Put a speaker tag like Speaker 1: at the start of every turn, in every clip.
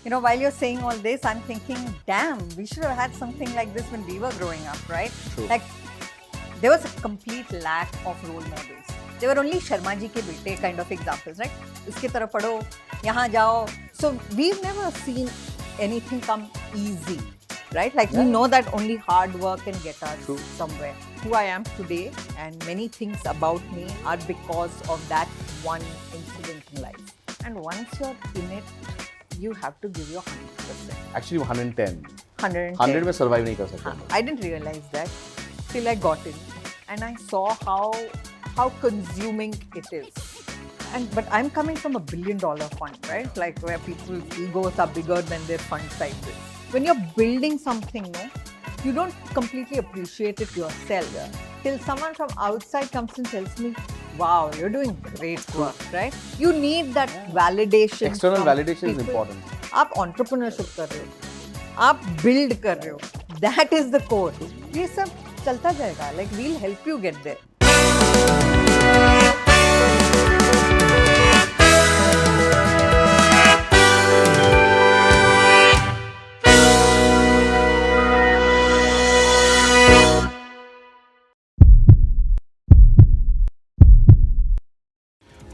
Speaker 1: While you're saying all this, I'm thinking, damn, we should have had something like this when we were growing up, right?
Speaker 2: True.
Speaker 1: Like, there was a complete lack of role models. They were only Sharma ji ke bete kind of examples, right? Uske taraf padho, yahan jao. So we've never seen anything come easy, right? Like we know that only hard work can get us somewhere. Who I am today and many things about me are because of that one incident in life. And once you're in it, you have to give your 100%.
Speaker 2: Actually 110.
Speaker 1: 100
Speaker 2: में survive नहीं कर सकते.
Speaker 1: I didn't realize that till I got in, and I saw how consuming it is. But I'm coming from a $1 billion fund, right? Like where people's egos are bigger than their fund sizes. When you're building something, no, you don't completely appreciate it yourself till someone from outside comes and tells me, wow, you're doing great work, right? You need that validation.
Speaker 2: External
Speaker 1: from
Speaker 2: validation is
Speaker 1: people.
Speaker 2: important.
Speaker 1: आप entrepreneurship कर रहे हो, आप build कर रहे हो. That is the core. ये सब चलता जाएगा. Like we'll help you get there.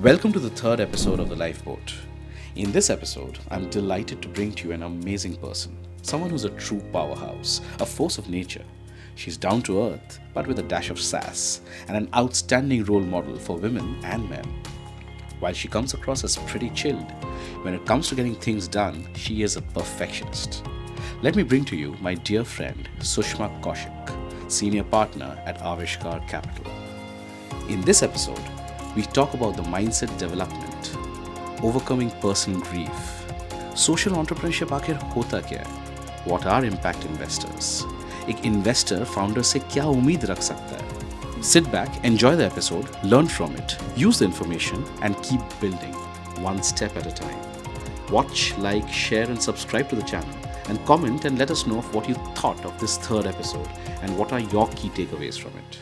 Speaker 3: Welcome to the third episode of the Lifeboat. In this episode, I'm delighted to bring to you an amazing person, someone who's a true powerhouse, a force of nature. She's down to earth, but with a dash of sass, and an outstanding role model for women and men. While she comes across as pretty chilled, when it comes to getting things done, she is a perfectionist. Let me bring to you my dear friend, Sushma Kaushik, senior partner at Aavishkaar Capital. In this episode, we talk about the mindset development, overcoming personal grief, social entrepreneurship आखिर होता क्या है, what are impact investors, एक investor founder से क्या उम्मीद रख सकता है. Sit back, enjoy the episode, learn from it, use the information and keep building, one step at a time. Watch, like, share and subscribe to the channel and comment and let us know of what you thought of this third episode and what are your key takeaways from it.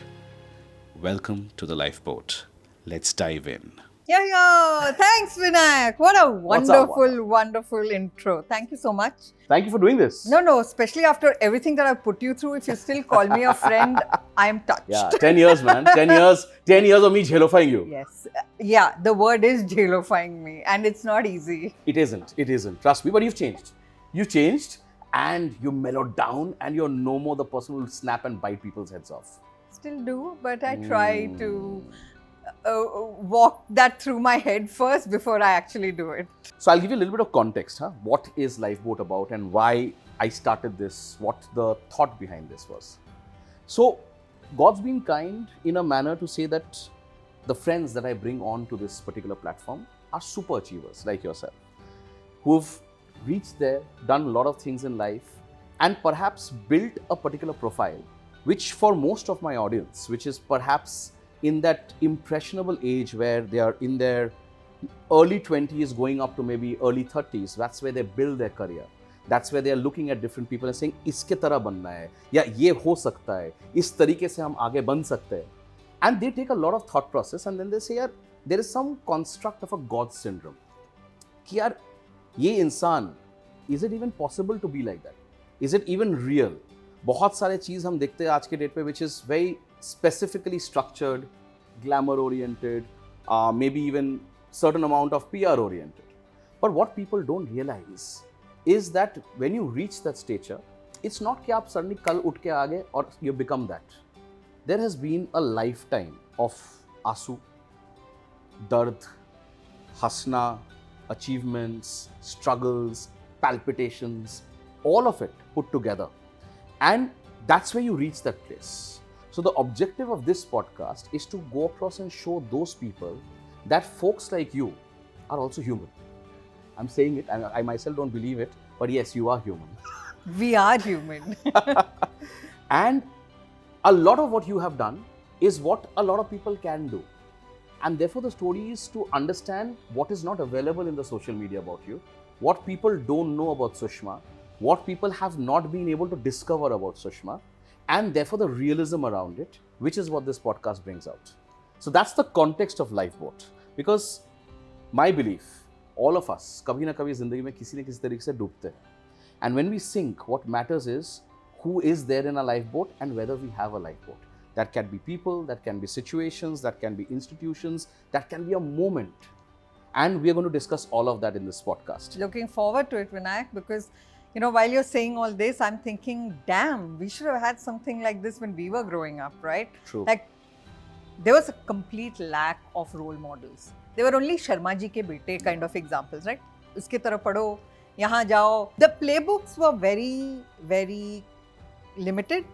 Speaker 3: Welcome to the Lifeboat. Let's dive in.
Speaker 1: Yeah. Thanks, Vinayak. What a wonderful intro. Thank you so much.
Speaker 2: Thank you for doing this.
Speaker 1: No, especially after everything that I've put you through, if you still call me a friend, I'm touched.
Speaker 2: Yeah, 10 years, man. 10 years of me jelofying you.
Speaker 1: Yes. Yeah, the word is jelofying me, and it's not easy.
Speaker 2: It isn't. Trust me, but you've changed. You've changed and you mellowed down and you're no more the person who will snap and bite people's heads off.
Speaker 1: Still do, but I try to walk that through my head first before I actually do it.
Speaker 2: So I'll give you a little bit of context. What is Lifeboat about and why I started this, what the thought behind this was. So God's been kind in a manner to say that the friends that I bring on to this particular platform are super achievers like yourself, who've reached there, done a lot of things in life and perhaps built a particular profile, which for most of my audience, which is perhaps in that impressionable age where they are in their early 20s going up to maybe early 30s, that's where they build their career. That's where they are looking at different people and saying, इसके तरह बनना है, या ये हो सकता है, इस तरीके से हम आगे बन सकते हैं. And they take a lot of thought process and then they say, यार, there is some construct of a God syndrome. कि यार, ये इंसान, is it even possible to be like that? Is it even real? बहुत सारे चीज़ हम देखते हैं आज के डेट पे which is very specifically structured, glamour oriented, maybe even certain amount of PR oriented. But what people don't realize is that when you reach that stature, it's not कि आप suddenly कल उठ के आ गए और you become that. There has been a lifetime of आंसू, दर्द, हंसना, achievements, struggles, palpitations, all of it put together. And that's where you reach that place. So the objective of this podcast is to go across and show those people that folks like you are also human. I'm saying it, and I myself don't believe it, but yes, you are human.
Speaker 1: We are human.
Speaker 2: And a lot of what you have done is what a lot of people can do. And therefore the story is to understand what is not available in the social media about you, what people don't know about Sushma, what people have not been able to discover about Sushma, and therefore the realism around it, which is what this podcast brings out. So that's the context of Lifeboat. Because my belief, all of us कभी ना कभी जिंदगी में किसी न किसी तरीके से डूबते हैं. And when we sink, what matters is who is there in a lifeboat and whether we have a lifeboat. That can be people, that can be situations, that can be institutions, that can be a moment. And we are going to discuss all of that in this podcast.
Speaker 1: Looking forward to it, Vinayak, because while you're saying all this, I'm thinking, damn, we should have had something like this when we were growing up, right?
Speaker 2: True.
Speaker 1: Like, there was a complete lack of role models. They were only Sharma ji ke bete kind of examples, right? Uske taraf padho, yahan jao. The playbooks were very, very limited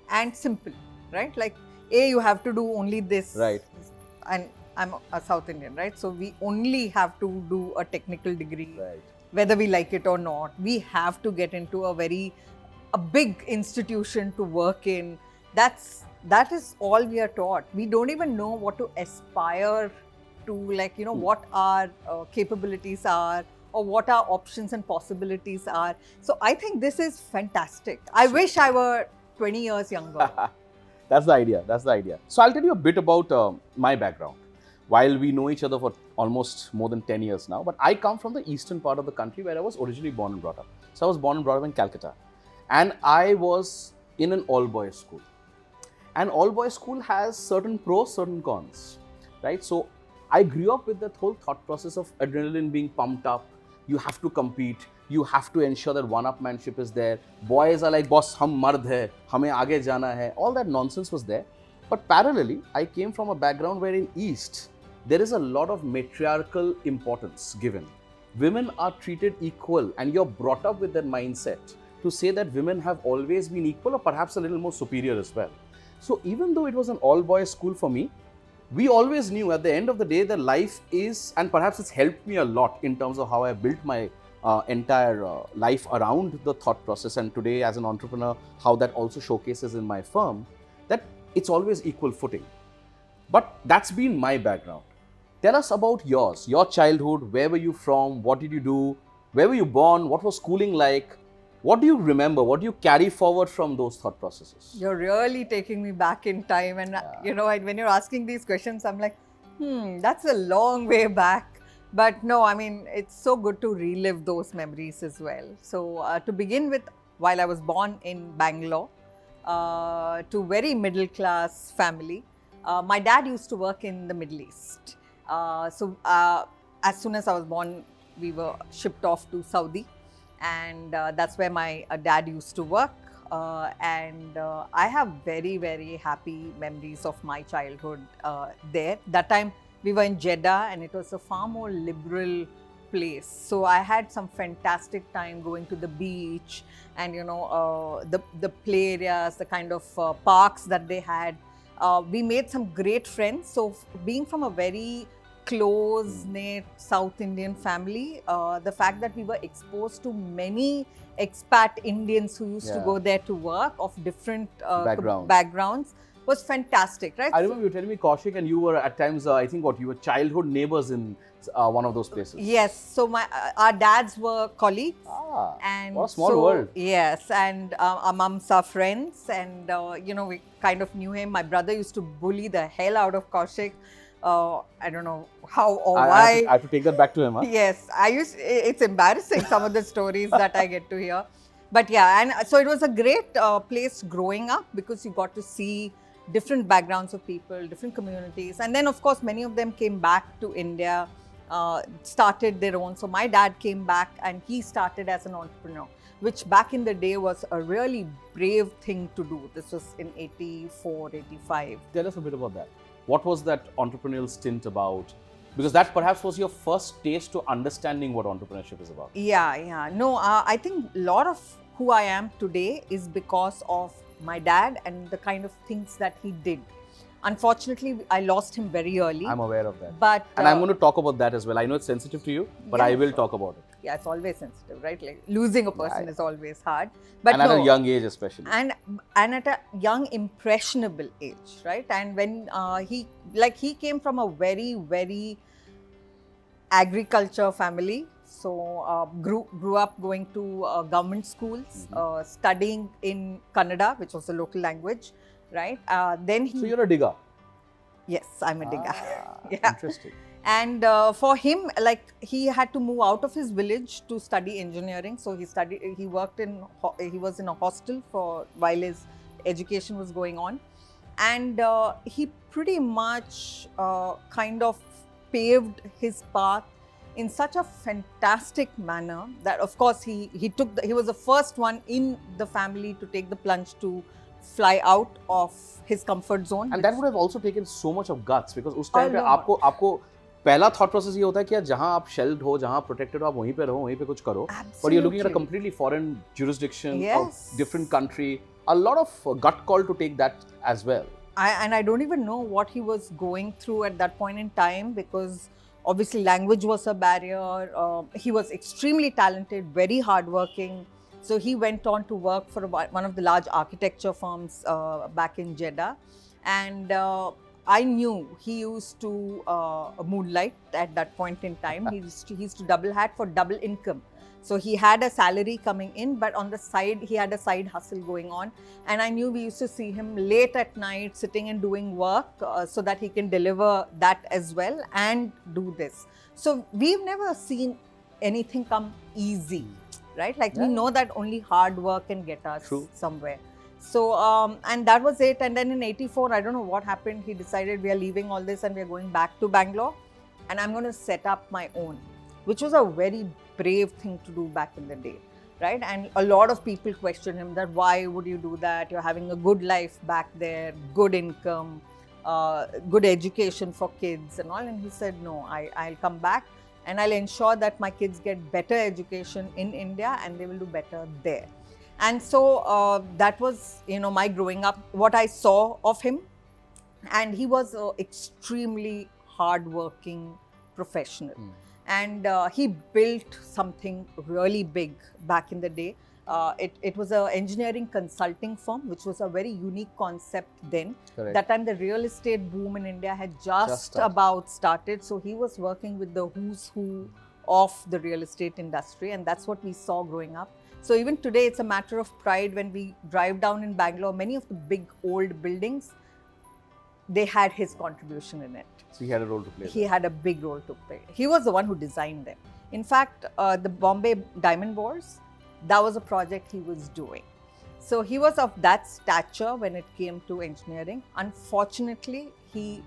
Speaker 1: and simple, right? Like, you have to do only this.
Speaker 2: Right.
Speaker 1: And I'm a South Indian, right? So we only have to do a technical degree.
Speaker 2: Right.
Speaker 1: Whether we like it or not, we have to get into a big institution to work in. That is all we are taught. We don't even know what to aspire to, what our capabilities are or what our options and possibilities are. So I think this is fantastic. I wish I were 20 years younger.
Speaker 2: That's the idea. So I'll tell you a bit about my background. While we know each other for almost more than 10 years now, but I come from the eastern part of the country where I was originally born and brought up. So I was born and brought up in Calcutta. And I was in an all-boys school. And all-boys school has certain pros, certain cons, right? So I grew up with that whole thought process of adrenaline being pumped up. You have to compete. You have to ensure that one-upmanship is there. Boys are like, boss, hum mard hai, hame aage jana hai. All that nonsense was there. But parallelly, I came from a background where in East, there is a lot of matriarchal importance given. Women are treated equal and you're brought up with that mindset to say that women have always been equal or perhaps a little more superior as well. So even though it was an all-boys school for me, we always knew at the end of the day that life is, and perhaps it's helped me a lot in terms of how I built my entire life around the thought process, and today as an entrepreneur, how that also showcases in my firm, that it's always equal footing. But that's been my background. Tell us about yours, your childhood. Where were you from? What did you do? Where were you born? What was schooling like? What do you remember? What do you carry forward from those thought processes?
Speaker 1: You're really taking me back in time. And, when you're asking these questions, I'm like, that's a long way back. But no, I mean, it's so good to relive those memories as well. So to begin with, while I was born in Bangalore, to very middle class family, my dad used to work in the Middle East. So as soon as I was born, we were shipped off to Saudi. And that's where my dad used to work. And I have very, very happy memories of my childhood there. That time we were in Jeddah and it was a far more liberal place. So I had some fantastic time going to the beach and, the play areas, the kind of parks that they had. We made some great friends. So being from a very close-knit South Indian family, the fact that we were exposed to many expat Indians who used to go there to work of different backgrounds was fantastic, right?
Speaker 2: I remember you telling me, Kaushik, and you were at times, you were childhood neighbors in one of those places.
Speaker 1: Yes, so our dads were colleagues.
Speaker 2: And what a small world.
Speaker 1: Yes, and our mums are friends, and we kind of knew him. My brother used to bully the hell out of Kaushik. I don't know how or why.
Speaker 2: I have to take that back to him, huh?
Speaker 1: Yes, it's embarrassing, some of the stories that I get to hear. But yeah, and so it was a great place growing up because you got to see different backgrounds of people, different communities. And then, of course, many of them came back to India, started their own. So my dad came back and he started as an entrepreneur, which back in the day was a really brave thing to do. This was in 84, 85.
Speaker 2: Tell us a bit about that. What was that entrepreneurial stint about? Because that perhaps was your first taste to understanding what entrepreneurship is about.
Speaker 1: Yeah. No, I think a lot of who I am today is because of my dad and the kind of things that he did. Unfortunately, I lost him very early.
Speaker 2: I'm aware of that.
Speaker 1: But
Speaker 2: and I'm going to talk about that as well. I know it's sensitive to you, but I will talk about it.
Speaker 1: Yeah, it's always sensitive, right? Like losing a person is always hard. But
Speaker 2: and at a young age especially.
Speaker 1: And at a young impressionable age, right? And when he came from a very, very agriculture family. So grew up going to government schools, studying in Kannada, which was the local language, right? So
Speaker 2: you're a digger?
Speaker 1: Yes, I'm a digger.
Speaker 2: Yeah. Interesting.
Speaker 1: And for him, like, he had to move out of his village to study engineering. So he worked he was in a hostel for while his education was going on. And he pretty much kind of paved his path in such a fantastic manner that, of course, he was the first one in the family to take the plunge to fly out of his comfort zone.
Speaker 2: And that would have also taken so much of guts, because उस time पे
Speaker 1: A lot.
Speaker 2: आपको पहला thought process ये होता है कि यार जहाँ आप shelved हो, जहाँ protected हो, आप वहीं पे रहो, वहीं पे कुछ करो. But you're looking at a
Speaker 1: Absolutely.
Speaker 2: completely foreign jurisdiction,
Speaker 1: Yes.
Speaker 2: a different country. A lot of gut call to take that as well.
Speaker 1: And I don't even know what he was going through at that point in time, because obviously language was a barrier. He was extremely talented, very hardworking. So he went on to work for one of the large architecture firms back in Jeddah. And I knew he used to moonlight at that point in time. He used to double hat for double income. So he had a salary coming in, but on the side, he had a side hustle going on. And I knew we used to see him late at night sitting and doing work so that he can deliver that as well and do this. So we've never seen anything come easy, right? Like, we know that only hard work can get us somewhere. So, and that was it. And then in '84, I don't know what happened. He decided we are leaving all this and we are going back to Bangalore. And I'm going to set up my own, which was a very brave thing to do back in the day, right? And a lot of people questioned him that why would you do that? You're having a good life back there, good income, good education for kids and all. And he said, no, I'll come back and I'll ensure that my kids get better education in India and they will do better there. And so that was, my growing up, what I saw of him. And he was an extremely hardworking professional. And he built something really big back in the day. It was an engineering consulting firm, which was a very unique concept then.
Speaker 2: Correct.
Speaker 1: That time, the real estate boom in India had just about started. So he was working with the who's who of the real estate industry. And that's what we saw growing up. So even today, it's a matter of pride when we drive down in Bangalore. Many of the big old buildings, they had his contribution in it.
Speaker 2: So he had a role to play.
Speaker 1: He had a big role to play. He was the one who designed them. In fact, the Bombay Diamond Bourse, that was a project he was doing. So he was of that stature when it came to engineering. Unfortunately, he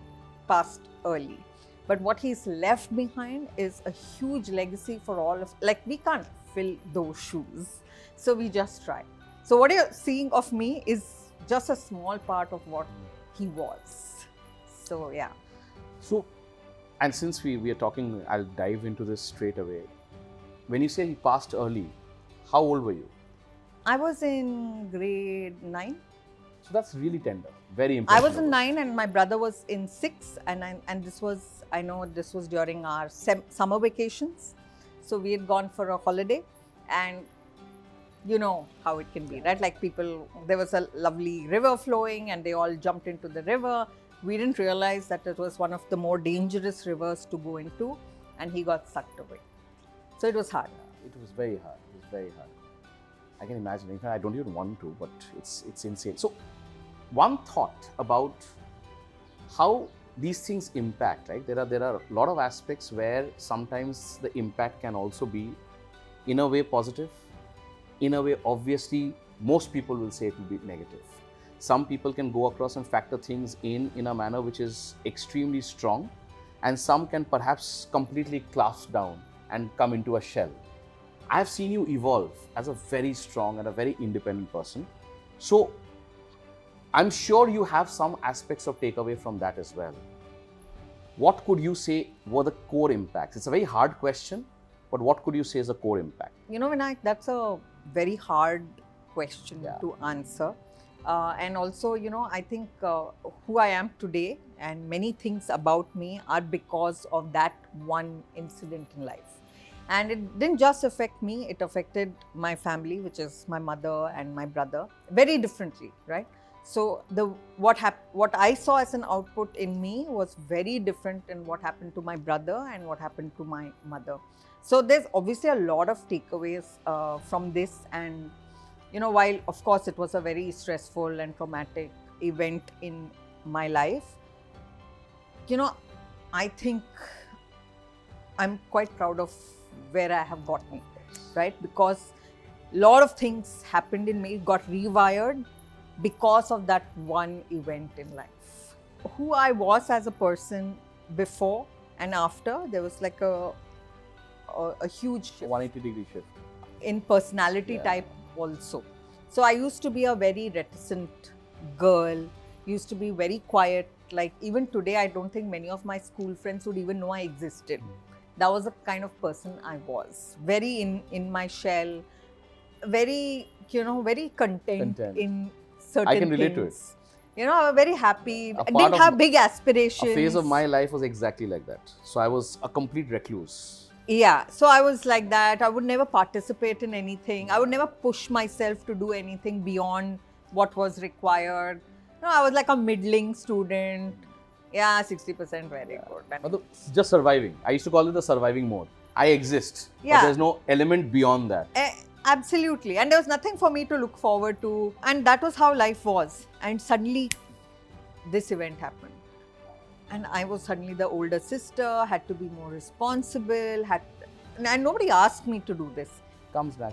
Speaker 1: passed early. But what he's left behind is a huge legacy for all of, like, we can't fill those shoes. So we just try. So what you're seeing of me is just a small part of what he was. So yeah.
Speaker 2: So, and since we are talking, I'll dive into this straight away. When you say he passed early, how old were you?
Speaker 1: I was in grade 9.
Speaker 2: So that's really tender, very important.
Speaker 1: I was in 9 and my brother was in 6, and this was, I know this was during our summer vacations. So we had gone for a holiday, and you know how it can be, right? Like, people, there was a lovely river flowing and they all jumped into the river. We didn't realize that it was one of the more dangerous rivers to go into, and he got sucked away. So it was hard.
Speaker 2: It was very hard. It was very hard. I can imagine. In fact, I don't even want to, but it's insane. So, one thought about how these things impact, right? There are a lot of aspects where sometimes the impact can also be, in a way, positive. In a way, obviously, most people will say it will be negative. Some people can go across and factor things in a manner which is extremely strong, and some can perhaps completely clasp down and come into a shell. I have seen you evolve as a very strong and a very independent person. So, I'm sure you have some aspects of takeaway from that as well. What could you say were the core impacts? It's a very hard question, but what could you say is a core impact?
Speaker 1: You know, Vinayak, that's a very hard question to answer. And also, I think who I am today and many things about me are because of that one incident in life. And it didn't just affect me, it affected my family, which is my mother and my brother, very differently, right? So what I saw as an output in me was very different in what happened to my brother and what happened to my mother. So there's obviously a lot of takeaways from this. And while of course it was a very stressful and traumatic event in my life, I think I'm quite proud of where I have gotten, right? Because a lot of things happened in me, got rewired because of that one event in life. Who I was as a person before and after, there was like a huge shift
Speaker 2: 180-degree shift.
Speaker 1: in personality
Speaker 2: Yeah.
Speaker 1: type also. So I used to be a very reticent girl, used to be very quiet. Like even today, I don't think many of my school friends would even know I existed. That was the kind of person I was. Very in my shell, very, very content. In certain
Speaker 2: I can relate to it.
Speaker 1: things. You know, I was very happy.
Speaker 2: A
Speaker 1: I
Speaker 2: part
Speaker 1: didn't
Speaker 2: of
Speaker 1: have big aspirations.
Speaker 2: A phase of my life was exactly like that. So I was a complete recluse.
Speaker 1: Yeah, so I was like that. I would never participate in anything. I would never push myself to do anything beyond what was required. No, I was like a middling student. Yeah, 60% very good.
Speaker 2: Matlab, just surviving. I used to call it the surviving mode. I exist.
Speaker 1: Yeah.
Speaker 2: But there's no element beyond that.
Speaker 1: Absolutely. And there was nothing for me to look forward to. And that was how life was. And suddenly, this event happened. And I was suddenly the older sister, had to be more responsible, and nobody asked me to do this.
Speaker 2: Comes back.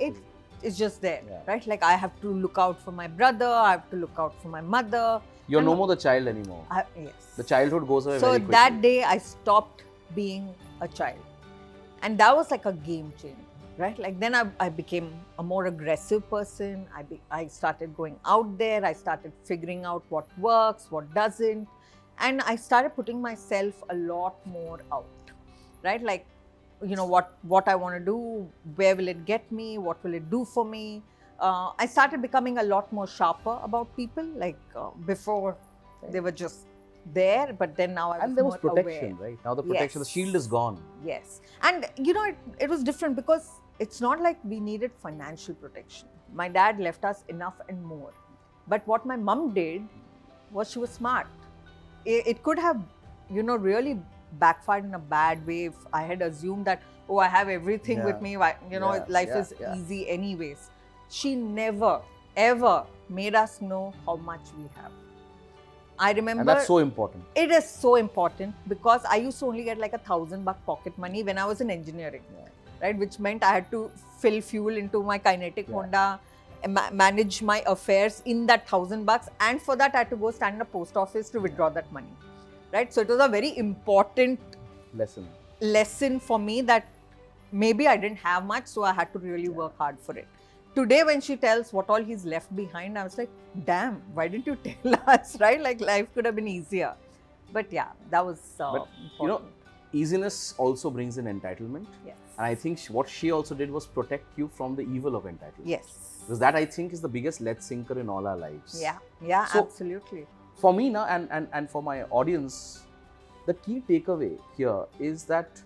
Speaker 1: It's just there,
Speaker 2: Yeah.
Speaker 1: right? Like I have to look out for my brother, I have to look out for my mother.
Speaker 2: You're
Speaker 1: And
Speaker 2: no more the child anymore.
Speaker 1: Yes.
Speaker 2: The childhood goes away
Speaker 1: So
Speaker 2: very quickly.
Speaker 1: that day I stopped being a child. And that was like a game changer, right? Like then I became a more aggressive person. I started going out there. I started figuring out what works, what doesn't. And I started putting myself a lot more out, right? Like, what I want to do, where will it get me, what will it do for me? I started becoming a lot more sharper about people. Like before, they were just there, but then now I was
Speaker 2: and there was
Speaker 1: more
Speaker 2: protection,
Speaker 1: aware.
Speaker 2: right? Now the protection,
Speaker 1: Yes.
Speaker 2: the shield is gone.
Speaker 1: Yes. And it was different because it's not like we needed financial protection. My dad left us enough and more. But what my mom did was she was smart. It could have, really backfired in a bad way if I had assumed that, oh, I have everything with me, life is easy anyways. She never, ever made us know how much we have. I remember.
Speaker 2: And that's so important.
Speaker 1: It is so important because I used to only get like $1,000 pocket money when I was in engineering, right? Which meant I had to fill fuel into my kinetic Honda, manage my affairs in that $1,000, and for that I had to go stand in a post office to withdraw that money, right? So it was a very important lesson for me that maybe I didn't have much, so I had to really work hard for it. Today, when she tells what all he's left behind, I was like, damn, why didn't you tell us, right? Like life could have been easier. But yeah, that was important.
Speaker 2: Easiness also brings in entitlement.
Speaker 1: Yes.
Speaker 2: And I think what she also did was protect you from the evil of entitlement.
Speaker 1: Yes.
Speaker 2: Because that, I think, is the biggest lead sinker in all our lives.
Speaker 1: Yeah,
Speaker 2: So,
Speaker 1: absolutely.
Speaker 2: For me now, and for my audience, the key takeaway here is that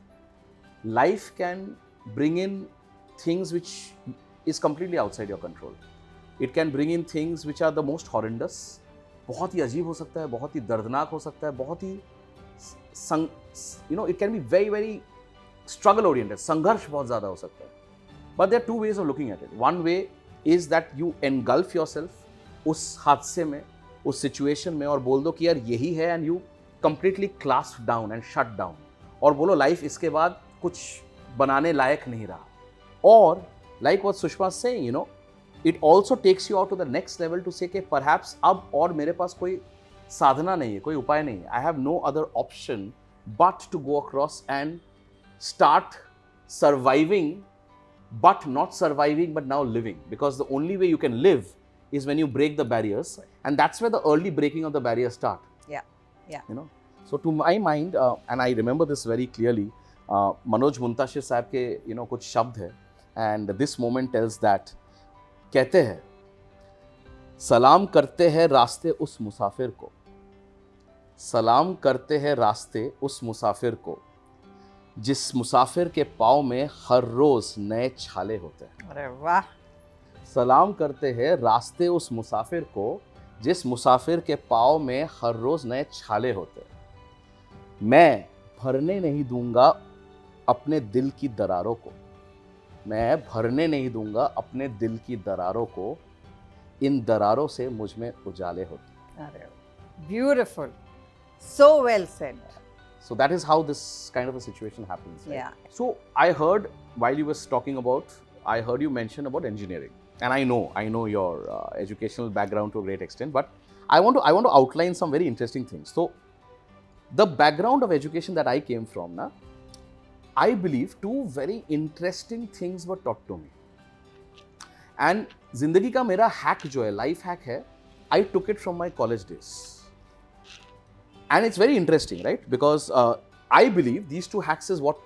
Speaker 2: life can bring in things which is completely outside your control. It can bring in things which are the most horrendous. बहुत ही अजीब हो सकता है, बहुत ही दर्दनाक हो सकता है, बहुत ही it can be very, very struggle oriented. संघर्ष बहुत ज़्यादा हो सकता है. But there are two ways of looking at it. One way is that you engulf yourself उस हादसे में, उस situation में और बोल दो कि यार यही है, and you completely clasp down and shut down और बोलो life इसके बाद कुछ बनाने लायक नहीं रहा. Or like what Sushma is saying, it also takes you out to the next level to say कि perhaps अब और मेरे पास कोई साधना नहीं है, कोई उपाय नहीं है. I have no other option but to go across and start surviving, but not surviving, but now living. Because the only way you can live is when you break the barriers, and that's where the early breaking of the barriers start.
Speaker 1: Yeah.
Speaker 2: So to my mind, and I remember this very clearly, Manoj Muntashir साहब के कुछ शब्द है, and this moment tells that. कहते हैं, सलाम करते हैं रास्ते उस मुसाफिर को, सलाम करते हैं रास्ते उस मुसाफिर को, जिस मुसाफिर के पाँव में हर रोज नए छाले होते हैं.
Speaker 1: अरे वाह.
Speaker 2: सलाम करते हैं रास्ते उस मुसाफिर को, जिस मुसाफिर के पाँव में हर रोज नए छाले होते हैं. मैं भरने नहीं दूंगा अपने दिल की दरारों को, मैं भरने नहीं दूंगा अपने दिल की दरारों को, इन दरारों से मुझ में उजाले होते.
Speaker 1: Beautiful. So well said.
Speaker 2: So that is how this kind of a situation happens. Right?
Speaker 1: Yeah.
Speaker 2: So I heard while you was talking about, I heard you mention about engineering, and I know your educational background to a great extent, but I want to outline some very interesting things. So the background of education that I came from, na, I believe two very interesting things were taught to me. And जिंदगी का मेरा hack जो है, life hack है, I took it from my college days. And it's very interesting, right? Because I believe these two hacks is what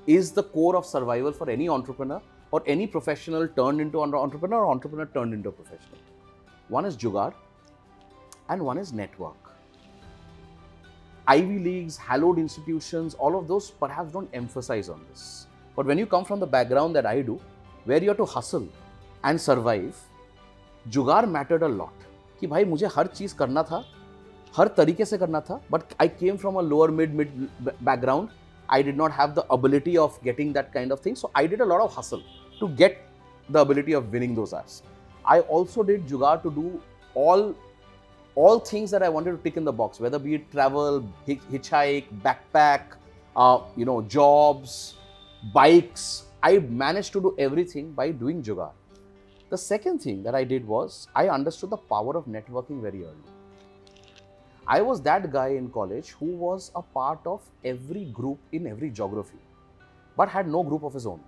Speaker 2: is the core of survival for any entrepreneur or any professional turned into an entrepreneur or entrepreneur turned into a professional. One is jugaad and one is network. Ivy Leagues, hallowed institutions, all of those perhaps don't emphasize on this. But when you come from the background that I do, where you have to hustle and survive, जुगाड़ mattered a lot. कि भाई मुझे हर चीज़ करना था, हर तरीके से करना था, but I came from a lower mid background. I did not have the ability of getting that kind of thing, so I did a lot of hustle to get the ability of winning those apps. I also did jugaad to do all things that I wanted to tick in the box, whether be it travel, hitchhike, backpack, jobs, bikes. I managed to do everything by doing jugaad. The second thing that I did was I understood the power of networking very early. I was that guy in college who was a part of every group in every geography, but had no group of his own.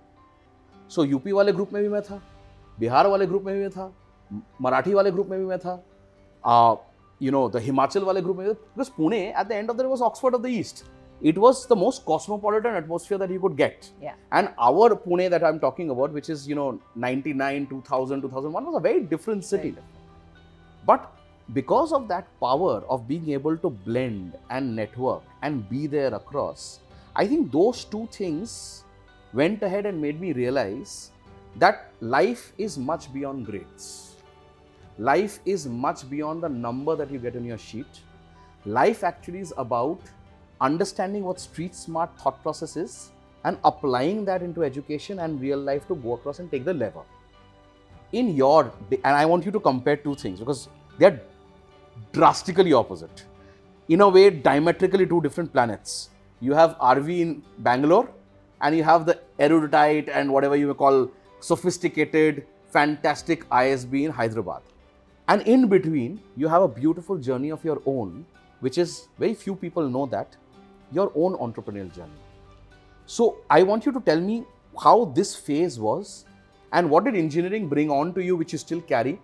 Speaker 2: So UP वाले group में भी मैं था, बिहार वाले group में भी मैं था, मराठी वाले group में भी मैं था, the Himachal वाले group में भी, because Pune at the end of the day was Oxford of the East. It was the most cosmopolitan atmosphere that you could get.
Speaker 1: Yeah.
Speaker 2: And our Pune that I'm talking about, which is 99, 2000, 2001, was a very different city.
Speaker 1: Very different.
Speaker 2: But because of that power of being able to blend and network and be there across, I think those two things went ahead and made me realize that life is much beyond grades. Life is much beyond the number that you get on your sheet. Life actually is about understanding what street smart thought process is and applying that into education and real life to go across and take the lever. And I want you to compare two things because they're drastically opposite. In a way, diametrically two different planets. You have RV in Bangalore and you have the erudite and whatever you may call sophisticated, fantastic ISB in Hyderabad. And in between, you have a beautiful journey of your own, which is very few people know that, your own entrepreneurial journey. So I want you to tell me how this phase was and what did engineering bring on to you, which you still carry?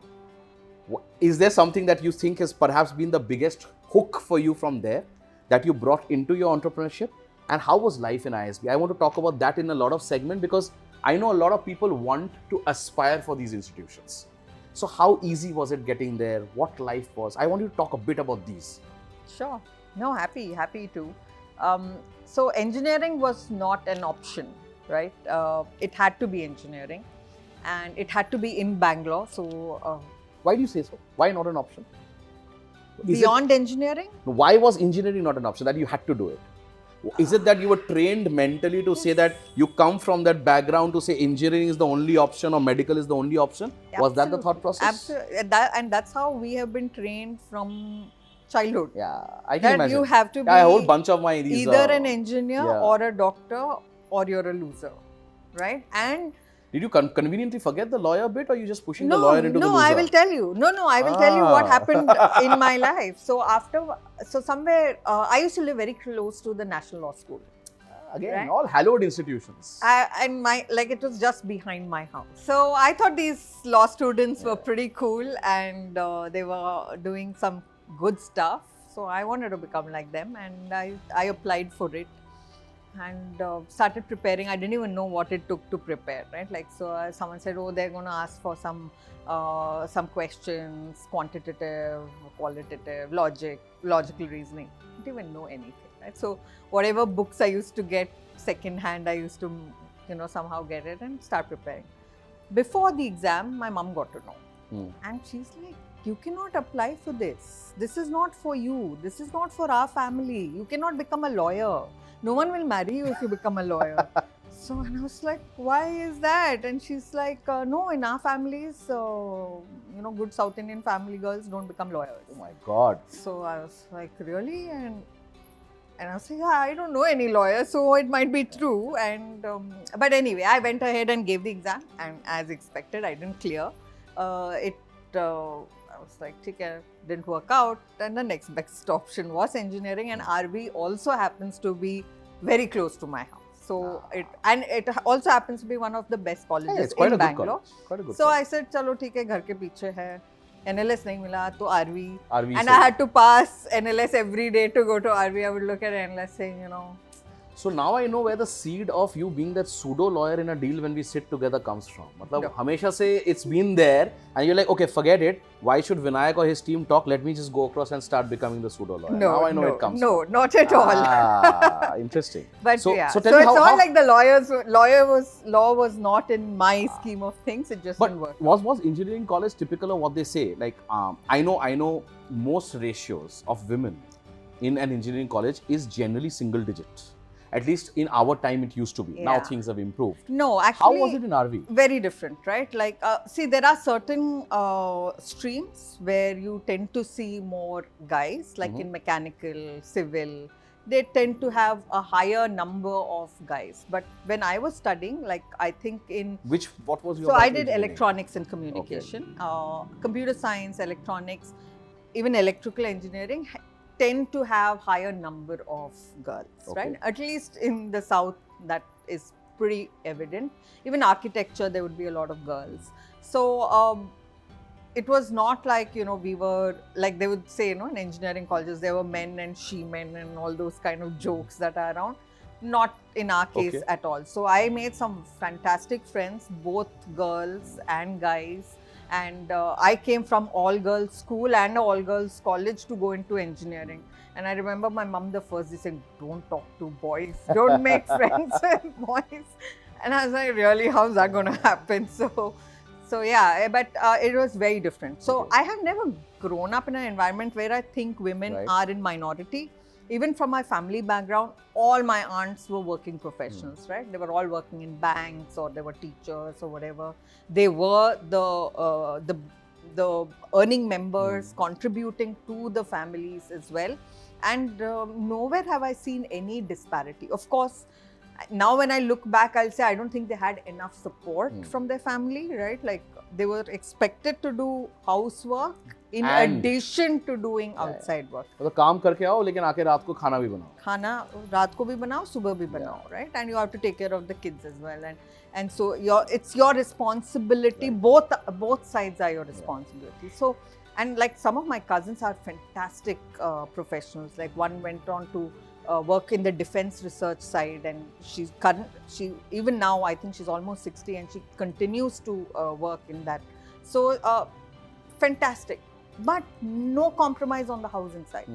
Speaker 2: Is there something that you think has perhaps been the biggest hook for you from there that you brought into your entrepreneurship? And how was life in ISB? I want to talk about that in a lot of segments because I know a lot of people want to aspire for these institutions. So how easy was it getting there? What life was? I want you to talk a bit about these.
Speaker 1: Sure. No, happy to. So engineering was not an option, right? It had to be engineering and it had to be in Bangalore. So
Speaker 2: why do you say so? Why not an option?
Speaker 1: Beyond engineering?
Speaker 2: Why was engineering not an option that you had to do it? Is it that you were trained mentally to say that you come from that background to say engineering is the only option or medical is the only option?
Speaker 1: Absolutely.
Speaker 2: Was that the thought process?
Speaker 1: Absolutely. And that's how we have been trained from childhood.
Speaker 2: Yeah, I can imagine.
Speaker 1: You have to be
Speaker 2: a whole bunch of these,
Speaker 1: either an engineer or a doctor or you're a loser, right? And
Speaker 2: did you conveniently forget the lawyer bit or you just pushing the lawyer into the loser?
Speaker 1: No, I will tell you. I will tell you what happened in my life. So somewhere, I used to live very close to the National Law School.
Speaker 2: Again,
Speaker 1: right?
Speaker 2: all hallowed institutions.
Speaker 1: It was just behind my house. So I thought these law students were pretty cool and they were doing some good stuff. So I wanted to become like them and I applied for it. And started preparing. I didn't even know what it took to prepare, right? Someone said, oh, they're going to ask for some questions, quantitative, qualitative, logical reasoning. I didn't even know anything, right? So whatever books I used to get second hand, I used to, somehow get it and start preparing. Before the exam, my mom got to know. And she's like, you cannot apply for this. This is not for you. This is not for our family. You cannot become a lawyer. No one will marry you if you become a lawyer. And I was like, why is that? And she's like, no, in our families, good South Indian family girls don't become lawyers.
Speaker 2: Oh my God.
Speaker 1: So I was like, really? And I was like, yeah, I don't know any lawyer, so it might be true. And but anyway, I went ahead and gave the exam, and as expected, I didn't clear. I was like, okay, didn't work out. And the next best option was engineering, and RV also happens to be very close to my house. So it also happens to be one of the best colleges
Speaker 2: it's quite
Speaker 1: in
Speaker 2: a good
Speaker 1: Bangalore.
Speaker 2: college. Quite a good
Speaker 1: So
Speaker 2: college.
Speaker 1: I said, चलो ठीक है, घर के पीछे है. NLS नहीं मिला तो RV.
Speaker 2: RV
Speaker 1: And
Speaker 2: से.
Speaker 1: I had to pass NLS every day to go to RV. I would look at NLS saying, you know.
Speaker 2: So now I know where the seed of you being that pseudo lawyer in a deal when we sit together comes from. मतलब हमेशा से it's been there and you're like, okay, forget it. Why should Vinayak or his team talk? Let me just go across and start becoming the pseudo lawyer.
Speaker 1: No,
Speaker 2: now I know it comes
Speaker 1: no,
Speaker 2: from.
Speaker 1: not at all.
Speaker 2: Ah, interesting.
Speaker 1: But
Speaker 2: so,
Speaker 1: yeah,
Speaker 2: so
Speaker 1: so
Speaker 2: tell me
Speaker 1: it's
Speaker 2: how,
Speaker 1: not like the law was not in my scheme of things. It just
Speaker 2: but
Speaker 1: didn't work.
Speaker 2: was engineering college typical of what they say? Like, I know most ratios of women in an engineering college is generally single digit. At least in our time, it used to be. Now
Speaker 1: Yeah.
Speaker 2: things have improved.
Speaker 1: No, actually.
Speaker 2: How was it in RV?
Speaker 1: Very different, right? Like, see, there are certain streams where you tend to see more guys, like in mechanical, civil. They tend to have a higher number of guys. But when I was studying, like, I think
Speaker 2: What was your
Speaker 1: So I
Speaker 2: background
Speaker 1: did
Speaker 2: engineering?
Speaker 1: electronics and communication, computer science, electronics, even electrical engineering tend to have higher number of girls, right? At least in the South, that is pretty evident. Even architecture, there would be a lot of girls. So it was not like, you know, we were, like they would say, you know, in engineering colleges, there were men and she-men and all those kind of jokes that are around. Not in our case at all. So I made some fantastic friends, both girls and guys. And I came from all-girls school and all-girls college to go into engineering. And I remember my mom the first day saying, don't talk to boys, don't make friends with boys. And I was like, really, how's that going to happen? So yeah, but it was very different. So I have never grown up in an environment where I think women are in minority. Even from my family background, all my aunts were working professionals, right? They were all working in banks or they were teachers or whatever. They were the earning members contributing to the families as well. And nowhere have I seen any disparity. Of course, now when I look back, I'll say I don't think they had enough support from their family, right? Like they were expected to do housework in addition to doing outside work.
Speaker 2: तो काम करके आओ लेकिन आके रात को खाना भी बनाओ.
Speaker 1: खाना रात को भी बनाओ, सुबह भी बनाओ, right? And you have to take care of the kids as well. And so it's your responsibility. Both sides are your responsibility. So, and like some of my cousins are fantastic professionals. Like one went on to work in the defense research side, and she even now I think she's almost 60 and she continues to work in that. So fantastic, but no compromise on the housing side,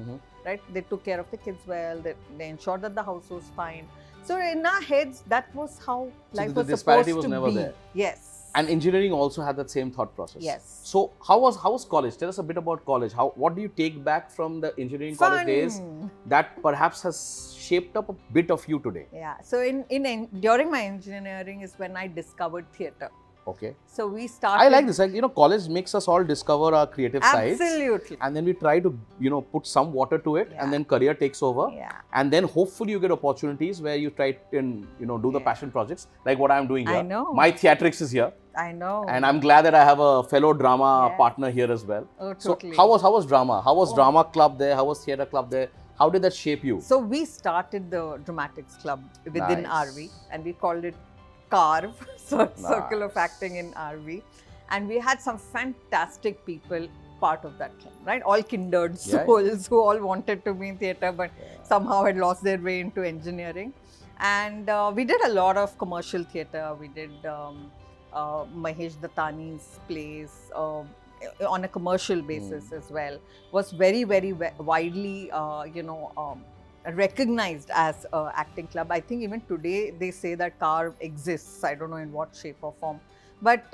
Speaker 1: right? They took care of the kids well. They ensured that the house was fine. So in our heads, that was how life was supposed to be.
Speaker 2: The disparity was never there.
Speaker 1: Yes.
Speaker 2: And engineering also had that same thought process.
Speaker 1: Yes.
Speaker 2: So how was college? Tell us a bit about college. What do you take back from the engineering college days that perhaps has shaped up a bit of you today?
Speaker 1: Yeah. So during my engineering is when I discovered theatre.
Speaker 2: Okay.
Speaker 1: So we started.
Speaker 2: I like this. Like, you know, college makes us all discover our creative sides.
Speaker 1: Absolutely.
Speaker 2: And then we try to, you know, put some water to it, and then career takes over.
Speaker 1: Yeah.
Speaker 2: And then hopefully you get opportunities where you try and, you know, do the passion projects like what I'm doing here.
Speaker 1: I know.
Speaker 2: My theatrics is here.
Speaker 1: I know.
Speaker 2: And I'm glad that I have a fellow drama partner here as well.
Speaker 1: Oh, totally.
Speaker 2: So how was drama? How was drama club there? How was theatre club there? How did that shape you?
Speaker 1: So we started the dramatics club within RV, and we called it Carve, Circle of Acting in RV. And we had some fantastic people part of that club, right? All kindred souls who all wanted to be in theatre but somehow had lost their way into engineering. And we did a lot of commercial theatre. We did Mahesh Dattani's plays on a commercial basis as well. Was very, very widely, recognized as an acting club. I think even today they say that Carve exists. I don't know in what shape or form, but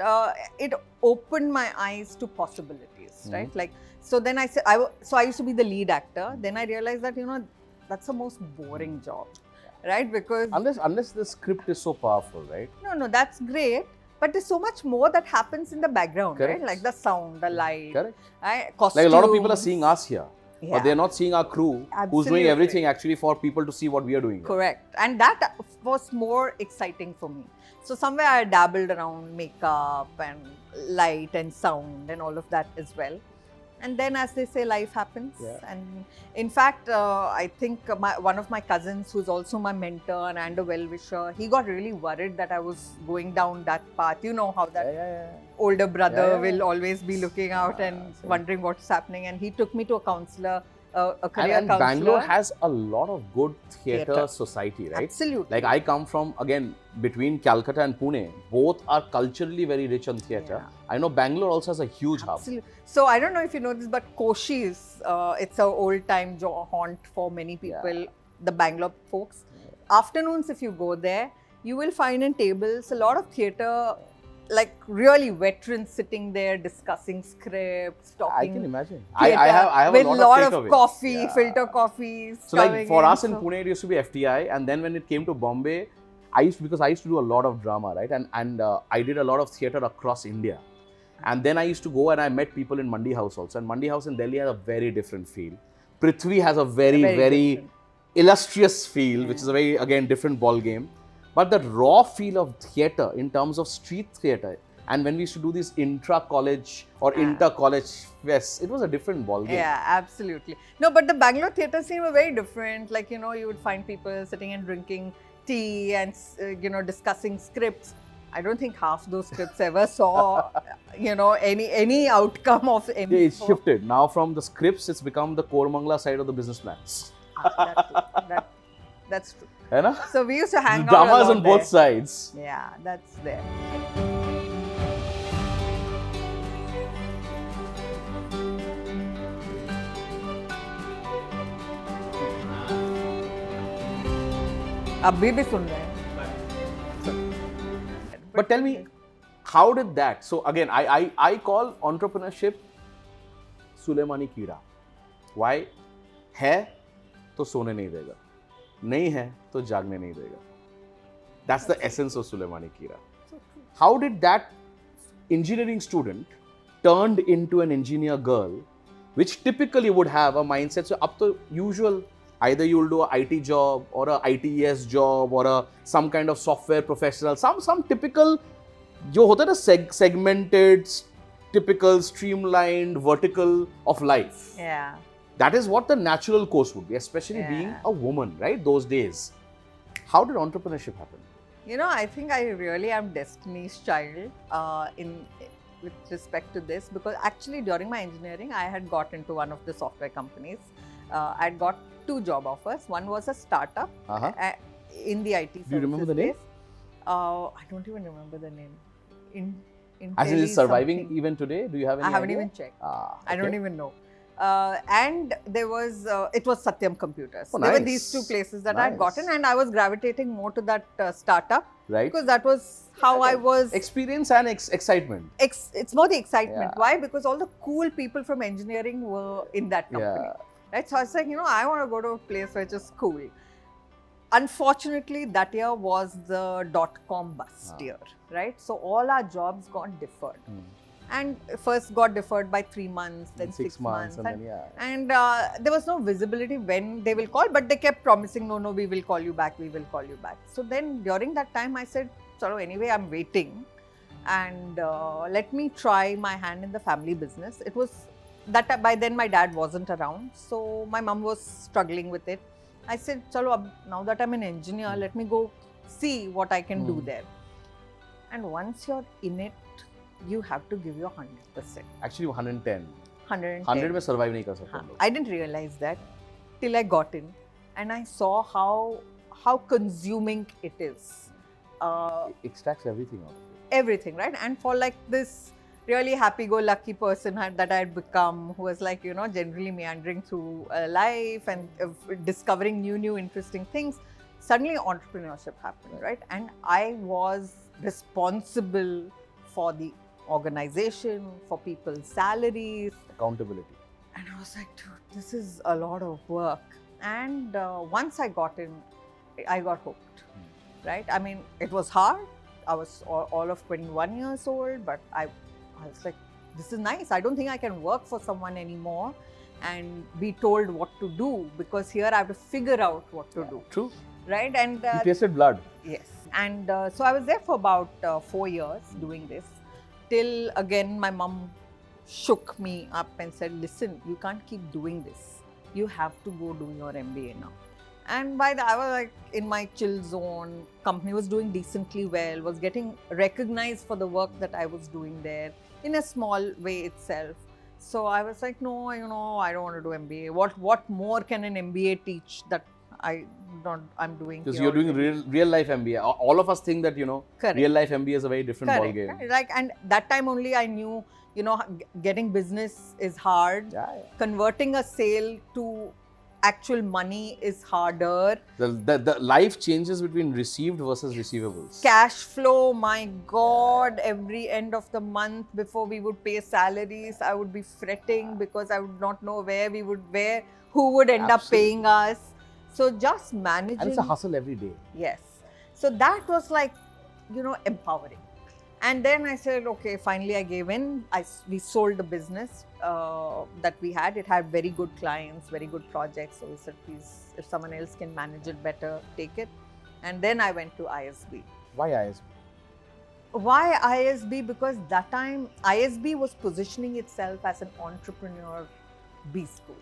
Speaker 1: it opened my eyes to possibilities, right? Like, so then I said, I used to be the lead actor. Then I realized that, you know, that's the most boring job, right? Because
Speaker 2: unless the script is so powerful, right?
Speaker 1: No, that's great. But there's so much more that happens in the background,
Speaker 2: Correct.
Speaker 1: right? Like the sound, the light,
Speaker 2: Correct.
Speaker 1: costumes.
Speaker 2: Like a lot of people are seeing us here. But they're not seeing our crew who's doing
Speaker 1: Absolutely.
Speaker 2: everything actually for people to see what we are doing.
Speaker 1: Correct. And that was more exciting for me. So somewhere I dabbled around makeup and light and sound and all of that as well. And then, as they say, life happens.
Speaker 2: Yeah.
Speaker 1: And in fact, I think one of my cousins, who's also my mentor and a well-wisher, he got really worried that I was going down that path. You know how that older brother will always be looking out and wondering what's happening. And he took me to a counselor, a career
Speaker 2: and
Speaker 1: counselor.
Speaker 2: Bangalore has a lot of good theatre society, right?
Speaker 1: Absolutely.
Speaker 2: Like I come from, again, between Calcutta and Pune, both are culturally very rich on theatre.
Speaker 1: Yeah.
Speaker 2: I know Bangalore also has a huge hub.
Speaker 1: Absolutely. So I don't know if you know this, but Koshi's, it's an old-time haunt for many people, the Bangalore folks. Afternoons, if you go there, you will find in tables a lot of theatre, like really veterans sitting there discussing scripts, talking.
Speaker 2: I can imagine.
Speaker 1: Theatre
Speaker 2: I have
Speaker 1: with
Speaker 2: a lot of
Speaker 1: of
Speaker 2: takeaways.
Speaker 1: coffee, filter coffees.
Speaker 2: So like
Speaker 1: coming
Speaker 2: for us in
Speaker 1: so-
Speaker 2: Pune, it used to be FTI, and then when it came to Bombay, because I used to do a lot of drama, right? And I did a lot of theatre across India. And then I used to go and I met people in Mandi House also. And Mandi House in Delhi has a very different feel. Prithvi has a very
Speaker 1: different.
Speaker 2: illustrious feel, which is a very, again, different ball game. But the raw feel of theatre in terms of street theatre, and when we used to do this intra-college or inter-college fests, it was a different ball game.
Speaker 1: Yeah, absolutely. No, but the Bangalore theatre scene were very different. Like, you know, you would find people sitting and drinking tea and, you know, discussing scripts. I don't think half those scripts ever saw, you know, any outcome of any.
Speaker 2: Yeah, it's shifted. Now from the scripts, it's become the Kormangla side of the business plans.
Speaker 1: That's true.
Speaker 2: है ना?
Speaker 1: So we used to hang
Speaker 2: The
Speaker 1: out a
Speaker 2: dramas
Speaker 1: lot
Speaker 2: on both
Speaker 1: there.
Speaker 2: sides.
Speaker 1: Yeah, that's there. अभी भी सुन रहे हैं.
Speaker 2: But tell me, how did that? So again, I call entrepreneurship Suleimani Kira. Why? है तो सोने नहीं देगा, नहीं है तो जागने नहीं देगा. That's the essence of Suleimani Kira. How did that engineering student turned into an engineer girl, which typically would have a mindset? So up to usual, either you will do an IT job or a ITES job or some kind of software professional, some typical, जो होता है ना segmented, typical, streamlined, vertical of life.
Speaker 1: Yeah.
Speaker 2: That is what the natural course would be, especially being a woman, right? Those days. How did entrepreneurship happen?
Speaker 1: You know, I think I really am destiny's child with respect to this, because actually during my engineering, I had got into one of the software companies. I had got 2 job offers. One was a startup in the IT services.
Speaker 2: Do you remember the name?
Speaker 1: I don't even remember the name.
Speaker 2: As it is surviving even today? Do you have any
Speaker 1: I haven't
Speaker 2: idea?
Speaker 1: even checked.
Speaker 2: Okay.
Speaker 1: I don't even know. And there was, it was Satyam Computers.
Speaker 2: Oh,
Speaker 1: there were
Speaker 2: nice.
Speaker 1: these 2 places that I had
Speaker 2: Nice.
Speaker 1: gotten, and I was gravitating more to that startup.
Speaker 2: Right.
Speaker 1: Because that was how I was.
Speaker 2: Experience and excitement.
Speaker 1: It's more the excitement.
Speaker 2: Yeah.
Speaker 1: Why? Because all the cool people from engineering were in that company. Right? So I was like, you know, I want to go to a place which is cool. Unfortunately, that year was the .com bust year, right? So all our jobs got deferred. And first got deferred by 3 months, then 6 months. And there was no visibility when they will call, but they kept promising, no, we will call you back, we will call you back. So then during that time, I said, so anyway, I'm waiting. And let me try my hand in the family business. It was that by then my dad wasn't around, so my mom was struggling with it. I said, chalo, now that I'm an engineer, let me go see what I can do there. And once you're in it, you have to give your 100%.
Speaker 2: Actually 110.
Speaker 1: 110.
Speaker 2: 100 में survive नहीं कर सकते हम लोग.
Speaker 1: I didn't realize that till I got in, and I saw how consuming it is.
Speaker 2: It extracts everything out of it.
Speaker 1: Everything, right? And for like this really happy-go-lucky person that I had become, who was like, you know, generally meandering through life and discovering new interesting things, suddenly entrepreneurship happened, right? And I was responsible for the organization, for people's salaries.
Speaker 2: Accountability.
Speaker 1: And I was like, dude, this is a lot of work. And once I got in, I got hooked, right? I mean, it was hard. I was all of 21 years old, but I was like, this is nice. I don't think I can work for someone anymore. and be told what to do, because here I have to figure out what to do,
Speaker 2: True.
Speaker 1: right? And
Speaker 2: You tasted blood.
Speaker 1: yes, and so I was there for about 4 years doing this, till again my mom shook me up and said, listen, you can't keep doing this. You have to go do your MBA now. And by that, I was like in my chill zone. Company was doing decently well, was getting recognized for the work that I was doing there in a small way itself. So I was like, no, I don't want to do MBA. What more can an MBA teach that I'm doing
Speaker 2: Because
Speaker 1: here
Speaker 2: you're doing real life MBA. All of us think that,
Speaker 1: Correct.
Speaker 2: real life MBA is a very different
Speaker 1: Correct.
Speaker 2: ballgame.
Speaker 1: Like, and that time only I knew, getting business is hard.
Speaker 2: Yeah.
Speaker 1: Converting a sale to actual money is harder.
Speaker 2: The life changes between received versus receivables.
Speaker 1: Cash flow, my God, every end of the month before we would pay salaries, I would be fretting because I would not know who would end up paying us. So just managing.
Speaker 2: And it's a hustle every day.
Speaker 1: Yes. So that was like, empowering. And then I said, okay, finally I gave in. We sold the business that we had. It had very good clients, very good projects. So we said, please, if someone else can manage it better, take it. And then I went to ISB.
Speaker 2: Why ISB?
Speaker 1: Why ISB? Because that time ISB was positioning itself as an entrepreneur B school.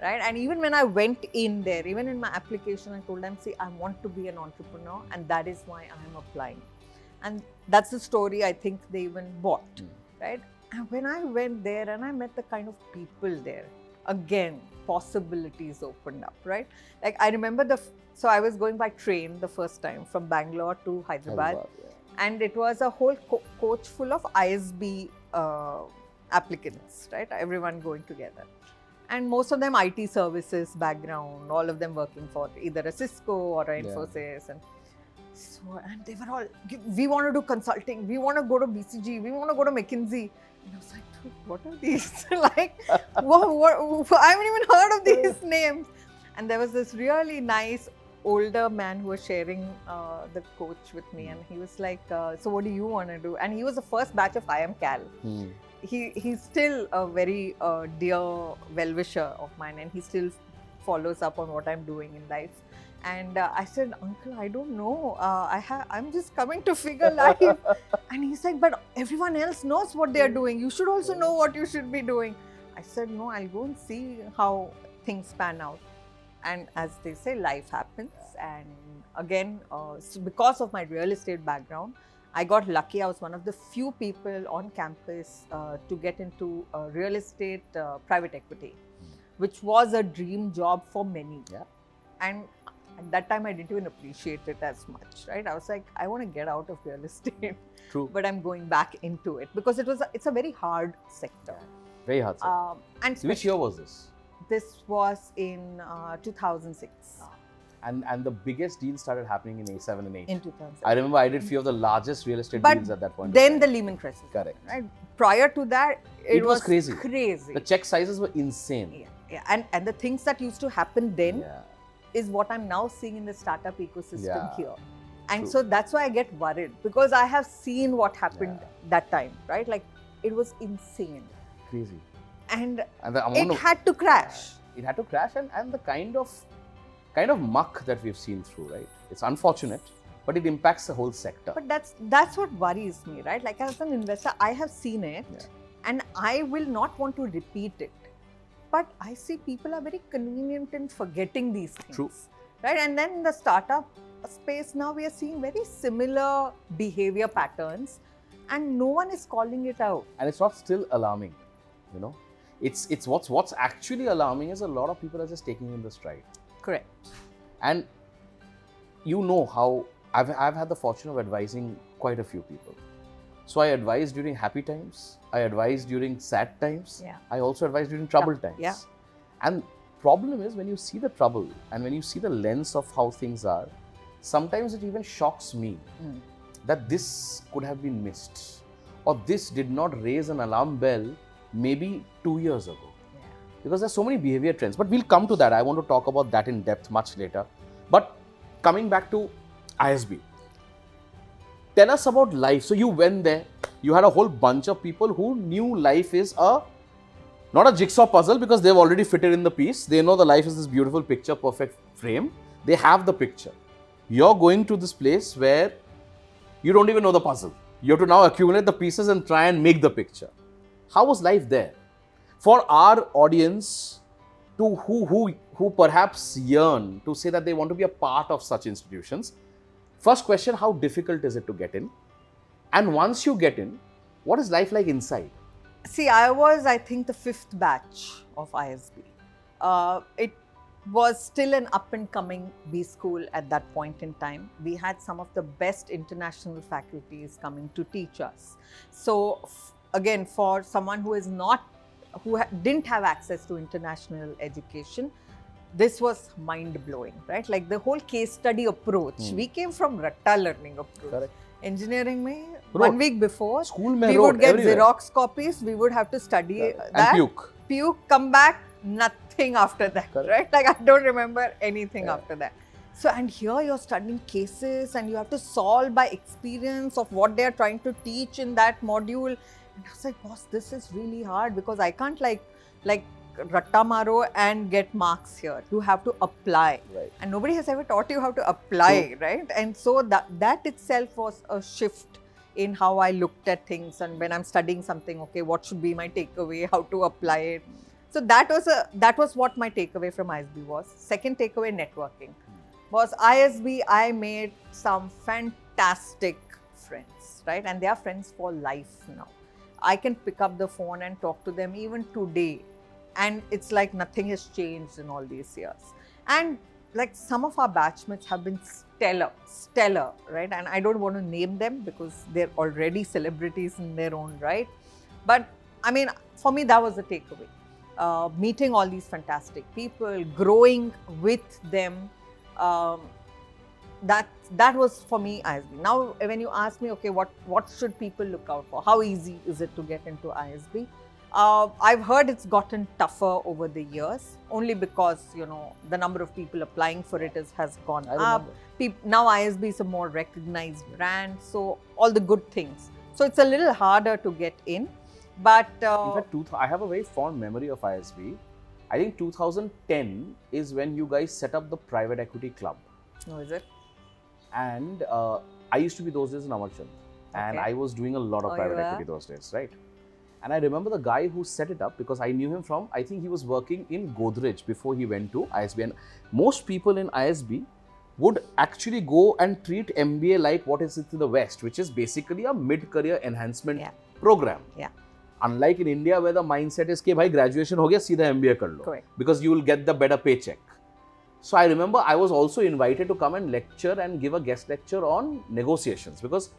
Speaker 1: Right? And even when I went in there, even in my application, I told them, see, I want to be an entrepreneur, and that is why I am applying. And that's the story I think they even bought, right? And when I went there and I met the kind of people there, again, possibilities opened up, right? Like I remember so I was going by train the first time from Bangalore to Hyderabad. And it was a whole coach full of ISB applicants, right? Everyone going together. And most of them IT services background, all of them working for either a Cisco or a Infosys. And they were all, we want to do consulting, we want to go to BCG, we want to go to McKinsey. And I was like, dude, what are these? Like, I haven't even heard of these names. And there was this really nice older man who was sharing the coach with me, and he was like, so what do you want to do? And he was the first batch of IMCAL. He's still a very dear well-wisher of mine, and he still follows up on what I'm doing in life. And I said, Uncle, I don't know. I'm just coming to figure life. And he's like, but everyone else knows what they're doing. You should also know what you should be doing. I said, no, I'll go and see how things pan out. And as they say, life happens. And again, because of my real estate background, I got lucky. I was one of the few people on campus to get into real estate private equity, which was a dream job for many. And at that time, I didn't even appreciate it as much, right? I was like, I want to get out of real estate.
Speaker 2: True.
Speaker 1: But I'm going back into it because it's a very hard sector.
Speaker 2: Very hard sector.
Speaker 1: And
Speaker 2: which year was this?
Speaker 1: This was in 2006.
Speaker 2: And the biggest deals started happening in 7 and 8.
Speaker 1: In 2006.
Speaker 2: I remember I did few of the largest real estate deals at that point.
Speaker 1: Then the Lehman crisis.
Speaker 2: Correct.
Speaker 1: Right? Prior to that, it was
Speaker 2: crazy.
Speaker 1: Crazy.
Speaker 2: The check sizes were insane.
Speaker 1: Yeah. And the things that used to happen then is what I'm now seeing in the startup ecosystem here. And so that's why I get worried, because I have seen what happened that time, right? Like, it was insane.
Speaker 2: Crazy.
Speaker 1: And it had to crash.
Speaker 2: It had to crash, and the kind of muck that we've seen through, right? It's unfortunate, but it impacts the whole sector.
Speaker 1: But that's what worries me, right? Like, as an investor, I have seen it, and I will not want to repeat it. But I see people are very convenient in forgetting these things.
Speaker 2: True.
Speaker 1: Right? And then in the startup space now, we are seeing very similar behavior patterns, and no one is calling it out.
Speaker 2: And it's not still alarming, It's what's actually alarming is a lot of people are just taking in the stride.
Speaker 1: Correct.
Speaker 2: And how I've had the fortune of advising quite a few people. So I advise during happy times, I advise during sad times, I also advise during troubled times.
Speaker 1: Yeah.
Speaker 2: And problem is, when you see the trouble and when you see the lens of how things are, sometimes it even shocks me that this could have been missed, or this did not raise an alarm bell maybe 2 years ago. Because there's so many behavior trends, but we'll come to that. I want to talk about that in depth much later. But coming back to ISB, tell us about life. So you went there, you had a whole bunch of people who knew life is a Not a jigsaw puzzle, because they've already fitted in the piece. They know the life is this beautiful picture, perfect frame. They have the picture. You're going to this place where you don't even know the puzzle. You have to now accumulate the pieces and try and make the picture. How was life there? For our audience, to who perhaps yearn to say that they want to be a part of such institutions, first question, how difficult is it to get in? And once you get in, what is life like inside?
Speaker 1: See, I was, I think, the 5th batch of ISB. It was still an up-and-coming B school at that point in time. We had some of the best international faculties coming to teach us. So, again, for someone who is not, didn't have access to international education, this was mind-blowing, right? Like the whole case study approach. We came from ratta learning approach.
Speaker 2: Correct.
Speaker 1: Engineering mein, 1 week before,
Speaker 2: School
Speaker 1: we would get Xerox copies, we would have to study that.
Speaker 2: And
Speaker 1: Puke, come back, nothing after that, right? Like I don't remember anything after that. So, and here you're studying cases and you have to solve by experience of what they're trying to teach in that module. And I was like, boss, this is really hard because I can't like ratta maro and get marks here. You have to apply.
Speaker 2: Right.
Speaker 1: And nobody has ever taught you how to apply, right? And so that itself was a shift in how I looked at things. And when I'm studying something, okay, what should be my takeaway, how to apply it. So that was what my takeaway from ISB was. Second takeaway, networking. Was ISB, I made some fantastic friends, right? And they are friends for life now. I can pick up the phone and talk to them even today. And it's like nothing has changed in all these years. And like some of our batchmates have been stellar, right? And I don't want to name them because they're already celebrities in their own right. But I mean, for me, that was the takeaway. Meeting all these fantastic people, growing with them. That was for me ISB. Now, when you ask me, okay, what should people look out for? How easy is it to get into ISB? I've heard it's gotten tougher over the years, only because, you know, the number of people applying for it has gone up. Now ISB is a more recognized brand, so all the good things. So it's a little harder to get in, but...
Speaker 2: in fact, I have a very fond memory of ISB. I think 2010 is when you guys set up the private equity club.
Speaker 1: Oh, is it?
Speaker 2: And I used to be those days in Amarchand. And I was doing a lot of private equity those days, right? And I remember the guy who set it up because I knew him from, I think he was working in Godrej before he went to ISB. And most people in ISB would actually go and treat MBA like what is it in the West, which is basically a mid-career enhancement program.
Speaker 1: Yeah.
Speaker 2: Unlike in India where the mindset is, कि भाई graduation हो गया सीधा MBA कर लो.
Speaker 1: Correct.
Speaker 2: Because you will get the better paycheck. So I remember I was also invited to come and lecture and give a guest lecture on negotiations, because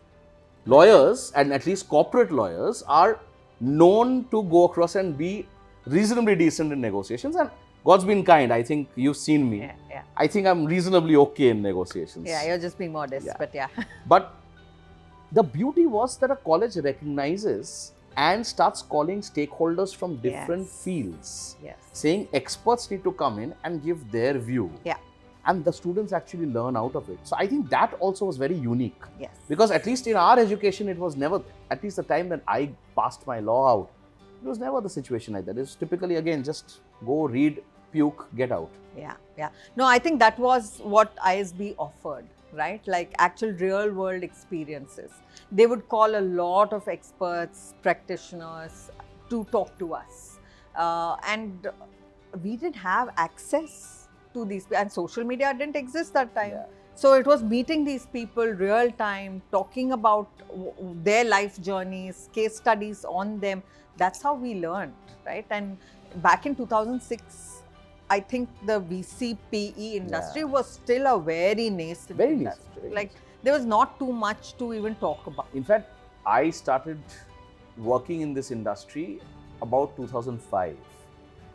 Speaker 2: lawyers, and at least corporate lawyers, are known to go across and be reasonably decent in negotiations. And God's been kind. I think you've seen me.
Speaker 1: Yeah.
Speaker 2: I think I'm reasonably okay in negotiations.
Speaker 1: Yeah, you're just being modest, but yeah.
Speaker 2: But the beauty was that a college recognizes and starts calling stakeholders from different fields, saying experts need to come in and give their view.
Speaker 1: Yeah.
Speaker 2: And the students actually learn out of it. So I think that also was very unique.
Speaker 1: Yes.
Speaker 2: Because at least in our education, it was never, at least the time that I passed my law out, it was never the situation like that. It was typically, again, just go, read, puke, get out.
Speaker 1: Yeah. No, I think that was what ISB offered, right? Like actual real world experiences. They would call a lot of experts, practitioners to talk to us. And we didn't have access to these, and social media didn't exist that time. Yeah. So it was meeting these people real time, talking about their life journeys, case studies on them. That's how we learned, right? And back in 2006, I think the VC PE industry was still a very nascent industry. Like there was not too much to even talk about.
Speaker 2: In fact, I started working in this industry about 2005.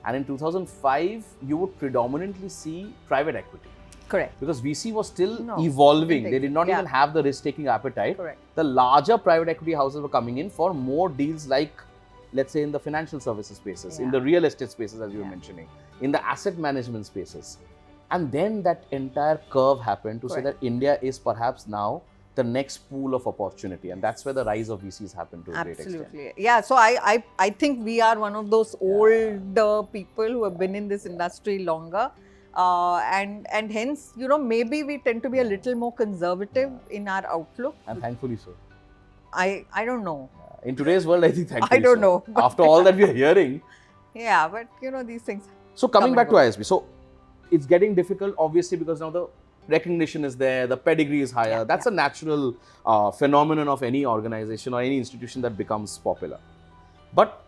Speaker 2: And in 2005, you would predominantly see private equity.
Speaker 1: Correct.
Speaker 2: Because VC was still evolving. They did not even have the risk-taking appetite.
Speaker 1: Correct.
Speaker 2: The larger private equity houses were coming in for more deals like, let's say, in the financial services spaces, in the real estate spaces, as you were mentioning, in the asset management spaces. And then that entire curve happened to say that India is perhaps now the next pool of opportunity, and that's where the rise of VCs happened to a great extent.
Speaker 1: Absolutely. Yeah. So I think we are one of those older people who have been in this industry longer. And hence, maybe we tend to be a little more conservative in our outlook.
Speaker 2: And thankfully so.
Speaker 1: I don't know.
Speaker 2: In today's world, I think thankfully
Speaker 1: I don't
Speaker 2: so.
Speaker 1: know.
Speaker 2: After all that we are hearing.
Speaker 1: Yeah, but these things.
Speaker 2: So coming
Speaker 1: come
Speaker 2: back
Speaker 1: and
Speaker 2: to
Speaker 1: go.
Speaker 2: ISB, so it's getting difficult obviously because now the recognition is there, the pedigree is higher.
Speaker 1: Yeah,
Speaker 2: That's a natural phenomenon of any organization or any institution that becomes popular. But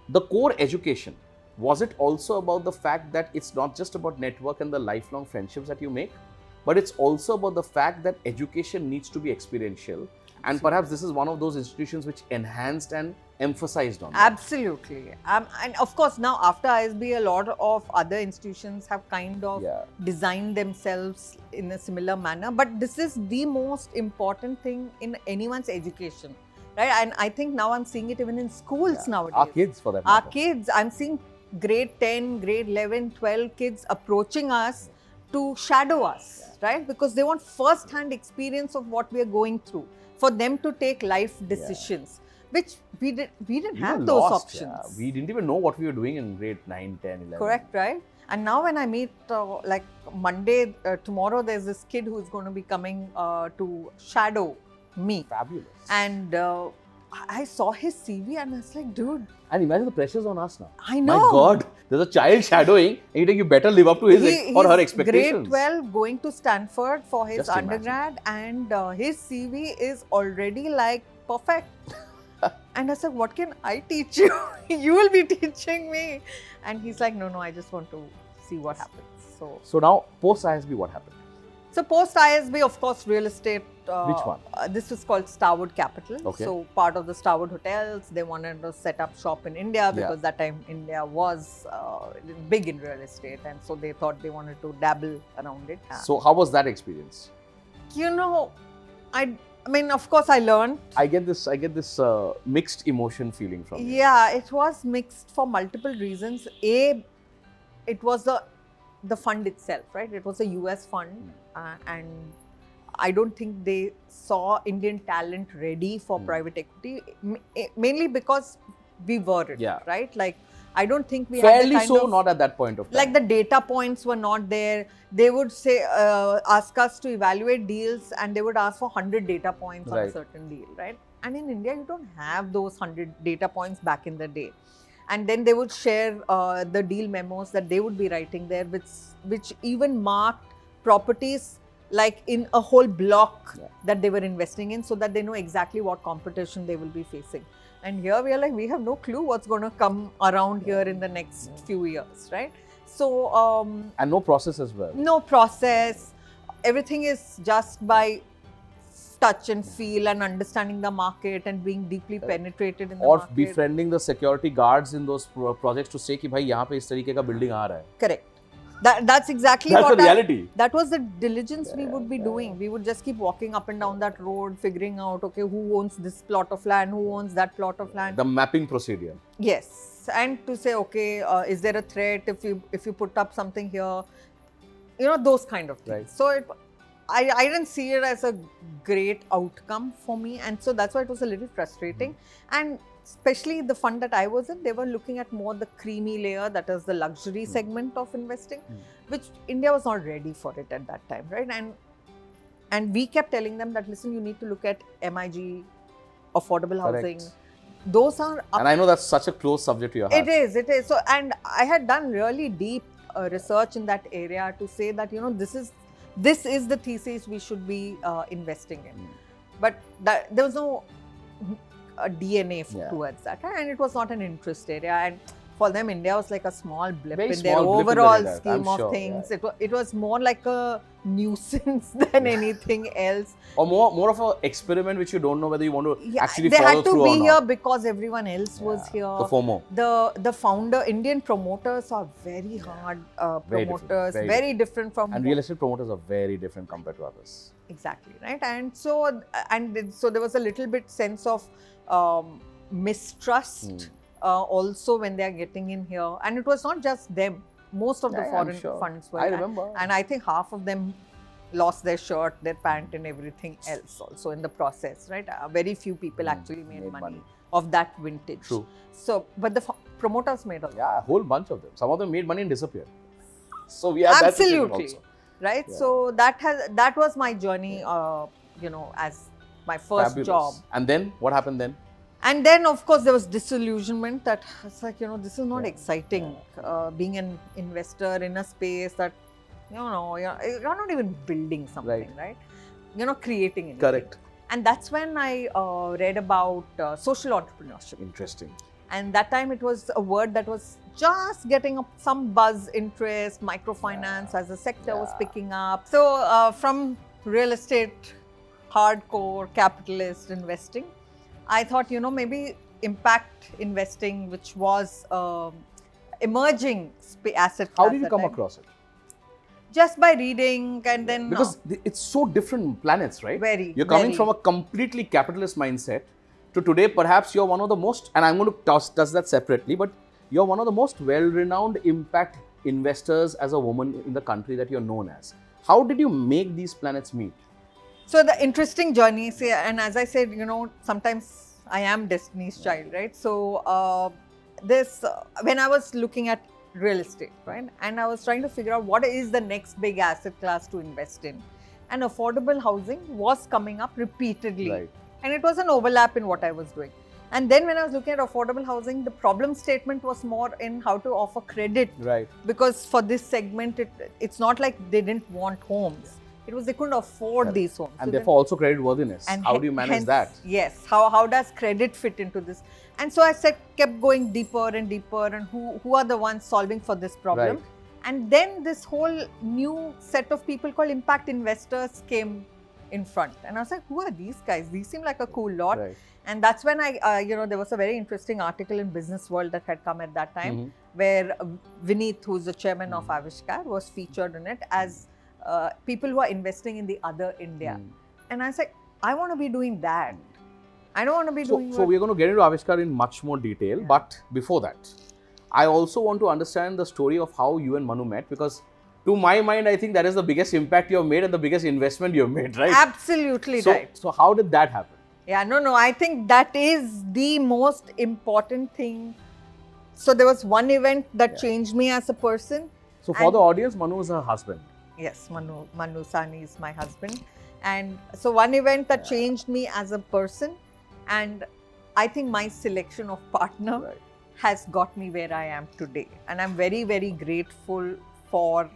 Speaker 2: the core education, was it also about the fact that it's not just about network and the lifelong friendships that you make, but it's also about the fact that education needs to be experiential? And perhaps this is one of those institutions which enhanced and emphasized on that.
Speaker 1: Absolutely. And of course, now after ISB, a lot of other institutions have kind of designed themselves in a similar manner. But this is the most important thing in anyone's education, right? And I think now I'm seeing it even in schools nowadays.
Speaker 2: Our kids, for that
Speaker 1: Our
Speaker 2: matter.
Speaker 1: kids, I'm seeing grade 10, grade 11, 12 kids approaching us to shadow us, right? Because they want first-hand experience of what we are going through, for them to take life decisions, which we didn't have
Speaker 2: were
Speaker 1: those
Speaker 2: lost,
Speaker 1: options.
Speaker 2: yeah. We didn't even know what we were doing in grade 9, 10, 11.
Speaker 1: Correct, right? And now when I meet, like Monday, tomorrow, there's this kid who's going to be coming to shadow me.
Speaker 2: Fabulous.
Speaker 1: And I saw his CV and I was like, dude.
Speaker 2: And imagine the pressures on us now.
Speaker 1: I know.
Speaker 2: My God, there's a child shadowing and you think you better live up to his or her expectations.
Speaker 1: Grade 12 going to Stanford for his
Speaker 2: Just
Speaker 1: undergrad and his CV is already like perfect. And I said, what can I teach you? You will be teaching me. And he's like, no, I just want to see what happens.
Speaker 2: So now, post ISB, what happened?
Speaker 1: So post ISB, of course, real estate.
Speaker 2: Which one?
Speaker 1: This was called Starwood Capital.
Speaker 2: Okay.
Speaker 1: So part of the Starwood hotels, they wanted to set up shop in India because that time India was big in real estate, and so they thought they wanted to dabble around it.
Speaker 2: So how was that experience?
Speaker 1: I mean, of course, I learned.
Speaker 2: I get this mixed emotion feeling from you.
Speaker 1: Yeah, it was mixed for multiple reasons. A, it was the fund itself, right? It was a US fund, and I don't think they saw Indian talent ready for private equity, mainly because we weren't, right? Like, I don't think we had the kind of,
Speaker 2: not at that point of time.
Speaker 1: Like the data points were not there. They would say, ask us to evaluate deals and they would ask for 100 data points on a certain deal, right? And in India, you don't have those 100 data points back in the day. And then they would share the deal memos that they would be writing there, which even marked properties like in a whole block that they were investing in, so that they know exactly what competition they will be facing. And here we are like, we have no clue what's going to come around here in the next few years, right? So
Speaker 2: and no process as well.
Speaker 1: No process. Everything is just by touch and feel and understanding the market and being deeply penetrated in the market.
Speaker 2: Or befriending the security guards in those projects to say कि भाई यहाँ पे इस तरीके का building आ रहा है.
Speaker 1: Correct. That's exactly
Speaker 2: That's
Speaker 1: what
Speaker 2: the reality.
Speaker 1: That was the diligence we would be doing. We would just keep walking up and down that road, figuring out, okay, who owns this plot of land, who owns that plot of land.
Speaker 2: The mapping procedure.
Speaker 1: Yes, and to say, okay, is there a threat if you put up something here? Those kind of things.
Speaker 2: Right.
Speaker 1: So I didn't see it as a great outcome for me, and so that's why it was a little frustrating. And especially the fund that I was in, they were looking at more the creamy layer, that is the luxury segment of investing, which India was not ready for it at that time, right? And we kept telling them that, listen, you need to look at MIG, affordable housing. Those are up.
Speaker 2: And I know that's such a close subject to your heart.
Speaker 1: It is. So, and I had done really deep research in that area to say that, this is the thesis we should be investing in. But there was no DNA towards that, and it was not an interest area. And for them, India was like a small blip in their overall scheme of things. It was more like a nuisance than anything else.
Speaker 2: Or more of an experiment which you don't know whether you want to actually
Speaker 1: they
Speaker 2: follow
Speaker 1: had to
Speaker 2: through
Speaker 1: be
Speaker 2: or
Speaker 1: here
Speaker 2: not.
Speaker 1: because everyone else was here.
Speaker 2: The FOMO.
Speaker 1: The founder, Indian promoters are very hard promoters, very different from.
Speaker 2: And real estate promoters are very different compared to others.
Speaker 1: Exactly, right? And so there was a little bit sense of mistrust also when they are getting in here. And it was not just them. Most of the foreign funds were.
Speaker 2: I remember.
Speaker 1: And I think half of them lost their shirt, their pant, and everything else also in the process, right? Very few people actually made money of that vintage.
Speaker 2: True.
Speaker 1: So, but the promoters made a lot.
Speaker 2: Yeah, a whole bunch of them. Some of them made money and disappeared. So we have that situation
Speaker 1: Absolutely,
Speaker 2: also.
Speaker 1: right?
Speaker 2: Yeah.
Speaker 1: So that was my journey, as my first
Speaker 2: Fabulous.
Speaker 1: job.
Speaker 2: And then what happened then?
Speaker 1: And then, of course, there was disillusionment that it's like, this is not exciting. Being an investor in a space that, you're not even building something, right? You're not creating anything.
Speaker 2: Correct.
Speaker 1: And that's when I read about social entrepreneurship.
Speaker 2: Interesting.
Speaker 1: And that time it was a word that was just getting up some buzz, interest, microfinance as a sector was picking up. So from real estate, hardcore capitalist investing, I thought, maybe impact investing, which was emerging asset class.
Speaker 2: How did you come across it?
Speaker 1: Just by reading and then...
Speaker 2: Because it's so different planets, right? You're coming from a completely capitalist mindset to today, perhaps you're one of the most, and I'm going to touch that separately, but you're one of the most well-renowned impact investors as a woman in the country that you're known as. How did you make these planets meet?
Speaker 1: So the interesting journey, and as I said, sometimes I am Destiny's child, right? So when I was looking at real estate, right? And I was trying to figure out what is the next big asset class to invest in. And affordable housing was coming up repeatedly.
Speaker 2: Right.
Speaker 1: And it was an overlap in what I was doing. And then when I was looking at affordable housing, the problem statement was more in how to offer credit.
Speaker 2: Right.
Speaker 1: Because for this segment, it's not like they didn't want homes. It was they couldn't afford these homes.
Speaker 2: And
Speaker 1: so
Speaker 2: therefore also credit worthiness. How do you manage that?
Speaker 1: Yes. How does credit fit into this? And so I kept going deeper and deeper, and who are the ones solving for this problem?
Speaker 2: Right.
Speaker 1: And then this whole new set of people called impact investors came in front. And I was like, who are these guys? These seem like a cool lot.
Speaker 2: Right.
Speaker 1: And that's when there was a very interesting article in Business World that had come at that time, where Vineet, who's the chairman of Aavishkaar, was featured in it as people who are investing in the other India. And I was like, I want to be doing that. I don't want to be doing
Speaker 2: So we're going to get into Aavishkaar in much more detail. But before that, I also want to understand the story of how you and Mannu met, because to my mind, I think that is the biggest impact you have made and the biggest investment you have made, right?
Speaker 1: Absolutely right.
Speaker 2: So how did that happen?
Speaker 1: Yeah, no, I think that is the most important thing. So there was one event that changed me as a person.
Speaker 2: So for the audience, Mannu is her husband.
Speaker 1: Yes, Mannu Sani is my husband. And so one event that changed me as a person, and I think my selection of partner has got me where I am today. And I'm very, very grateful for,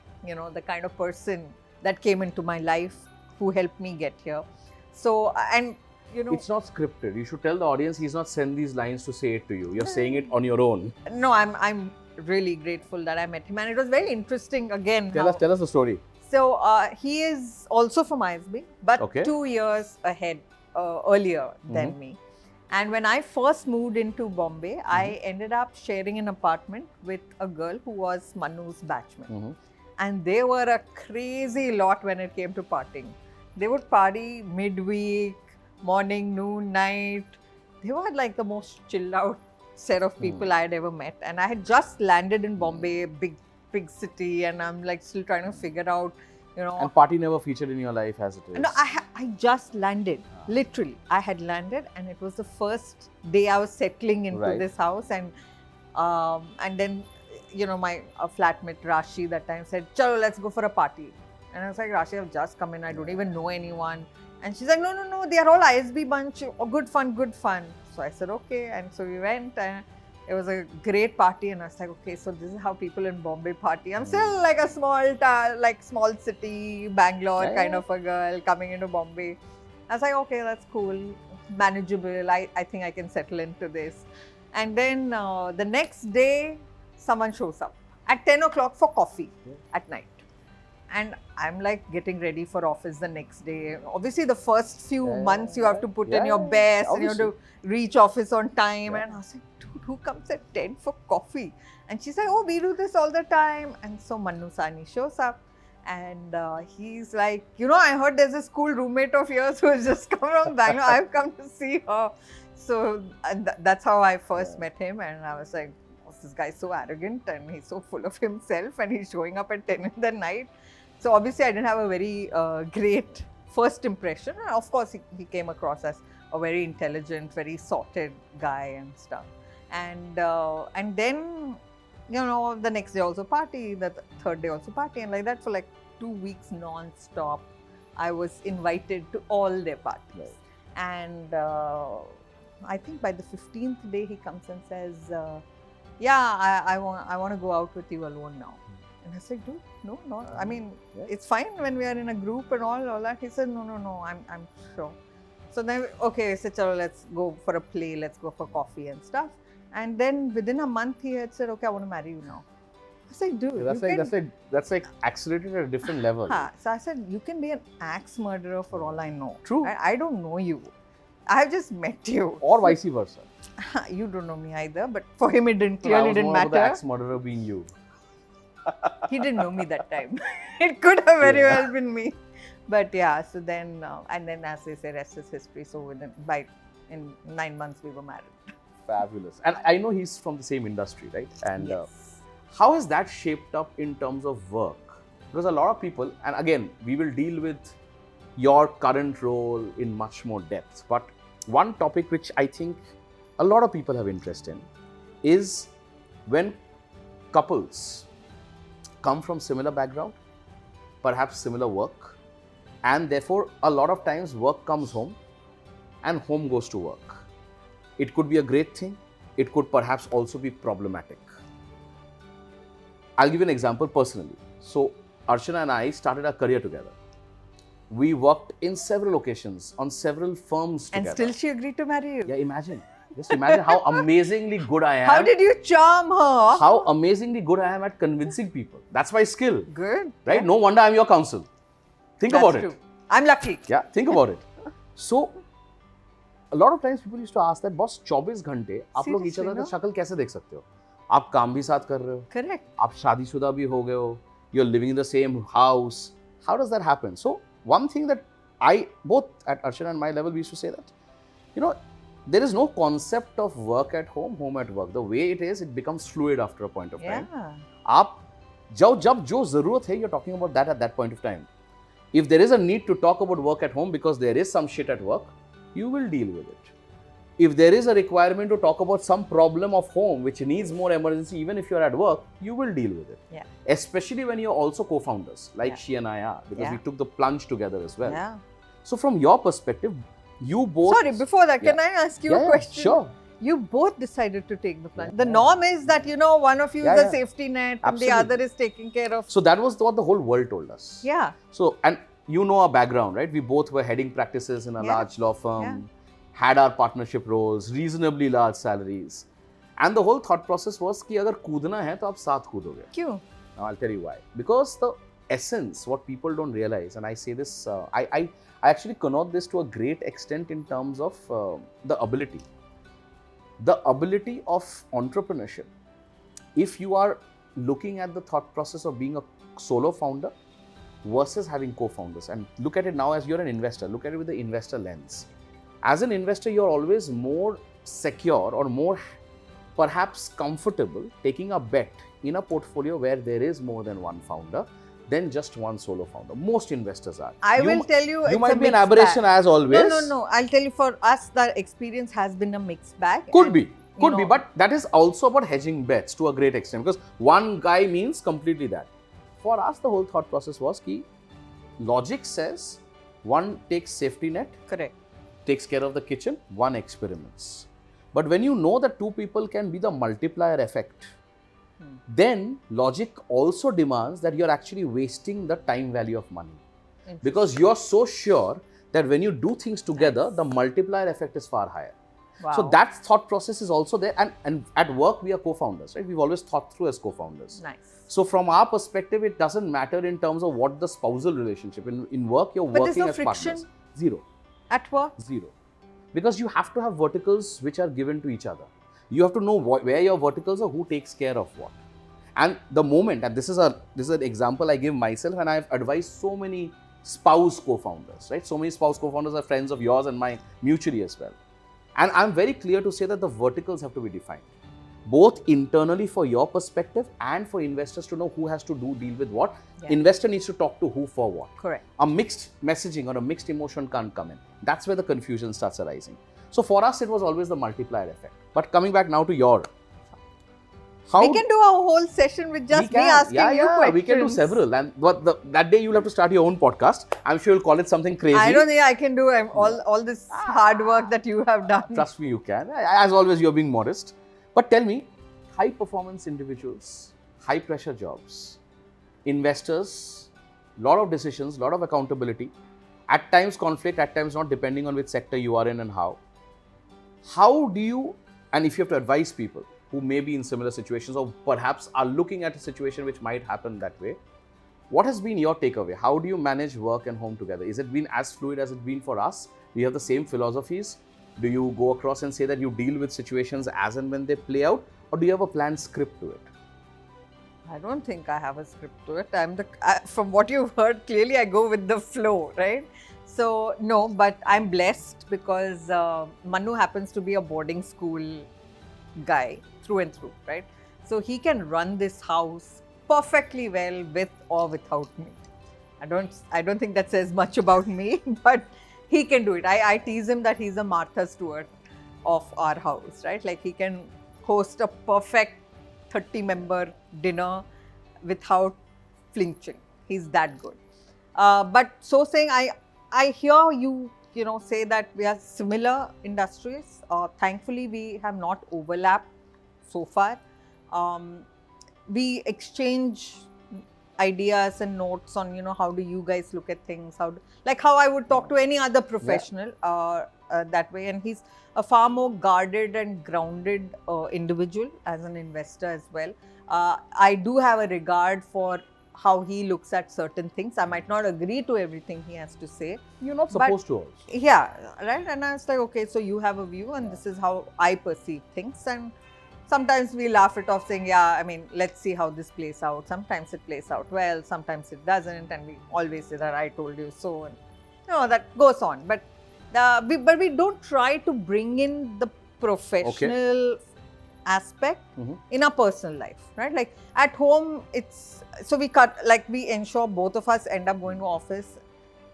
Speaker 1: the kind of person that came into my life who helped me get here. So, and
Speaker 2: it's not scripted. You should tell the audience he's not sent these lines to say it to you. You're saying it on your own.
Speaker 1: No, I'm really grateful that I met him, and it was very interesting again.
Speaker 2: Tell us the story.
Speaker 1: So he is also from ISB, but 2 years ahead, earlier than me. And when I first moved into Bombay, I ended up sharing an apartment with a girl who was Mannu's batchmate. And they were a crazy lot when it came to partying. They would party midweek, morning, noon, night. They were like the most chilled out set of people I had ever met. And I had just landed in Bombay, big city, and I'm like still trying to figure out,
Speaker 2: And party never featured in your life as it is.
Speaker 1: No, I just landed. Literally, I had landed, and it was the first day I was settling into this house, and then my flatmate Rashi that time said, "Chalo, let's go for a party." And I was like, "Rashi, I've just come in. I don't even know anyone." And she's like, no, they are all ISB bunch. Oh, good fun. So I said, okay. And so we went, and it was a great party. And I was like, okay, so this is how people in Bombay party. I'm still like a small city, Bangalore kind of a girl coming into Bombay. I was like, okay, that's cool, manageable. I think I can settle into this. And then the next day, someone shows up at 10 o'clock for coffee at night. And I'm like getting ready for office the next day. Obviously, the first few months you have to put in your best, and you have to reach office on time. And I was like, dude, who comes at 10 for coffee? And she's like, oh, we do this all the time. And so Mannu Sani shows up, and he's like, I heard there's a school roommate of yours who has just come from Bangalore. I've come to see her. So that's how I first met him. And I was like, oh, this guy's so arrogant and he's so full of himself, and he's showing up at 10 in the night. So obviously I didn't have a very great first impression. And of course he came across as a very intelligent, very sorted guy and stuff. And then, you know, the next day also party, the third day also party, and like that for like 2 weeks non-stop. I was invited to all their parties.
Speaker 2: Right.
Speaker 1: And I think by the 15th day he comes and says, yeah, I want to go out with you alone now. And I said, dude, no. I mean, it's fine when we are in a group and all that. He said, no, I'm sure. So then, okay, I said, chalo, let's go for a play, let's go for coffee and stuff. And then within a month he had said, okay, I want to marry you now. I said, dude,
Speaker 2: that's like accelerated at a different level.
Speaker 1: So I said, you can be an axe murderer for all I know.
Speaker 2: True.
Speaker 1: I don't know you. I have just met you.
Speaker 2: Or vice versa.
Speaker 1: You don't know me either, but for him it didn't
Speaker 2: So I
Speaker 1: clearly
Speaker 2: was
Speaker 1: didn't
Speaker 2: more about
Speaker 1: matter.
Speaker 2: the axe murderer being you.
Speaker 1: He didn't know me that time. It could have very well been me. But yeah, so then, and then as they say, rest is history. So in 9 months we were married.
Speaker 2: Fabulous. And I know he's from the same industry, right? And
Speaker 1: Yes.
Speaker 2: how has that shaped up in terms of work? Because a lot of people, and again, we will deal with your current role in much more depth. But one topic which I think a lot of people have interest in is when couples come from similar background, perhaps similar work, and therefore a lot of times work comes home and home goes to work. It could be a great thing. It could perhaps also be problematic. I'll give you an example personally. So Archana and I started our career together. We worked in several locations, on several firms
Speaker 1: And
Speaker 2: together.
Speaker 1: still she agreed to marry you.
Speaker 2: Yeah, imagine. Just imagine how amazingly good I am.
Speaker 1: How did you charm her?
Speaker 2: How amazingly good I am at convincing people. That's my skill,
Speaker 1: Good.
Speaker 2: right? No wonder I'm your counsel. Think
Speaker 1: That's
Speaker 2: about
Speaker 1: true.
Speaker 2: it.
Speaker 1: I'm lucky.
Speaker 2: Yeah, think about it. So, a lot of times people used to ask that, boss, 24 घंटे आप लोग each other
Speaker 1: Seriously,
Speaker 2: का
Speaker 1: no?
Speaker 2: शक्ल कैसे देख सकते हो? आप काम भी साथ कर रहे हो,
Speaker 1: Correct.
Speaker 2: आप शादीशुदा भी हो गए हो, you're living in the same house. How does that happen? So, one thing that both at Archana and my level, we used to say that, you know, there is no concept of work at home at work. The way it is, it becomes fluid after a point of time.
Speaker 1: Yeah.
Speaker 2: आप जब जो ज़रूरत है, you're talking about that at that point of time. If there is a need to talk about work at home because there is some shit at work, you will deal with it. If there is a requirement to talk about some problem of home which needs more emergency, even if you're at work, you will deal with it.
Speaker 1: Yeah.
Speaker 2: Especially when you're also co-founders, like
Speaker 1: Yeah.
Speaker 2: she and I are, because
Speaker 1: Yeah.
Speaker 2: we took the plunge together as well.
Speaker 1: Yeah.
Speaker 2: So from your perspective, you both...
Speaker 1: Sorry, before that, can I ask you a question?
Speaker 2: Sure.
Speaker 1: You both decided to take the plunge. The norm is that, you know, one of you is a safety net and the
Speaker 2: Absolutely.
Speaker 1: other is taking care of.
Speaker 2: So that was what the whole world told us.
Speaker 1: Yeah.
Speaker 2: So, and you know our background, right? We both were heading practices in a large law firm, had our partnership roles, reasonably large salaries. And the whole thought process was कि अगर कूदना है तो आप साथ कूदोगे.
Speaker 1: क्यों?
Speaker 2: Now I'll tell you why. Because the essence, what people don't realize, and I say this, I actually connote this to a great extent in terms of the ability. The ability of entrepreneurship. If you are looking at the thought process of being a solo founder versus having co-founders, and look at it now as you're an investor, look at it with the investor lens. As an investor, you're always more secure or more perhaps comfortable taking a bet in a portfolio where there is more than one founder than just one solo founder. Most investors are.
Speaker 1: I will tell you,
Speaker 2: You
Speaker 1: it's
Speaker 2: might
Speaker 1: a
Speaker 2: be an
Speaker 1: mixed
Speaker 2: aberration
Speaker 1: bag.
Speaker 2: as always.
Speaker 1: No. I'll tell you, for us, the experience has been a mixed bag.
Speaker 2: Could be, but that is also about hedging bets to a great extent, because one guy means completely that. For us, the whole thought process was कि logic says one takes safety net,
Speaker 1: Correct.
Speaker 2: takes care of the kitchen, one experiments. But when you know that two people can be the multiplier effect, then logic also demands that you're actually wasting the time value of money. Because you're so sure that when you do things together, the multiplier effect is far higher.
Speaker 1: Wow.
Speaker 2: So that thought process is also there. And at work, we are co-founders, right? We've always thought through as co-founders.
Speaker 1: Nice.
Speaker 2: So from our perspective, it doesn't matter in terms of what the spousal relationship. In work, you're
Speaker 1: But there's
Speaker 2: working
Speaker 1: no
Speaker 2: as
Speaker 1: friction?
Speaker 2: partners. Zero.
Speaker 1: At work?
Speaker 2: Zero. Because you have to have verticals which are given to each other. You have to know where your verticals are, who takes care of what. And the moment, and this is an example I give myself, and I've advised so many spouse co-founders, right? So many spouse co-founders are friends of yours and mine mutually as well. And I'm very clear to say that the verticals have to be defined. both internally for your perspective and for investors to know who has to deal with what.
Speaker 1: Yeah.
Speaker 2: Investor needs to talk to who for what.
Speaker 1: Correct.
Speaker 2: A mixed messaging or a mixed emotion can't come in. That's where the confusion starts arising. So for us, it was always the multiplier effect. But coming back now to your...
Speaker 1: We can do a whole session with just me asking you questions.
Speaker 2: We can do several. And that day you'll have to start your own podcast. I'm sure you'll call it something crazy.
Speaker 1: I don't think I can do all this hard work that you have done.
Speaker 2: Trust me, you can. As always, you're being modest. But tell me, high performance individuals, high pressure jobs, investors, lot of decisions, lot of accountability, at times conflict, at times not, depending on which sector you are in and how. How do you, and if you have to advise people who may be in similar situations or perhaps are looking at a situation which might happen that way, what has been your takeaway? How do you manage work and home together? Is it been as fluid as it's been for us? Do you have the same philosophies? Do you go across and say that you deal with situations as and when they play out? Or do you have a planned script to it?
Speaker 1: I don't think I have a script to it. From what you've heard, clearly I go with the flow, right? So, no, but I'm blessed because Mannu happens to be a boarding school guy through and through, right? So he can run this house perfectly well with or without me. I don't think that says much about me, but he can do it. I tease him that he's a Martha Stewart of our house, right? Like he can host a perfect 30-member dinner without flinching. He's that good. But so saying, I hear you say that we are similar industries. Thankfully, we have not overlapped so far. We exchange ideas and notes on, how do you guys look at things? How I would talk to any other professional that way. And he's a far more guarded and grounded individual as an investor as well. I do have a regard for how he looks at certain things. I might not agree to everything he has to say.
Speaker 2: You're not supposed to also.
Speaker 1: Yeah, right? And I was like, okay, so you have a view and this is how I perceive things. And sometimes we laugh it off saying, let's see how this plays out. Sometimes it plays out well, sometimes it doesn't. And we always say that I told you so. And that goes on. But we don't try to bring in the professional aspect in our personal life, right? Like at home, we ensure both of us end up going to office,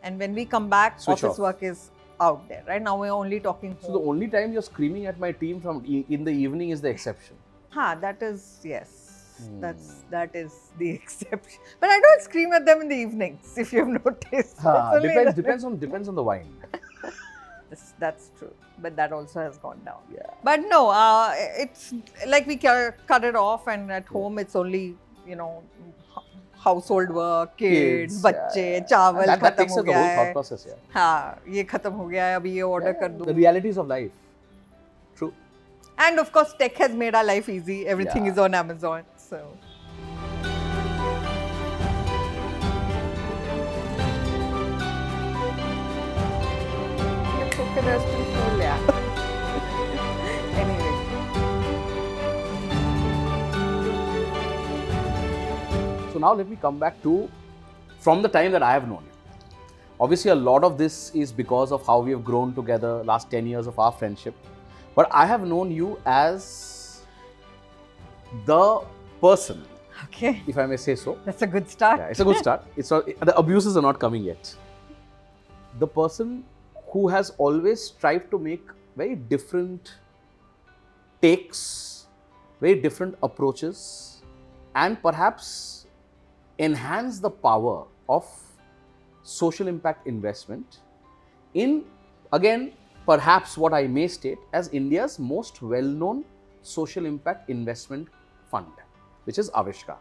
Speaker 1: and when we come back, office work is out there, right? Now we're only talking home.
Speaker 2: So the only time you're screaming at my team in the evening is the exception.
Speaker 1: That is, yes. That is the exception. But I don't scream at them in the evenings, if you've noticed.
Speaker 2: Depends on the wine.
Speaker 1: That's true, but that also has gone down.
Speaker 2: Yeah.
Speaker 1: But no, it's like we cut it off, and at home it's only household work, kids, bच्चे, चावल
Speaker 2: that
Speaker 1: खत्म
Speaker 2: takes
Speaker 1: हो
Speaker 2: the
Speaker 1: गया
Speaker 2: whole
Speaker 1: है.
Speaker 2: thought process.
Speaker 1: ये खत्म हो गया है, अभी ये order कर दो.
Speaker 2: The realities of life. True.
Speaker 1: And of course, tech has made our life easy. Everything is on Amazon, so. Anyway.
Speaker 2: So now let me come back to from the time that I have known you. Obviously, a lot of this is because of how we have grown together, last 10 years of our friendship. But I have known you as the person, if I may say so.
Speaker 1: That's a good start.
Speaker 2: Yeah, it's a good start. The abuses are not coming yet. The person who has always strived to make very different takes, very different approaches, and perhaps enhance the power of social impact investment in, again, perhaps what I may state as India's most well-known social impact investment fund, which is Aavishkaar.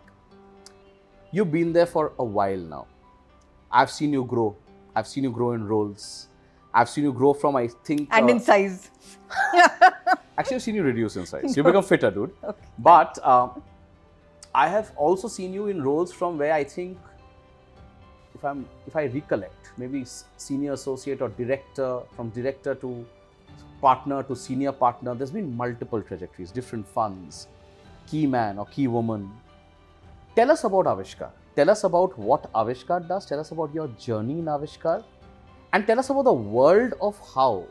Speaker 2: You've been there for a while now. I've seen you grow. I've seen you grow in roles. I've seen you grow from, I think...
Speaker 1: And in size.
Speaker 2: Actually, I've seen you reduce in size. You become fitter, dude.
Speaker 1: Okay.
Speaker 2: But I have also seen you in roles from where I think, if I recollect, maybe senior associate or director, from director to partner to senior partner, there's been multiple trajectories, different funds, key man or key woman. Tell us about Aavishkaar. Tell us about what Aavishkaar does. Tell us about your journey in Aavishkaar. And tell us about the world of how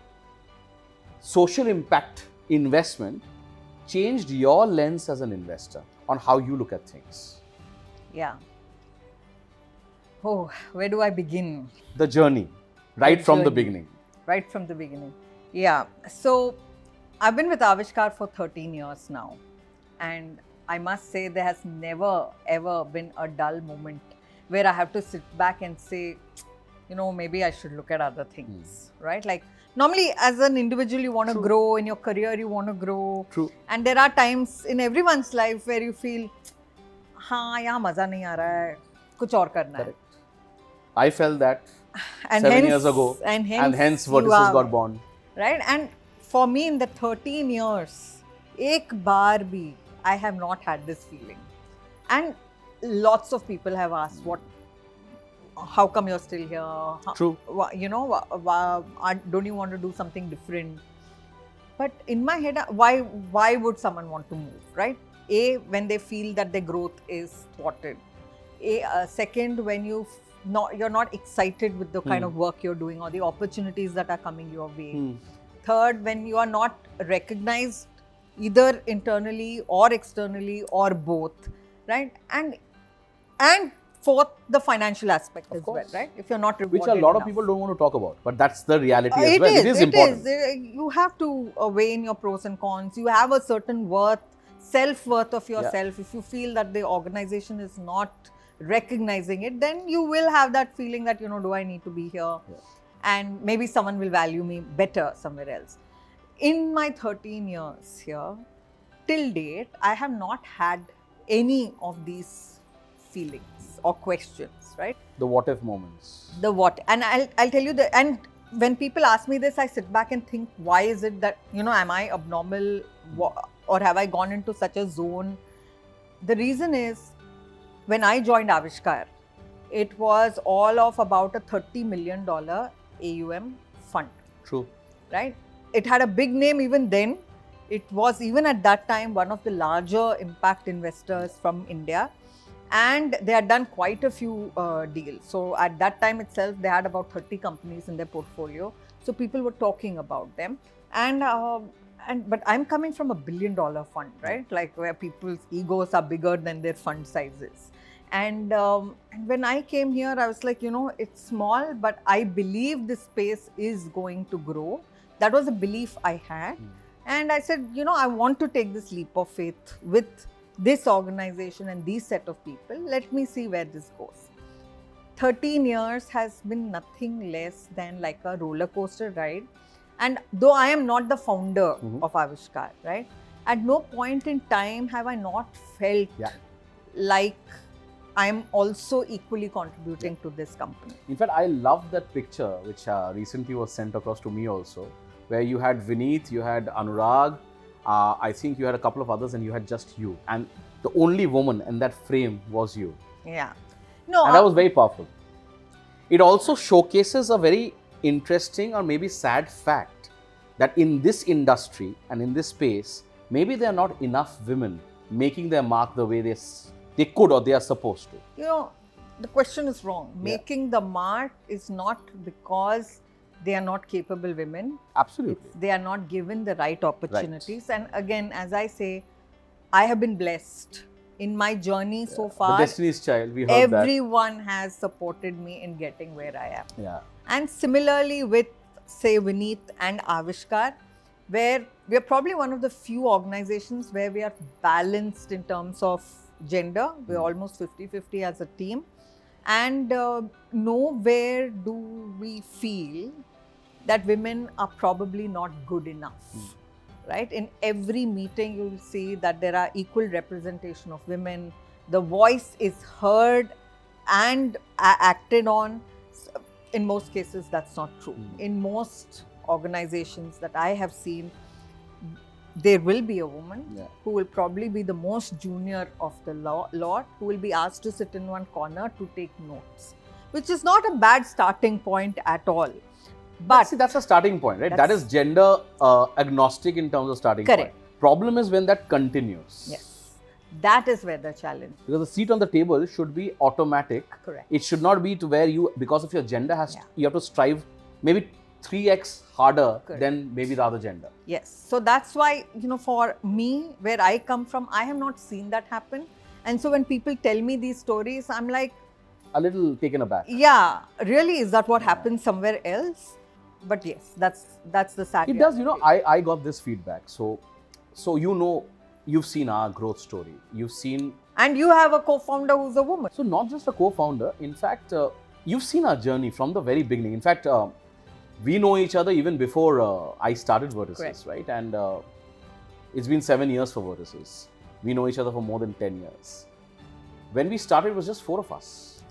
Speaker 2: social impact investment changed your lens as an investor on how you look at things?
Speaker 1: Yeah. Oh, where do I begin?
Speaker 2: The journey, right from the
Speaker 1: journey.
Speaker 2: beginning.
Speaker 1: Right from the beginning. Yeah. So I've been with Aavishkaar for 13 years now. And I must say there has never ever been a dull moment where I have to sit back and say, maybe I should look at other things, right? Like normally as an individual you want to grow, in your career you want to grow.
Speaker 2: True.
Speaker 1: And there are times in everyone's life where you feel, yahan maza nahi aa raha hai, kuch aur karna hai.
Speaker 2: Correct. I felt that
Speaker 1: And
Speaker 2: 7 years ago,
Speaker 1: and hence
Speaker 2: Vertices got born.
Speaker 1: Right? And for me in the 13 years, ek baar bhi, I have not had this feeling. And lots of people have asked, how come you're still here?
Speaker 2: True.
Speaker 1: Don't you want to do something different? But in my head, why would someone want to move, right? A, when they feel that their growth is thwarted. Second, when you're not excited with the kind of work you're doing or the opportunities that are coming your way. Third, when you are not recognized either internally or externally or both, right? And fourth, the financial aspect as well, right? If you're not rewarded
Speaker 2: Which a lot of
Speaker 1: enough.
Speaker 2: people don't want to talk about, but that's the reality as well. It is important.
Speaker 1: You have to weigh in your pros and cons. You have a certain self-worth of yourself. If you feel that the organization is not recognizing it, then you will have that feeling that, do I need to be here?
Speaker 2: Yeah.
Speaker 1: And maybe someone will value me better somewhere else. In my 13 years here, till date, I have not had any of these feelings or questions, right?
Speaker 2: The what if moments.
Speaker 1: The what. And I'll tell you and when people ask me this, I sit back and think, why is it that, am I abnormal or have I gone into such a zone? The reason is, when I joined Aavishkaar, it was all of about a $30 million AUM fund.
Speaker 2: True.
Speaker 1: Right? It had a big name even then. It was even at that time one of the larger impact investors from India. And they had done quite a few deals. So at that time itself, they had about 30 companies in their portfolio. So people were talking about them. But I'm coming from $1 billion fund, right? Like where people's egos are bigger than their fund sizes. And when I came here, I was like, it's small, but I believe this space is going to grow. That was a belief I had. And I said, I want to take this leap of faith with this organization and these set of people. Let me see where this goes. 13 years has been nothing less than like a roller coaster ride. And though I am not the founder of Aavishkaar, right? At no point in time have I not felt like I am also equally contributing to this company.
Speaker 2: In fact, I love that picture which recently was sent across to me also, where you had Vineet, you had Anurag, I think you had a couple of others, and you had just you. And the only woman in that frame was you.
Speaker 1: Yeah. No.
Speaker 2: And that was very powerful. It also showcases a very interesting or maybe sad fact that in this industry and in this space, maybe there are not enough women making their mark the way they could or they are supposed to.
Speaker 1: The question is wrong. Making the mark is not because they are not capable women.
Speaker 2: Absolutely.
Speaker 1: They are not given the right opportunities. Right. And again, as I say, I have been blessed. In my journey so far,
Speaker 2: the Destiny's Child, we heard
Speaker 1: everyone has supported me in getting where I am.
Speaker 2: Yeah.
Speaker 1: And similarly with, say, Vineet and Aavishkaar, where we are probably one of the few organizations where we are balanced in terms of gender. We're almost 50-50 as a team. And nowhere do we feel that women are probably not good enough. Right? In every meeting, you will see that there are equal representation of women. The voice is heard and acted on. In most cases, that's not true. In most organizations that I have seen, there will be a woman who will probably be the most junior of the lot, who will be asked to sit in one corner to take notes, which is not a bad starting point at all. But
Speaker 2: see, that's a starting point, right? That is gender agnostic in terms of starting point. Problem is when that continues.
Speaker 1: Yes. That is where the challenge.
Speaker 2: Because the seat on the table should be automatic.
Speaker 1: Correct.
Speaker 2: It should not be to where you, because of your gender, you have to strive maybe 3x harder
Speaker 1: Correct.
Speaker 2: than maybe the other gender.
Speaker 1: Yes. So that's why, for me, where I come from, I have not seen that happen. And so when people tell me these stories, I'm like,
Speaker 2: A little taken aback.
Speaker 1: yeah, really, is that what happens somewhere else? But yes, that's the sad
Speaker 2: It does,
Speaker 1: reality.
Speaker 2: I got this feedback. So you've seen our growth story. You've seen,
Speaker 1: And you have a co-founder who's a woman.
Speaker 2: so not just a co-founder, in fact, you've seen our journey from the very beginning. In fact, we know each other even before I started Vertices,
Speaker 1: Correct.
Speaker 2: right? And it's been 7 years for Vertices. We know each other for more than 10 years. When we started, it was just 4 of us.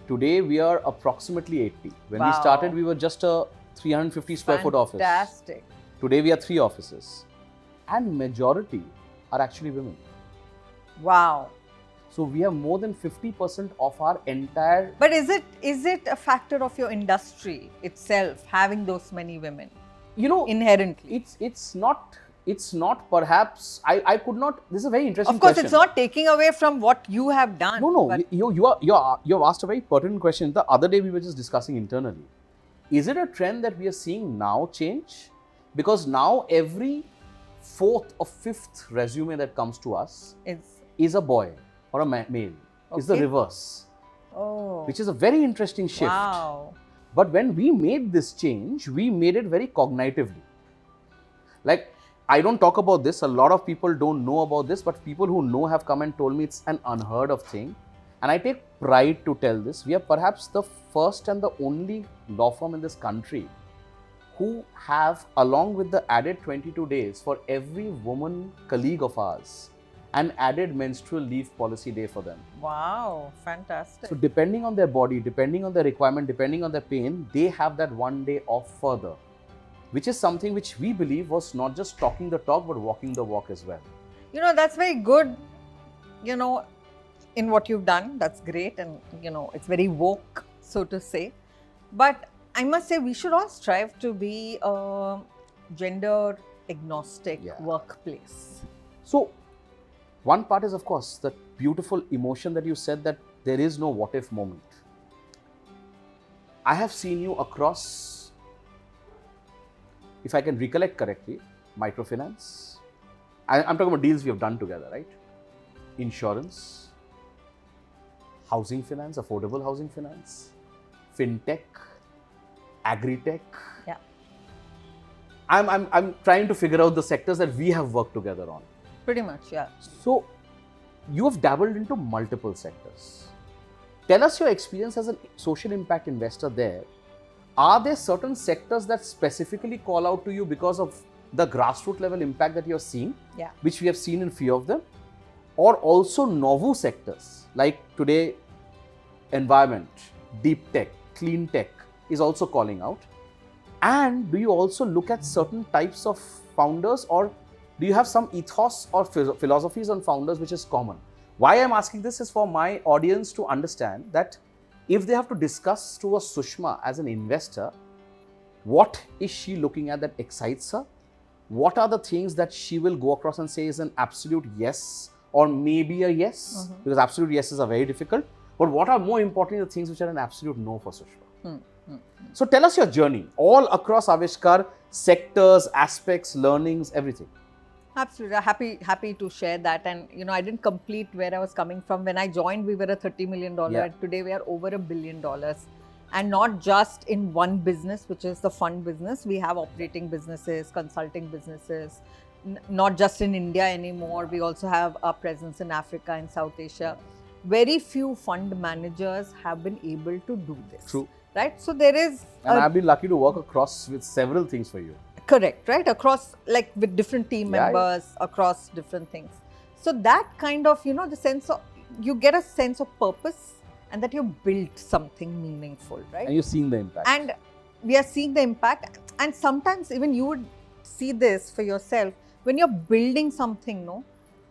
Speaker 2: Today, we are approximately 80. When we
Speaker 1: Wow.
Speaker 2: started, we were just a 350 square foot office.
Speaker 1: Fantastic.
Speaker 2: Today, we are 3 offices. And majority are actually women.
Speaker 1: Wow.
Speaker 2: So we have more than 50% of our entire.
Speaker 1: But is it a factor of your industry itself having those many women inherently?
Speaker 2: It's not perhaps. I could not. This is a very interesting
Speaker 1: Of course,
Speaker 2: question.
Speaker 1: it's not taking away from what you have done.
Speaker 2: No.
Speaker 1: but-
Speaker 2: You have asked a very pertinent question. The other day we were just discussing internally. Is it a trend that we are seeing now change? Because now every 4th or 5th resume that comes to us is a boy or a male. It's the
Speaker 1: Okay.
Speaker 2: reverse,
Speaker 1: Oh.
Speaker 2: which is a very interesting shift.
Speaker 1: Wow.
Speaker 2: But when we made this change, we made it very cognitively. Like, I don't talk about this. A lot of people don't know about this, but people who know have come and told me it's an unheard of thing. And I take pride to tell this. We are perhaps the first and the only law firm in this country who have, along with the added 22 days for every woman colleague of ours, an added menstrual leave policy day for them.
Speaker 1: Wow. Fantastic.
Speaker 2: So depending on their body, depending on their requirement, depending on their pain, they have that one day off further, which is something which we believe was not just talking the talk, but walking the walk as well.
Speaker 1: That's very good, in what you've done. That's great. And, it's very woke, so to say. But I must say, we should all strive to be a gender agnostic
Speaker 2: Yeah.
Speaker 1: workplace.
Speaker 2: So one part is, of course, that beautiful emotion that you said, that there is no what if moment. I have seen you across, if I can recollect correctly, microfinance. I'm talking about deals we have done together, right? Insurance, housing finance, affordable housing finance, fintech, agri-tech.
Speaker 1: Yeah.
Speaker 2: I'm trying to figure out the sectors that we have worked together on.
Speaker 1: Pretty much, yeah.
Speaker 2: So, you have dabbled into multiple sectors. Tell us your experience as a social impact investor there. Are there certain sectors that specifically call out to you because of the grassroots level impact that you're seeing,
Speaker 1: Yeah.
Speaker 2: which we have seen in few of them? Or also novel sectors like today, environment, deep tech, clean tech is also calling out? And do you also look at certain types of founders, or do you have some ethos or philosophies on founders which is common? Why I'm asking this is for my audience to understand that if they have to discuss to a Sushma as an investor, what is she looking at that excites her? What are the things that she will go across and say is an absolute yes or maybe a yes? Because absolute yeses are very difficult. But what are more importantly the things which are an absolute no for Sushma? So tell us your journey all across Aavishkaar, sectors, aspects, learnings, everything.
Speaker 1: Absolutely. Happy to share that. And, I didn't complete where I was coming from. When I joined, we were a $30 million.
Speaker 2: Yeah.
Speaker 1: And today we are over $1 billion. And not just in one business, which is the fund business. We have operating businesses, consulting businesses, not just in India anymore. We also have a presence in Africa and South Asia. Very few fund managers have been able to do this.
Speaker 2: True.
Speaker 1: Right? So there is
Speaker 2: And I've been lucky to work across with several things for you.
Speaker 1: correct, right? Across, like with different team
Speaker 2: Yeah,
Speaker 1: members, across different things. So that kind of, the sense of, you get a sense of purpose and that you built something meaningful, right?
Speaker 2: And you're seeing the impact.
Speaker 1: And we are seeing the impact. And sometimes even you would see this for yourself. When you're building something,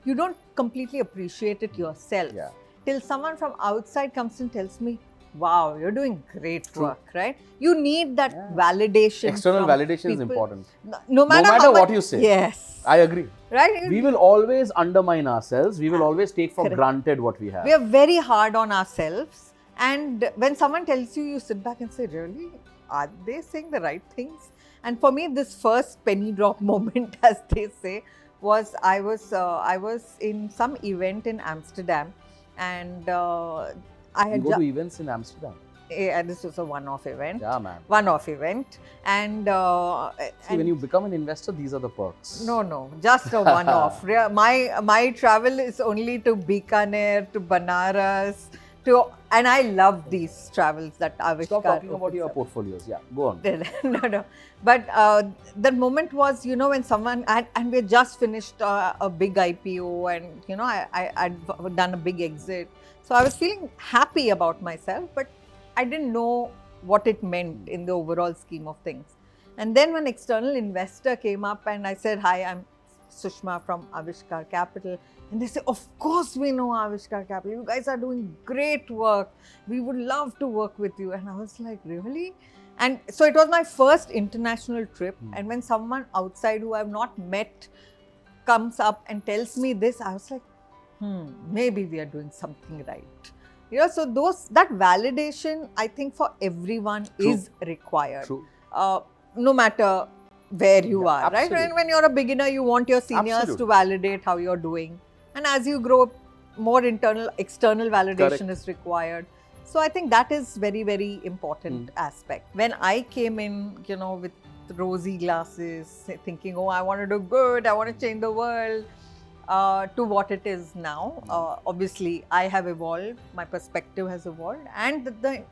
Speaker 1: you don't completely appreciate it yourself.
Speaker 2: Yeah.
Speaker 1: Till someone from outside comes and tells me, wow, you're doing great
Speaker 2: True.
Speaker 1: work, right? You need that validation.
Speaker 2: External
Speaker 1: from
Speaker 2: validation is
Speaker 1: people.
Speaker 2: important.
Speaker 1: No matter
Speaker 2: matter what
Speaker 1: much-
Speaker 2: you say.
Speaker 1: Yes.
Speaker 2: I agree.
Speaker 1: Right?
Speaker 2: We will always undermine ourselves. We will always take for
Speaker 1: Correct.
Speaker 2: granted what we have.
Speaker 1: We are very hard on ourselves. And when someone tells you, you sit back and say, really? are they saying the right things? And for me, this first penny drop moment, as they say, was I was in some event in Amsterdam, and I
Speaker 2: You
Speaker 1: had
Speaker 2: go to events in Amsterdam.
Speaker 1: this was a one-off event.
Speaker 2: Yeah, man.
Speaker 1: One-off event, and
Speaker 2: See, when you become an investor, these are the perks.
Speaker 1: no, just a one-off. My travel is only to Bikaner, to Banaras, and I love these travels that Aavishkaar
Speaker 2: Stop talking about
Speaker 1: opens
Speaker 2: your
Speaker 1: up.
Speaker 2: portfolios. Yeah, go on.
Speaker 1: No. But the moment was, when someone, and we had just finished a big IPO, and, I'd done a big exit. So I was feeling happy about myself, but I didn't know what it meant in the overall scheme of things. And then when external investor came up and I said, hi, I'm Sushma from Aavishkaar Capital. And they say, of course we know Aavishkaar Capital. You guys are doing great work. We would love to work with you. And I was like, really? And so it was my first international trip. And when someone outside who I've not met comes up and tells me this, I was like, maybe we are doing something right. So that validation, I think for everyone is required.
Speaker 2: True.
Speaker 1: No matter where you are,
Speaker 2: absolutely.
Speaker 1: right? And when you're a beginner, you want your seniors to validate how you're doing. And as you grow, more external validation is required. So I think that is very, very important aspect. When I came in, with rosy glasses, thinking, oh, I want to do good, I want to change the world, to what it is now. Obviously, I have evolved, my perspective has evolved, and the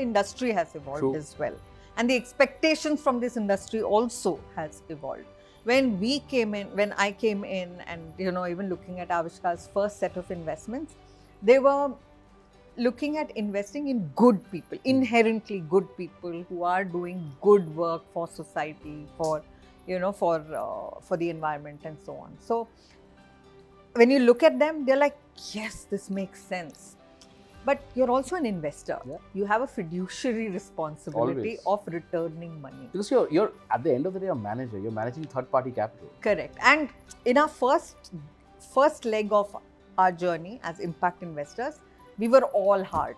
Speaker 1: industry has evolved as well. And the expectations from this industry also has evolved. When I came in, and even looking at Aavishkaar's first set of investments, they were looking at investing in good people, inherently good people who are doing good work for society, for the environment and so on. So when you look at them, they're like, yes, this makes sense. But you're also an investor. Yeah. You have a fiduciary responsibility of returning money.
Speaker 2: Because you're at the end of the day a manager. You're managing third-party capital.
Speaker 1: Correct. And in our first leg of our journey as impact investors, we were all heart,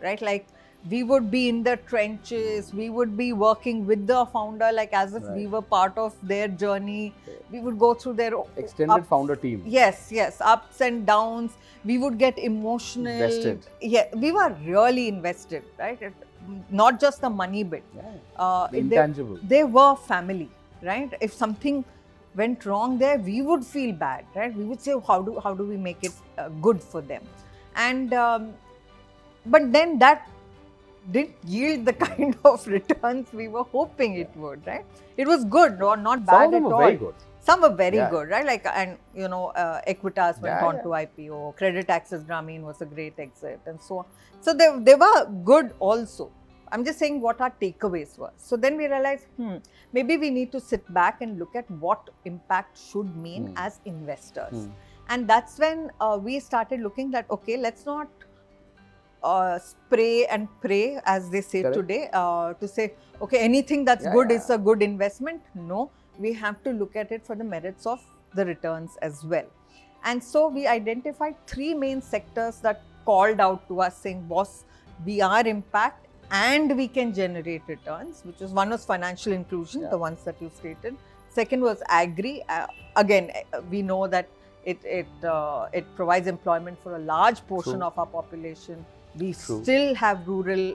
Speaker 1: right? Like, we would be in the trenches, we would be working with the founder, like as if we were part of their journey. We would go through their
Speaker 2: extended founder team.
Speaker 1: Yes, ups and downs. We would get emotional.
Speaker 2: Invested.
Speaker 1: Yeah, we were really invested, right? Not just the money bit.
Speaker 2: The intangible.
Speaker 1: They were family, right? If something went wrong there, we would feel bad, right? We would say, how do we make it good for them? And but then that didn't yield the kind of returns we were hoping it would, right? It was good or not bad at all. Some were very good. Some were very good, right? Like, and Equitas went on to IPO, Credit Access Grameen was a great exit, and so on. So they were good also. I'm just saying what our takeaways were. So then we realized, maybe we need to sit back and look at what impact should mean as investors. And that's when we started looking at, okay, let's not spray and pray, as they say today, to say, okay, anything that's good is a good investment. No, we have to look at it for the merits of the returns as well. And so we identified 3 main sectors that called out to us saying, boss, we are impact and we can generate returns, which was, one was financial inclusion, the ones that you stated. Second was agri. Again, we know that it provides employment for a large portion of our population. We still have rural,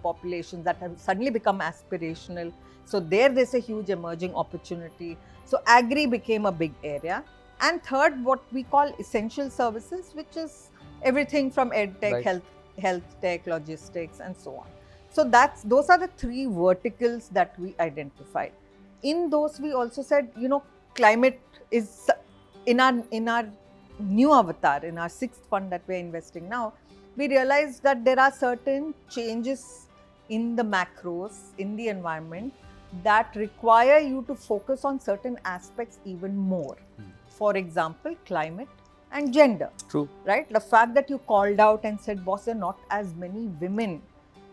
Speaker 1: populations that have suddenly become aspirational. So there's a huge emerging opportunity. So agri became a big area. And third, what we call essential services, which is everything from edtech, health tech, logistics, and so on. So those are the 3 verticals that we identified. In those, we also said, climate is in our new avatar, in our 6th fund that we're investing now. We realized that there are certain changes in the macros, in the environment, that require you to focus on certain aspects even more. For example, climate and gender.
Speaker 2: True.
Speaker 1: Right? The fact that you called out and said, boss, there are not as many women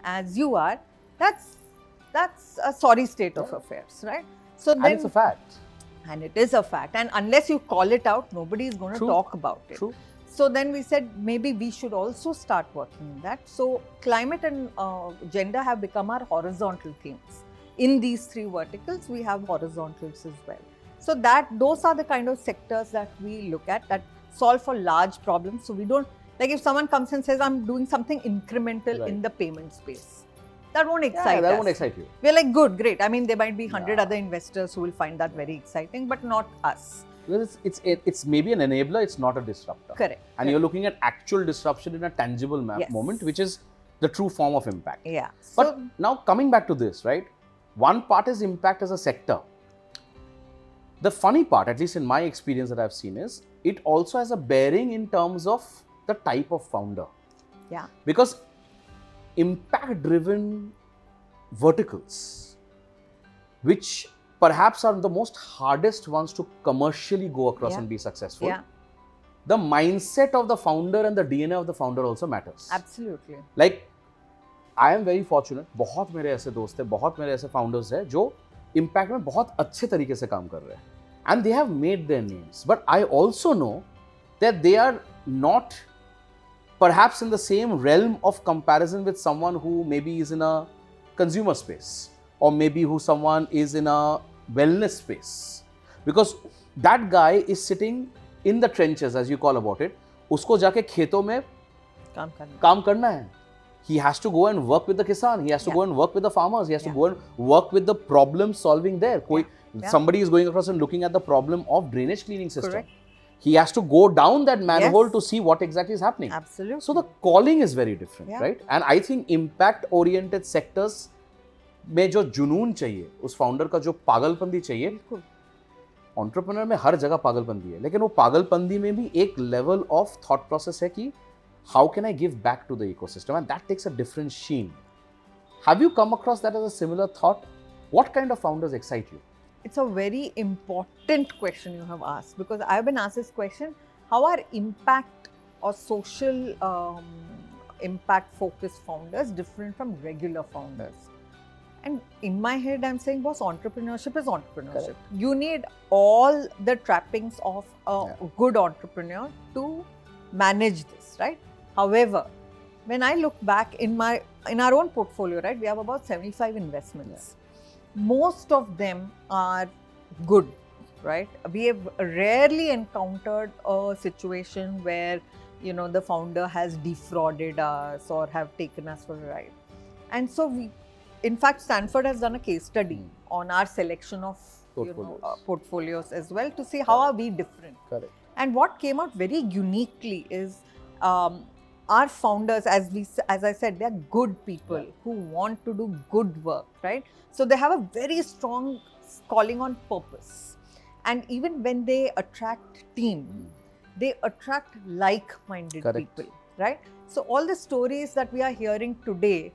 Speaker 1: as you are, that's a sorry state of affairs, right? So then,
Speaker 2: and it's a fact.
Speaker 1: And it is a fact. And unless you call it out, nobody is going to talk about it.
Speaker 2: True.
Speaker 1: So then we said maybe we should also start working in that. So climate and gender have become our horizontal themes. In these three verticals, we have horizontals as well. So those are the kind of sectors that we look at that solve for large problems. So we don't, like if someone comes and says, I'm doing something incremental in the payment space, that won't excite us.
Speaker 2: That won't excite you.
Speaker 1: We're like, good, great. I mean, there might be 100 other investors who will find that very exciting, but not us.
Speaker 2: Because it's maybe an enabler, it's not a disruptor.
Speaker 1: Correct.
Speaker 2: And you're looking at actual disruption in a tangible moment, which is the true form of impact.
Speaker 1: Yeah.
Speaker 2: But now coming back to this, right? One part is impact as a sector. The funny part, at least in my experience that I've seen, is it also has a bearing in terms of the type of founder.
Speaker 1: Yeah.
Speaker 2: Because impact-driven verticals, which perhaps are the most hardest ones to commercially go across and be successful.
Speaker 1: Yeah.
Speaker 2: The mindset of the founder and the DNA of the founder also matters.
Speaker 1: Absolutely.
Speaker 2: Like, I am very fortunate. बहुत मेरे ऐसे दोस्त हैं, बहुत मेरे ऐसे founders हैं जो impact में बहुत अच्छे तरीके से काम कर रहे हैं. And they have made their names. But I also know that they are not perhaps in the same realm of comparison with someone who maybe is in a consumer space, or maybe who someone is in a wellness space, because that guy is sitting in the trenches, as you call about it. उसको जाके खेतों में काम करना है. He has to go and work with the kisan. He has to go and work with the farmers. He has to go and work with the problem solving there. Somebody is going across and looking at the problem of drainage cleaning system.
Speaker 1: Correct.
Speaker 2: He has to go down that manhole to see what exactly is happening.
Speaker 1: Absolutely.
Speaker 2: So the calling is very different, right? And I think impact-oriented sectors में जो जुनून चाहिए, उस founder का जो पागलपंदी चाहिए, entrepreneur में हर जगह पागलपंदी है, लेकिन वो पागलपंदी में भी एक लेवल ऑफ थॉट प्रोसेस है कि how can I give back to the ecosystem, and that takes a different sheen. Have you come across that as a similar thought? What kind of founders excite you?
Speaker 1: It's a very important question you have asked, because I've been asked this question: how are impact or social impact focused founders different from regular founders? And in my head, I'm saying, boss, entrepreneurship is entrepreneurship.
Speaker 2: Correct.
Speaker 1: You need all the trappings of a good entrepreneur to manage this, right? However, when I look back in our own portfolio, right, we have about 75 investments. Most of them are good, right? We have rarely encountered a situation where, you know, the founder has defrauded us or have taken us for a ride. And so in fact, Stanford has done a case study on our selection of portfolios as well, to see how are we different.
Speaker 2: Correct.
Speaker 1: And what came out very uniquely is our founders, as I said, they are good people who want to do good work, right? So they have a very strong calling on purpose. And even when they attract team, they attract like-minded people, right? So all the stories that we are hearing today,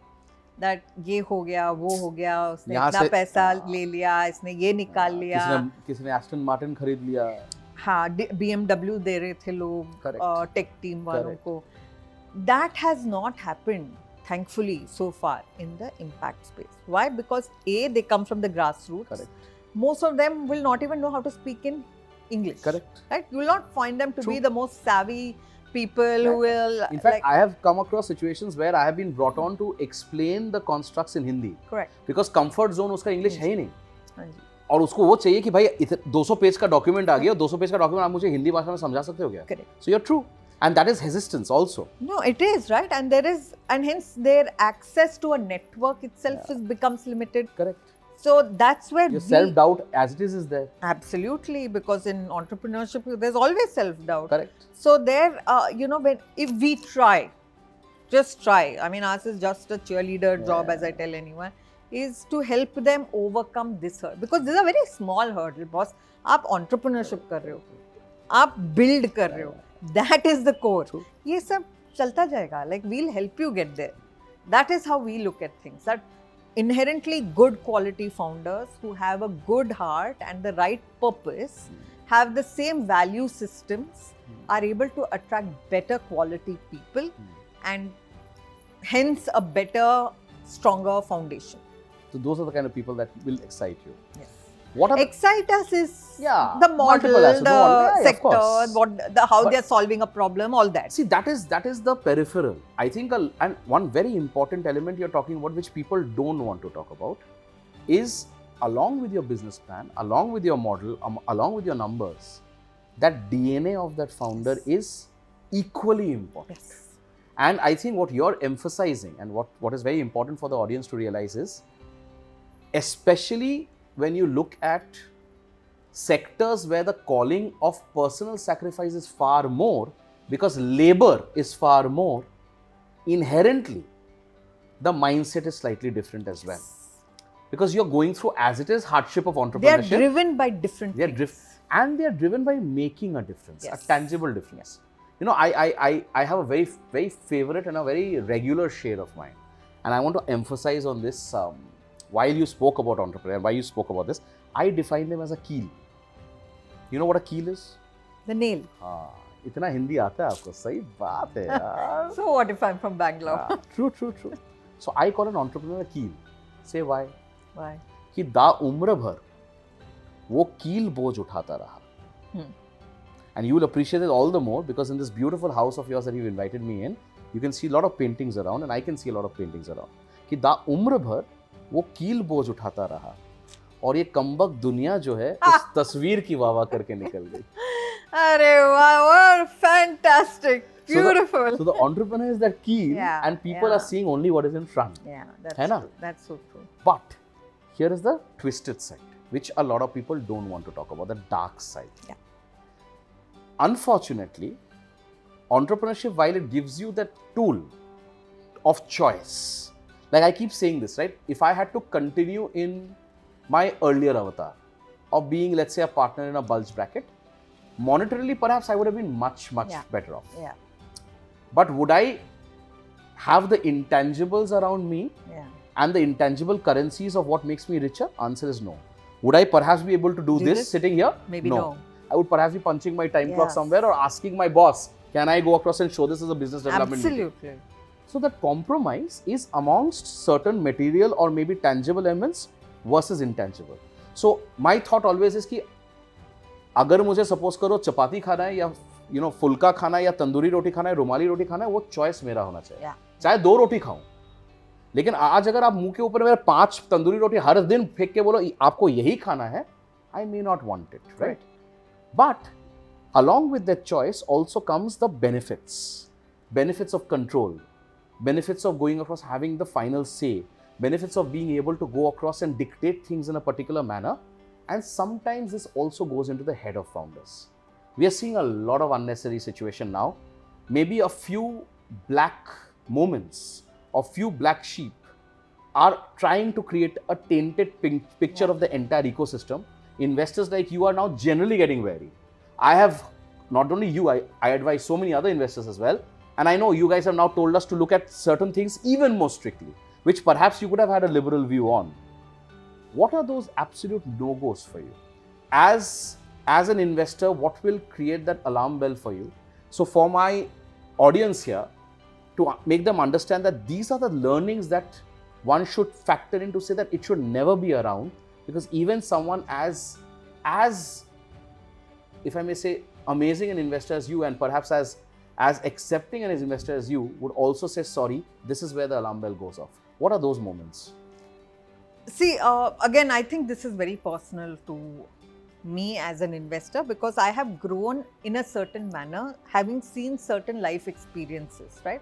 Speaker 1: that ये हो गया, वो हो गया, उसने इतना पैसा ले लिया, इसने ये निकाल लिया,
Speaker 2: किसी ने एस्टन मार्टिन खरीद लिया,
Speaker 1: हाँ, BMW दे रहे थे लोग टेक टीम वालों को. That has not happened, thankfully, so far in the impact space. Why? Because A, they come from the grassroots. Correct. Most of them will not even know how to speak in English. Correct. Right? You will not find them to be the most savvy people who will...
Speaker 2: In fact, I have come across situations where I have been brought on to explain the constructs in Hindi.
Speaker 1: Correct.
Speaker 2: Because comfort zone उसका English है ही नहीं. और उसको वो चाहिए कि भाई 200 page का डॉक्यूमेंट आ गया, 200 पेज का डॉक्यूमेंट आप मुझे हिंदी भाषा में समझा सकते हो क्या?
Speaker 1: Correct.
Speaker 2: So you're true. And that is resistance also.
Speaker 1: No, it is, right? And there is, and hence their access to a network itself becomes limited.
Speaker 2: Correct.
Speaker 1: So that's where
Speaker 2: your self-doubt as it is there.
Speaker 1: Absolutely, because in entrepreneurship, there's always self-doubt.
Speaker 2: Correct.
Speaker 1: So there, you know, if we try, just try. I mean, ours is just a cheerleader job, as I tell anyone, is to help them overcome this hurdle. Because this is a very small hurdle, boss. आप entrepreneurship कर रहे हो, आप build कर रहे हो. That is the core. True. ये सब चलता जाएगा. Like, we'll help you get there. That is how we look at things. That inherently good quality founders who have a good heart and the right purpose, have the same value systems, are able to attract better quality people and hence a better, stronger foundation.
Speaker 2: So those are the kind of people that will excite you.
Speaker 1: Yes.
Speaker 2: What are
Speaker 1: excite us is
Speaker 2: Yeah,
Speaker 1: the model,
Speaker 2: multiple aspects.
Speaker 1: the
Speaker 2: Yeah, of
Speaker 1: sector,
Speaker 2: course.
Speaker 1: how
Speaker 2: But-
Speaker 1: they're solving a problem, all that.
Speaker 2: See, that is the peripheral. I think, and one very important element you're talking about, which people don't want to talk about, is along with your business plan, along with your model, along with your numbers, that DNA of that founder is equally important.
Speaker 1: Yes.
Speaker 2: And I think what you're emphasizing and what is very important for the audience to realize is, especially when you look at sectors where the calling of personal sacrifice is far more, because labor is far more, inherently the mindset is slightly different as well. Because you're going through, as it is, hardship of
Speaker 1: They are
Speaker 2: entrepreneurship.
Speaker 1: driven by different things.
Speaker 2: And they are driven by making a difference,
Speaker 1: Yes.
Speaker 2: a tangible difference. You know, I have a very, very favorite and a very regular share of mine. And I want to emphasize on this, while you spoke about entrepreneur, why you spoke about this, I define them as a keel. You know what a keel is?
Speaker 1: The nail.
Speaker 2: हाँ, इतना हिंदी आता है आपको, सही बात है यार.
Speaker 1: So what if I'm from Bangalore?
Speaker 2: True. So I call an entrepreneur a keel. Say why?
Speaker 1: Why?
Speaker 2: कि दा उम्र भर वो कील बोझ उठाता रहा. And you will appreciate it all the more because in this beautiful house of yours that you've invited me in, you can see a lot of paintings around and I can see a lot of paintings around. कि दा उम्र भर वो कील बोझ उठाता रहा और ये कमबख्त दुनिया जो है उस तस्वीर की वाह करके निकल गई.
Speaker 1: Arey wow, what fantastic. Beautiful.
Speaker 2: So the entrepreneur is that keel and people are seeing only what is in front.
Speaker 1: Yeah, that's
Speaker 2: है ना?
Speaker 1: true. That's so true.
Speaker 2: But here is the twisted side, which a lot of people don't want to talk about, the dark side.
Speaker 1: Yeah.
Speaker 2: Unfortunately, entrepreneurship, while it gives you that tool of choice, like I keep saying this, right? If I had to continue in my earlier avatar of being, let's say, a partner in a bulge bracket, monetarily, perhaps I would have been much better off.
Speaker 1: Yeah.
Speaker 2: But would I have the intangibles around me and the intangible currencies of what makes me richer? Answer is no. Would I perhaps be able to do this sitting here?
Speaker 1: Maybe no.
Speaker 2: I would perhaps be punching my time clock somewhere or asking my boss, can I go across and show this as a business development meeting?
Speaker 1: Absolutely.
Speaker 2: So that compromise is amongst certain material or maybe tangible elements versus intangible. So my thought always is कि अगर मुझे suppose करो चपाती खाना है या फुल्का खाना है या तंदूरी रोटी खाना है, रुमाली रोटी खाना है, वो चॉइस मेरा होना चाहिए. चाहे 2 रोटी खाऊं, लेकिन आज अगर आप मुंह के ऊपर मेरे 5 तंदूरी रोटी हर दिन फेंक के बोलो आपको यही खाना है, I may not want it, right? But along with that choice also comes the benefits of control, benefits of going across, having the final say, benefits of being able to go across and dictate things in a particular manner. And sometimes this also goes into the head of founders. We are seeing a lot of unnecessary situation now. Maybe a few black moments or few black sheep are trying to create a tainted picture of the entire ecosystem. Investors like you are now generally getting wary. I have, not only you, I advise so many other investors as well. And I know you guys have now told us to look at certain things even more strictly, which perhaps you could have had a liberal view on. What are those absolute no-goes for you? As an investor, what will create that alarm bell for you? So for my audience here, to make them understand that these are the learnings that one should factor in to say that it should never be around, because even someone as if I may say, amazing an investor as you and perhaps as accepting an investor as you would also say, sorry, this is where the alarm bell goes off. What are those moments?
Speaker 1: See, again, I think this is very personal to me as an investor because I have grown in a certain manner, having seen certain life experiences, right?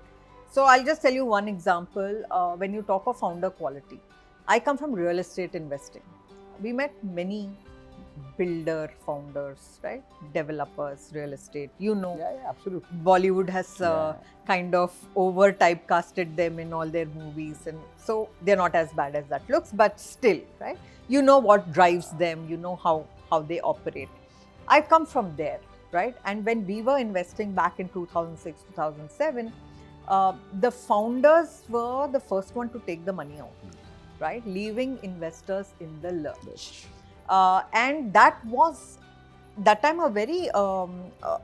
Speaker 1: So I'll just tell you one example. When you talk of founder quality, I come from real estate investing. We met many builder founders, right? Developers, real estate,
Speaker 2: Yeah, absolutely.
Speaker 1: Bollywood has kind of over typecasted them in all their movies, and so they're not as bad as that looks, but still, right? You know what drives them, you know how they operate. I come from there, right? And when we were investing back in 2006, 2007, the founders were the first one to take the money out, right? Leaving investors in the lurch. And that was that time a very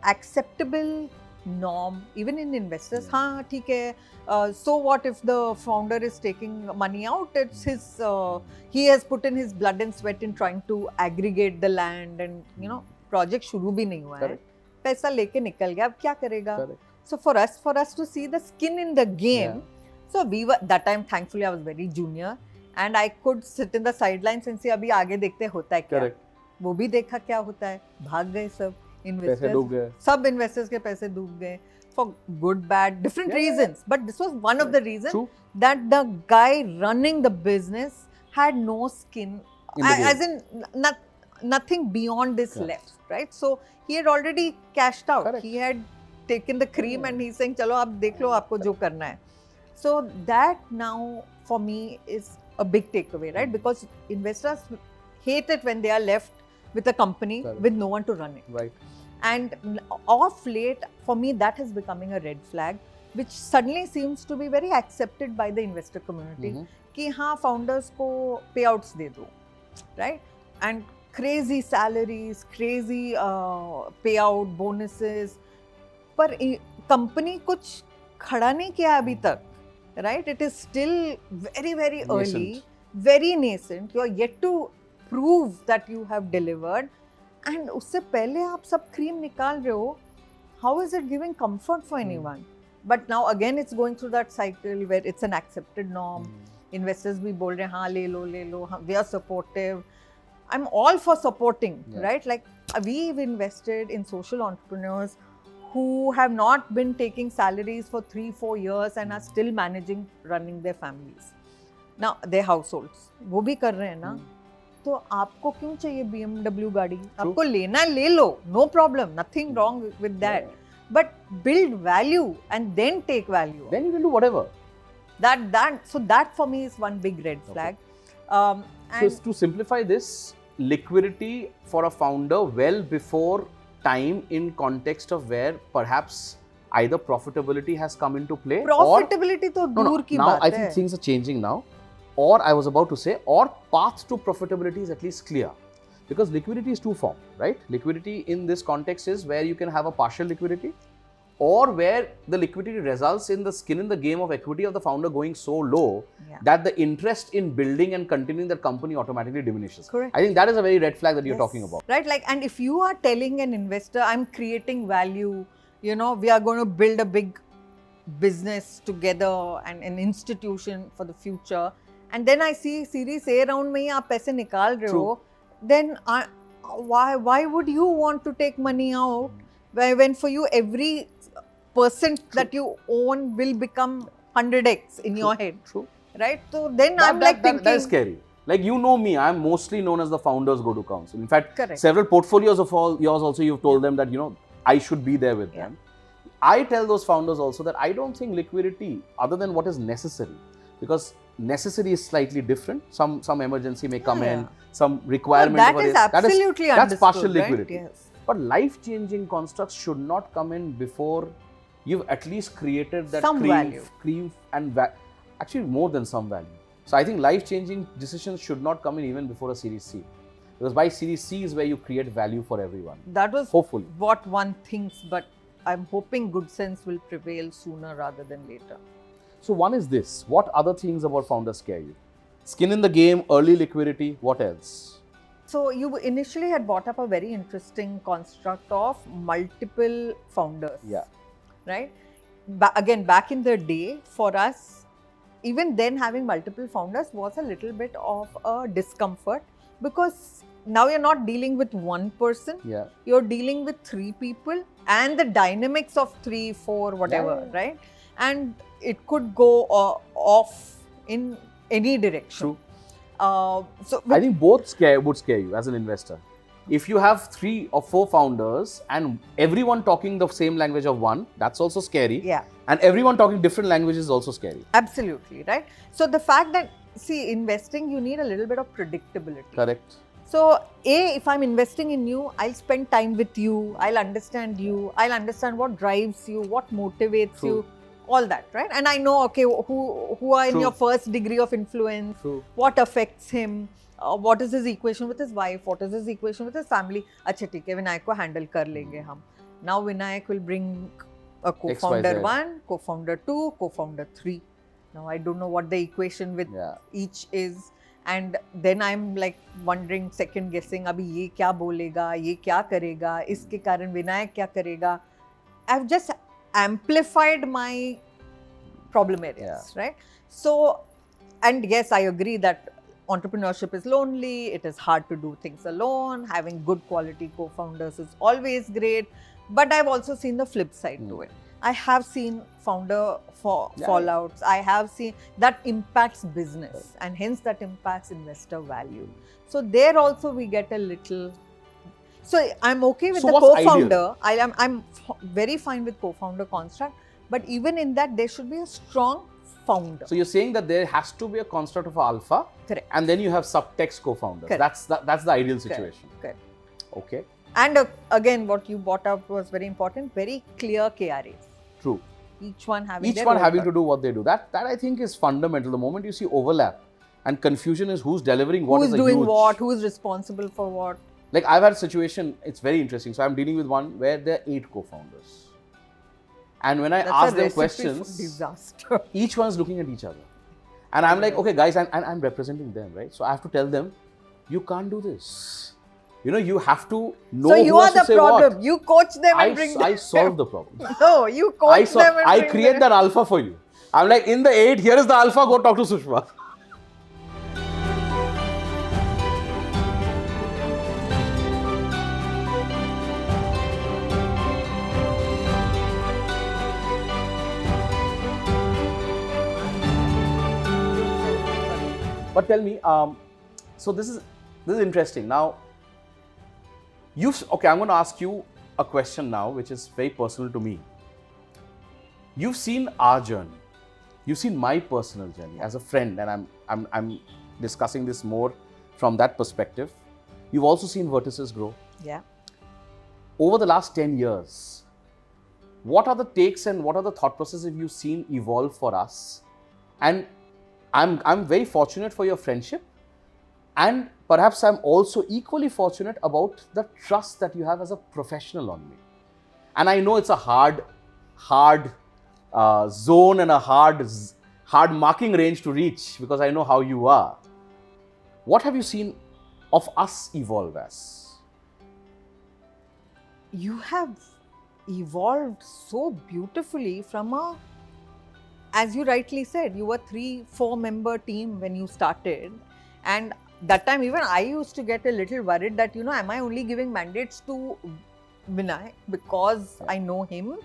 Speaker 1: acceptable norm, even in investors. हाँ ठीक है. So what if the founder is taking money out? It's his. He has put in his blood and sweat in trying to aggregate the land, and you know, project शुरू भी नहीं हुआ है. पैसा लेके निकल गया. अब क्या करेगा? So for us to see the skin in the game. So we were that time. Thankfully, I was very junior, and I could sit in the sidelines and say, अभी आगे देखते होता है क्या. वो भी देखा क्या होता है. भाग गए सब investors. सब investors के पैसे डूब गए. For good, bad, different reasons. But this was one of the reasons that the guy running the business had no skin, as in nothing beyond this left, right? So he had already cashed out. Correct. He had taken the cream and he's saying, "चलो आप देख लो आपको जो करना है." So that now for me is a big takeaway, right? Because investors hate it when they are left with a company with no one to run it. Right. And of late, for me, that is becoming a red flag, which suddenly seems to be very accepted by the investor community. कि हाँ founders को payouts दे दो, right? And crazy salaries, crazy payout bonuses. पर company कुछ खड़ा नहीं किया अभी तक, right? It is still very very early, very nascent. You are yet to prove that you have delivered. And उससे पहले आप सब cream निकाल रहे हो, how is it giving comfort for anyone? But now again it's going through that cycle where it's an accepted norm. Investors भी बोल रहे हैं हाँ ले लो, we are supportive. I'm all for supporting, right? Like we've invested in social entrepreneurs who have not been taking salaries for 3-4 years and are still running their families. Now their households, वो भी कर रहे हैं ना. तो आपको क्यों चाहिए BMW गाड़ी? आपको लेना ले लो, no problem, nothing wrong with that. But build value and then take value.
Speaker 2: Then you can do whatever.
Speaker 1: So that for me is one big red flag.
Speaker 2: And so to simplify this, liquidity for a founder well before time in context of where perhaps either profitability has come into play.
Speaker 1: Profitability तो दूर की बात है.
Speaker 2: Now I think things are changing now. Or I was about to say, or path to profitability is at least clear. Because liquidity is two form, right? Liquidity in this context is where you can have a partial liquidity or where the liquidity results in the skin in the game of equity of the founder going so low that the interest in building and continuing the company automatically diminishes.
Speaker 1: Correct.
Speaker 2: I think that is a very red flag that you're talking about.
Speaker 1: Right, like, and if you are telling an investor, I'm creating value, you know, we are going to build a big business together and an institution for the future. And then I see series A round में ही आप पैसे निकाल रहे हो, then why would you want to take money out when for you every percent that you own will become 100x in your head, right? So then I'm like thinking
Speaker 2: that is scary. Like, you know me, I'm mostly known as the founders go-to counsel. In fact, several portfolios of all yours also, you've told them that, you know, I should be there with them. I tell those founders also that I don't think liquidity, other than what is necessary, because necessary is slightly different. Some emergency may come in, some requirement.
Speaker 1: That is absolutely
Speaker 2: that's partial liquidity.
Speaker 1: Right? Yes.
Speaker 2: But life-changing constructs should not come in before you've at least created that cream and actually more than some value. So I think life-changing decisions should not come in even before a Series C. Because by Series C is where you create value for everyone.
Speaker 1: That was
Speaker 2: hopefully
Speaker 1: what one thinks, but I'm hoping good sense will prevail sooner rather than later.
Speaker 2: So one is this. What other things about founders scare you? Skin in the game, early liquidity, what else?
Speaker 1: So you initially had brought up a very interesting construct of multiple founders.
Speaker 2: Yeah.
Speaker 1: Right? Again, back in the day, for us, even then having multiple founders was a little bit of a discomfort, because now you're not dealing with one person, you're dealing with 3 people and the dynamics of 3, 4, whatever, right? And it could go off in any direction.
Speaker 2: True. So I think both would scare you as an investor. If you have 3 or 4 founders and everyone talking the same language of one, that's also scary.
Speaker 1: Yeah.
Speaker 2: And everyone talking different languages is also scary.
Speaker 1: Absolutely, right? So the fact that, see, investing, you need a little bit of predictability.
Speaker 2: Correct.
Speaker 1: So, if I'm investing in you, I'll spend time with you, I'll understand you, I'll understand what drives you, what motivates you, all that, right? And I know, okay, who are in your first degree of influence, what affects him, what is his equation with his wife, what is his equation with his family. अच्छा ठीक है, विनायक को handle कर लेंगे हम. Now Vinayak will bring a co-founder
Speaker 2: XYZ.
Speaker 1: 1, co-founder 2, co-founder 3. Now I don't know what the equation with each is, and then I'm like wondering, second guessing, abhi ye kya bolega, ye kya karega, iske karan Vinayak kya karega. I've just amplified my problem areas, right? So, and yes, I agree that entrepreneurship is lonely, it is hard to do things alone, having good quality co-founders is always great, but I've also seen the flip side to it. I have seen founder fallouts, I have seen that impacts business and hence that impacts investor value. So there also we get a little, so I'm okay with
Speaker 2: So
Speaker 1: the
Speaker 2: what's
Speaker 1: co-founder, I'm very fine with co-founder construct, but even in that there should be a strong founder.
Speaker 2: So you're saying that there has to be a construct of alpha,
Speaker 1: correct,
Speaker 2: and then you have subtext co-founders.
Speaker 1: Correct.
Speaker 2: That's the ideal situation.
Speaker 1: Correct.
Speaker 2: Okay.
Speaker 1: And again, what you brought up was very important. Very clear KRAs.
Speaker 2: True.
Speaker 1: Each one having
Speaker 2: to do what they do. That I think is fundamental. The moment you see overlap and confusion is who's delivering what,
Speaker 1: who's doing what, who's responsible for what.
Speaker 2: Like I've had a situation. It's very interesting. So I'm dealing with one where there are 8 co-founders, and when I ask them questions,
Speaker 1: disaster.
Speaker 2: Each one's looking at each other, and I'm like, okay, guys, I'm representing them, right? So I have to tell them, you can't do this. You know, you have to know.
Speaker 1: So you
Speaker 2: who
Speaker 1: are
Speaker 2: has to
Speaker 1: the
Speaker 2: say
Speaker 1: problem.
Speaker 2: What.
Speaker 1: You coach them and bring them.
Speaker 2: I solve the problem.
Speaker 1: No, you coach them and
Speaker 2: I
Speaker 1: bring
Speaker 2: create
Speaker 1: them.
Speaker 2: that alpha for you. I'm like, in the 8, here is the alpha. Go talk to Sushma. But tell me, so this is interesting. Now, okay, I'm going to ask you a question now, which is very personal to me. You've seen our journey. You've seen my personal journey as a friend, and I'm discussing this more from that perspective. You've also seen Vertices grow.
Speaker 1: Yeah.
Speaker 2: Over the last 10 years, what are the takes and what are the thought processes you've seen evolve for us? And I'm very fortunate for your friendship, and perhaps I'm also equally fortunate about the trust that you have as a professional on me. And I know it's a hard zone and a hard marking range to reach, because I know how you are. What have you seen of us evolve as?
Speaker 1: You have evolved so beautifully from a, as you rightly said, you were 3-4 member team when you started, and that time even I used to get a little worried that, you know, am I only giving mandates to Vinayak because I know him,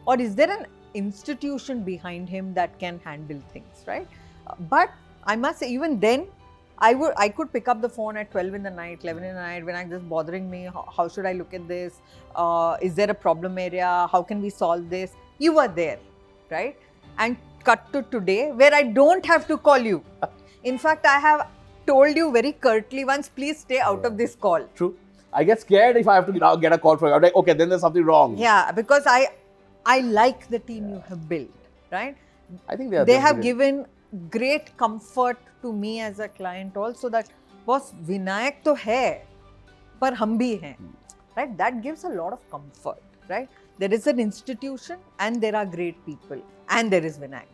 Speaker 1: or is there an institution behind him that can handle things, right? But I must say, even then I could pick up the phone at 12 in the night, 11 in the night, when I'm just bothering me, how should I look at this, is there a problem area, how can we solve this? You were there, right? And cut to today, where I don't have to call you. In fact, I have told you very curtly once, please stay out of this call.
Speaker 2: True. I get scared if I have to now get a call from you. I'm like, okay, then there's something wrong.
Speaker 1: Yeah, because I like the team you have built, right?
Speaker 2: I think
Speaker 1: they have given great comfort to me as a client also, that boss, Vinayak to hai, par hum bhi hain, right? That gives a lot of comfort, right? There is an institution and there are great people and there is Vinayak.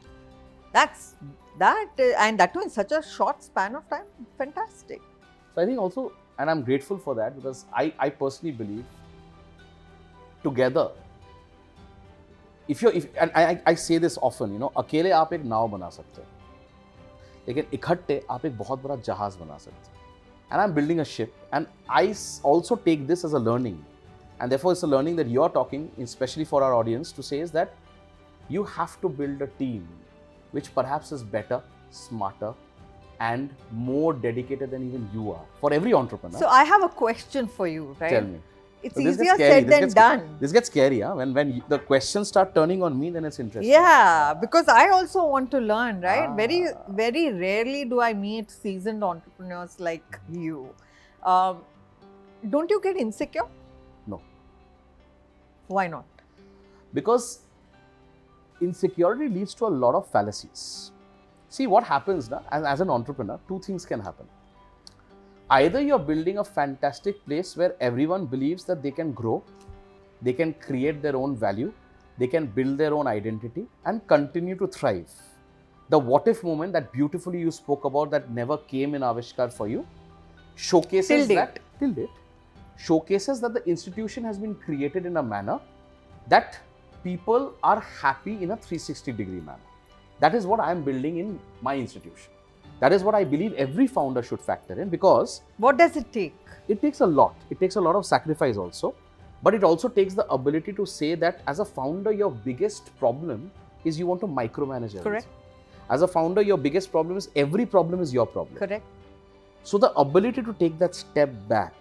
Speaker 1: And that too in such a short span of time, fantastic.
Speaker 2: So I think also, and I'm grateful for that, because I personally believe together, and I say this often, you know, अकेले आप एक नाव बना सकते हैं, लेकिन इकट्ठे आप एक बहुत बड़ा जहाज बना सकते हैं. And I'm building a ship, and I also take this as a learning, and therefore it's a learning that you're talking, especially for our audience, to say is that you have to build a team which perhaps is better, smarter, and more dedicated than even you are, for every entrepreneur.
Speaker 1: So I have a question for you, right?
Speaker 2: Tell me.
Speaker 1: It's
Speaker 2: So this
Speaker 1: easier
Speaker 2: gets scary.
Speaker 1: said than done.
Speaker 2: This gets scary, huh? When the questions start turning on me, then it's interesting.
Speaker 1: Yeah, because I also want to learn, right? Very, very rarely do I meet seasoned entrepreneurs like you. Don't you get insecure?
Speaker 2: No.
Speaker 1: Why not?
Speaker 2: Because insecurity leads to a lot of fallacies. See what happens now, as an entrepreneur, 2 things can happen. Either you're building a fantastic place where everyone believes that they can grow, they can create their own value, they can build their own identity and continue to thrive. The what if moment that beautifully you spoke about that never came in Aavishkaar for you showcases till date showcases that the institution has been created in a manner that people are happy in a 360-degree manner. That is what I am building in my institution. That is what I believe every founder should factor in, because
Speaker 1: what does it take?
Speaker 2: It takes a lot. It takes a lot of sacrifice also, but it also takes the ability to say that as a founder, your biggest problem is you want to micromanage everything.
Speaker 1: Correct.
Speaker 2: As a founder, your biggest problem is every problem is your problem.
Speaker 1: Correct.
Speaker 2: So the ability to take that step back,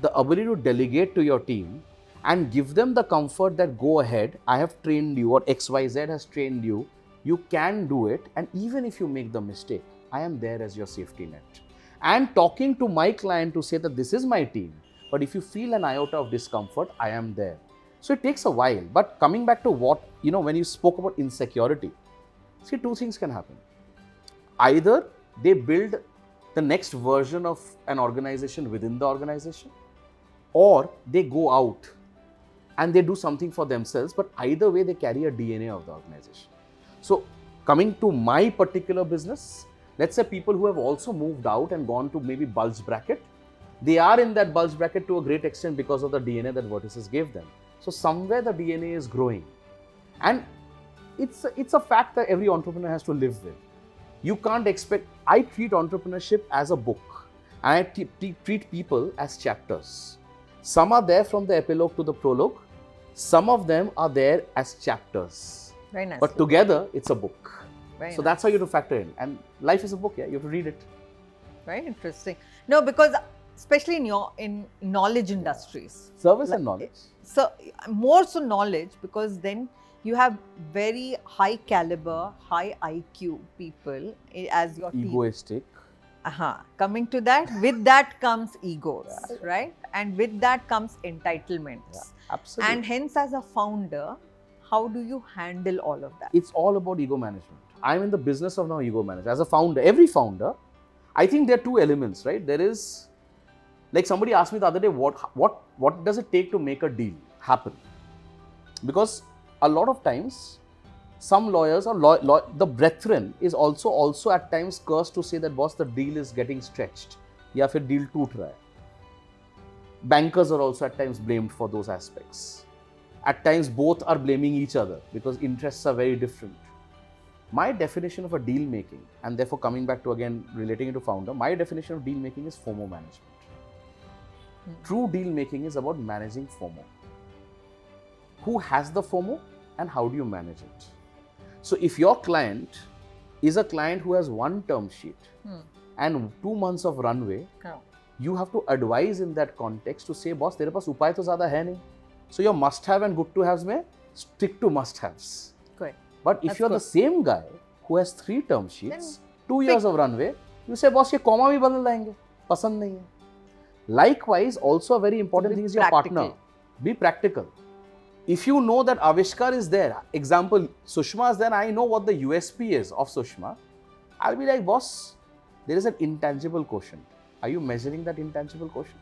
Speaker 2: the ability to delegate to your team and give them the comfort that go ahead, I have trained you, or XYZ has trained you, you can do it, and even if you make the mistake, I am there as your safety net. And talking to my client to say that this is my team, but if you feel an iota of discomfort, I am there. So it takes a while, but coming back to what, when you spoke about insecurity, see, two things can happen. Either they build the next version of an organization within the organization, or they go out and they do something for themselves, but either way they carry a DNA of the organization. So coming to my particular business, let's say people who have also moved out and gone to maybe bulge bracket, they are in that bulge bracket to a great extent because of the DNA that Vertices gave them. So somewhere the DNA is growing, and it's a fact that every entrepreneur has to live with. You can't expect, I treat entrepreneurship as a book, and I treat people as chapters. Some are there from the epilogue to the prologue, some of them are there as chapters.
Speaker 1: Very nice.
Speaker 2: But together, it's a book.
Speaker 1: Very
Speaker 2: so
Speaker 1: nice.
Speaker 2: that's how you have to factor in. And life is a book, yeah, you have to read it.
Speaker 1: Very interesting. No, because especially in knowledge industries.
Speaker 2: Service and knowledge.
Speaker 1: So more so knowledge, because then you have very high caliber, high IQ people as your team.
Speaker 2: Egoistic.
Speaker 1: Coming to that, with that comes egos, right? And with that comes entitlements.
Speaker 2: Yeah, absolutely.
Speaker 1: And hence, as a founder, how do you handle all of that?
Speaker 2: It's all about ego management. I'm in the business of now ego management. As a founder, every founder, I think there are two elements, right? There is, like somebody asked me the other day, what does it take to make a deal happen? Because a lot of times, some lawyers or the brethren is also at times cursed to say that boss, the deal is getting stretched. या फिर deal टूट रहा है. Bankers are also at times blamed for those aspects. At times, both are blaming each other because interests are very different. My definition of a deal making, and therefore coming back to again relating it to founder, my definition of deal making is FOMO management. True deal making is about managing FOMO. Who has the FOMO and how do you manage it? So if your client is a client who has one term sheet and 2 months of runway, you have to advise in that context to say, boss, तेरे पास उपाय तो ज़्यादा है नहीं. So your must have and good to haves में stick to must haves.
Speaker 1: Correct.
Speaker 2: But if you're the same guy who has 3 term sheets, 2 years of runway, you say, boss, ये comma भी बदल देंगे, पसंद नहीं है. Likewise, also a very important thing is your partner. Be practical. If you know that Aavishkaar is there, example, Sushma is there, I know what the USP is of Sushma, I'll be like, boss, there is an intangible quotient. Are you measuring that intangible quotient?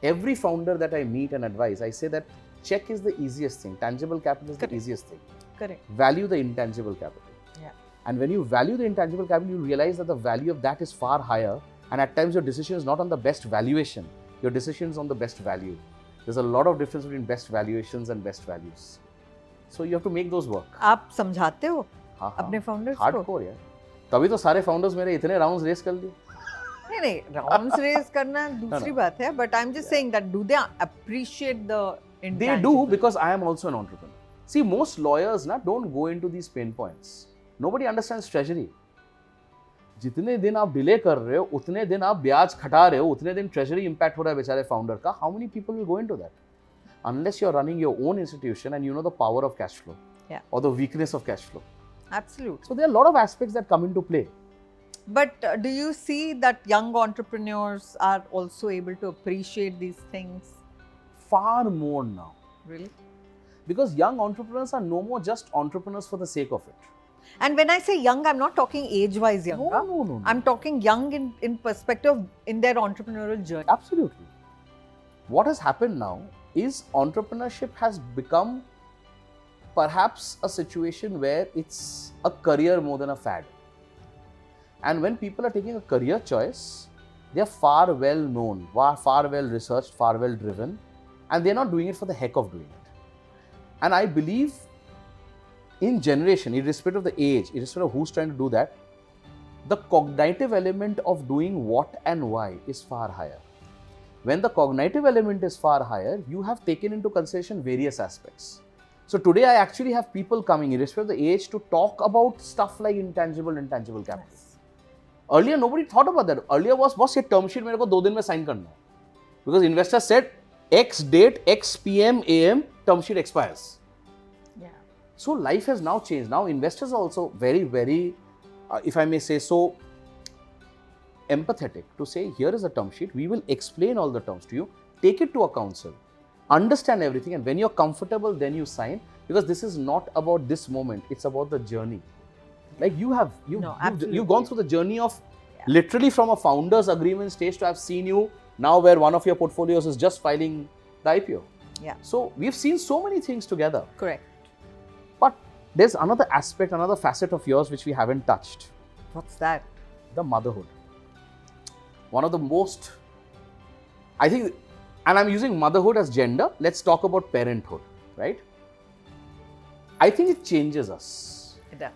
Speaker 2: Every founder that I meet and advise, I say that check is the easiest thing. Tangible capital is the easiest thing.
Speaker 1: Correct.
Speaker 2: Value the intangible capital.
Speaker 1: Yeah.
Speaker 2: And when you value the intangible capital, you realize that the value of that is far higher. And at times your decision is not on the best valuation. Your decision is on the best value. There's a lot of difference between best valuations and best values. So you have to make those work.
Speaker 1: आप समझाते हो अपने founders को?
Speaker 2: Hardcore यार. तभी तो सारे founders मेरे इतने rounds raise कर लिए.
Speaker 1: नहीं, rounds raise करना दूसरी बात है. But I'm just saying that do they appreciate the intangible?
Speaker 2: They do, because I am also an entrepreneur. See, most lawyers don't go into these pain points. Nobody understands treasury. जितने दिन आप delay कर रहे हो, उतने दिन आप ब्याज खटा रहे हो, उतने दिन ट्रेजरी इम्पैक्ट हो रहा है बेचारे फाउंडर का. How many people will go into that unless you're running your own institution and you know the power of cash flow or the weakness of cash flow.
Speaker 1: Absolutely.
Speaker 2: So there are a lot of aspects that come into play.
Speaker 1: But do you see that young entrepreneurs are also able to appreciate these things?
Speaker 2: Far more now.
Speaker 1: Really?
Speaker 2: Because young entrepreneurs are no more just entrepreneurs for the sake of it.
Speaker 1: And when I say young, I'm not talking age-wise young.
Speaker 2: No.
Speaker 1: I'm talking young in perspective in their entrepreneurial journey.
Speaker 2: Absolutely. What has happened now is entrepreneurship has become perhaps a situation where it's a career more than a fad. And when people are taking a career choice, they are far well known, far well researched, far well driven, and they're not doing it for the heck of doing it. And I believe in generation, irrespective of the age, irrespective of who's trying to do that, the cognitive element of doing what and why is far higher. When the cognitive element is far higher, you have taken into consideration various aspects. So today I actually have people coming, irrespective of the age, to talk about stuff like intangible capital.
Speaker 1: Yes.
Speaker 2: Earlier nobody thought about that. Earlier was, boss, ये term sheet मेरे को 2 दिन में sign करना है. Because investor said X date, X PM, AM, term sheet expires.
Speaker 1: Yeah.
Speaker 2: So life has now changed. Now investors are also very, if I may say so, empathetic to say, here is a term sheet, we will explain all the terms to you, take it to a counsel, understand everything, and when you're comfortable, then you sign, because this is not about this moment, it's about the journey. Like you've gone through the journey of literally from a founder's agreement stage to have seen you now where one of your portfolios is just filing the IPO.
Speaker 1: Yeah.
Speaker 2: So we've seen so many things together.
Speaker 1: Correct.
Speaker 2: But there's another aspect, another facet of yours which we haven't touched.
Speaker 1: What's that?
Speaker 2: The motherhood. One of the most, I think, and I'm using motherhood as gender, let's talk about parenthood, right? I think it changes us.
Speaker 1: It does.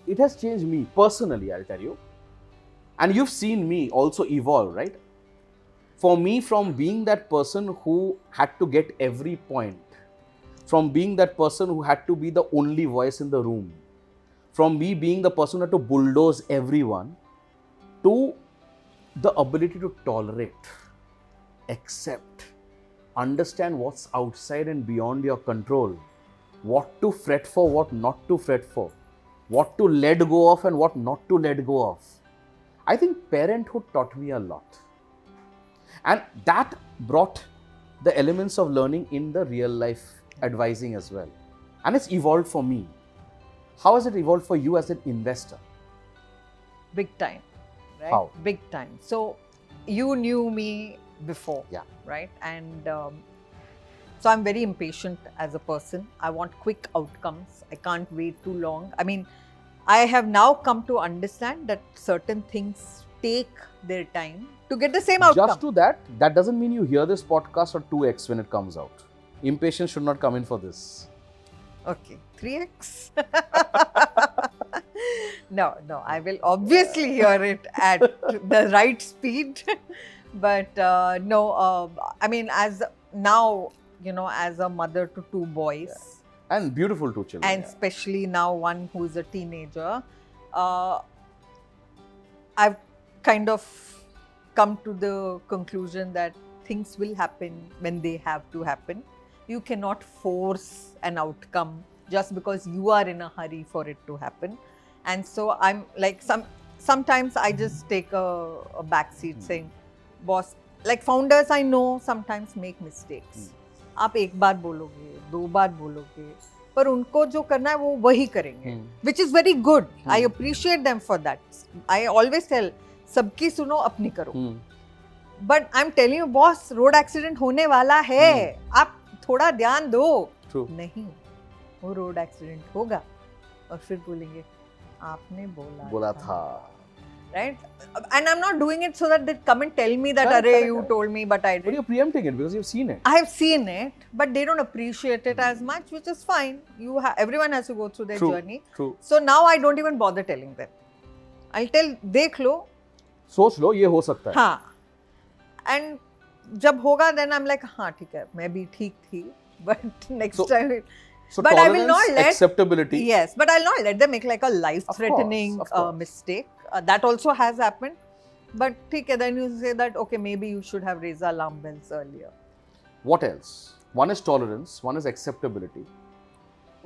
Speaker 2: It has changed me personally, I'll tell you. And you've seen me also evolve, right? For me, from being that person who had to get every point, from being that person who had to be the only voice in the room, from me being the person who had to bulldoze everyone, to the ability to tolerate, accept, understand what's outside and beyond your control, what to fret for, what not to fret for, what to let go of and what not to let go of. I think parenthood taught me a lot. And that brought the elements of learning in the real life advising as well. And it's evolved for me. How has it evolved for you as an investor?
Speaker 1: Big time. Right?
Speaker 2: How?
Speaker 1: Big time. So you knew me before,
Speaker 2: Yeah.
Speaker 1: right? And so I'm very impatient as a person. I want quick outcomes. I can't wait too long. I mean, I have now come to understand that certain things take their time to get the same outcome.
Speaker 2: Just to that doesn't mean you hear this podcast or 2x when it comes out. Impatience should not come in for this.
Speaker 1: Okay, 3x? No, I will obviously hear it at the right speed. But I mean, as now, as a mother to 2 boys.
Speaker 2: Yeah. And beautiful 2 children.
Speaker 1: And especially now one who is a teenager, I've kind of come to the conclusion that things will happen when they have to happen. You cannot force an outcome just because you are in a hurry for it to happen. And so I'm like, sometimes I just take a back seat saying, boss, like founders I know sometimes make mistakes. आप एक बार बोलोगे, 2 बार बोलोगे, पर उनको जो करना है वो वही करेंगे, which is very good. I appreciate them for that. I always tell, सबकी सुनो अपनी करो. But I'm telling you, boss, road accident होने वाला है. आप थोड़ा ध्यान दो.
Speaker 2: True.
Speaker 1: नहीं, वो road accident होगा और फिर बोलेंगे आपने बोला था. Right? And I'm not doing it so that they come and tell me that, Arey, you told me, but I didn't.
Speaker 2: But you're preempting it because you've seen it.
Speaker 1: I have seen it, but they don't appreciate it as much, which is fine. Everyone has to go through their journey.
Speaker 2: True.
Speaker 1: So now I don't even bother telling them. I'll tell, देख लो.
Speaker 2: सोच लो ये हो सकता है.
Speaker 1: हाँ. And जब होगा, then I'm like, हाँ ठीक है, मैं भी ठीक थी, but next time.
Speaker 2: So
Speaker 1: but I will not let
Speaker 2: acceptability.
Speaker 1: Yes, but I'll not let them make like a life-threatening mistake. That also has happened. But okay, then you say that, okay, maybe you should have raised alarm bells earlier.
Speaker 2: What else? One is tolerance, one is acceptability.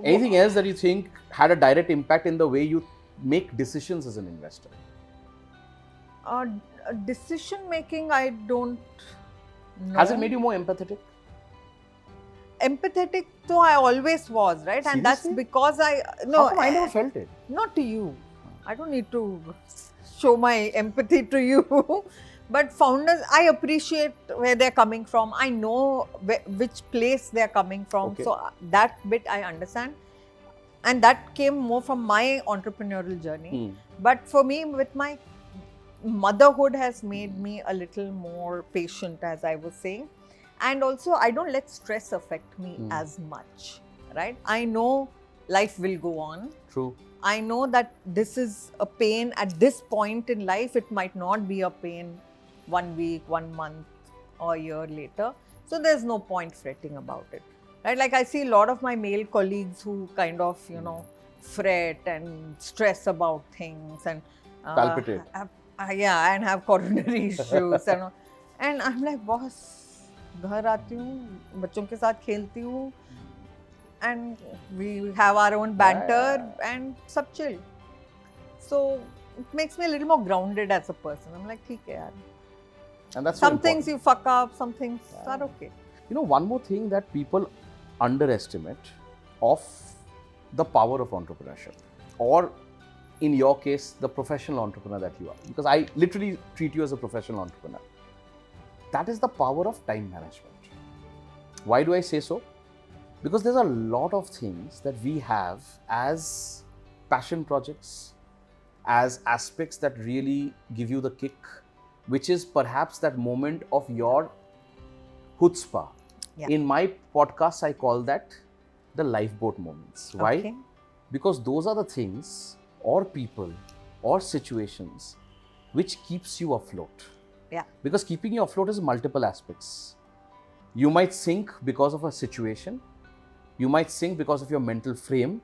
Speaker 2: Anything else that you think had a direct impact in the way you make decisions as an investor?
Speaker 1: Decision making, I don't know.
Speaker 2: Has it made you more empathetic?
Speaker 1: Empathetic, though I always was, right? And that's
Speaker 2: Seriously?
Speaker 1: because I
Speaker 2: never felt it.
Speaker 1: Not to you. I don't need to show my empathy to you. But founders, I appreciate where they're coming from. I know which place they're coming from.
Speaker 2: Okay.
Speaker 1: So that bit I understand. And that came more from my entrepreneurial journey. But for me, with my motherhood has made me a little more patient, as I was saying. And also, I don't let stress affect me as much, right? I know life will go on.
Speaker 2: True.
Speaker 1: I know that this is a pain at this point in life. It might not be a pain 1 week, 1 month, or a year later. So there's no point fretting about it, right? Like I see a lot of my male colleagues who kind of, fret and stress about things and
Speaker 2: Palpitate.
Speaker 1: and have coronary issues and I'm like, boss, घर आती हूँ, बच्चों के साथ खेलती हूँ, and we have our own banter and sab chill. So it makes me a little more grounded as a person. I'm like, ठीक है यार.
Speaker 2: And that's
Speaker 1: some things you fuck up, some things are okay.
Speaker 2: One more thing that people underestimate of the power of entrepreneurship, or in your case, the professional entrepreneur that you are, because I literally treat you as a professional entrepreneur. That is the power of time management. Why do I say so? Because there's a lot of things that we have as passion projects, as aspects that really give you the kick, which is perhaps that moment of your chutzpah.
Speaker 1: Yeah.
Speaker 2: In my podcast, I call that the lifeboat moments. Why?
Speaker 1: Okay.
Speaker 2: Because those are the things or people or situations which keeps you afloat.
Speaker 1: Yeah.
Speaker 2: Because keeping you afloat is multiple aspects. You might sink because of a situation. You might sink because of your mental frame.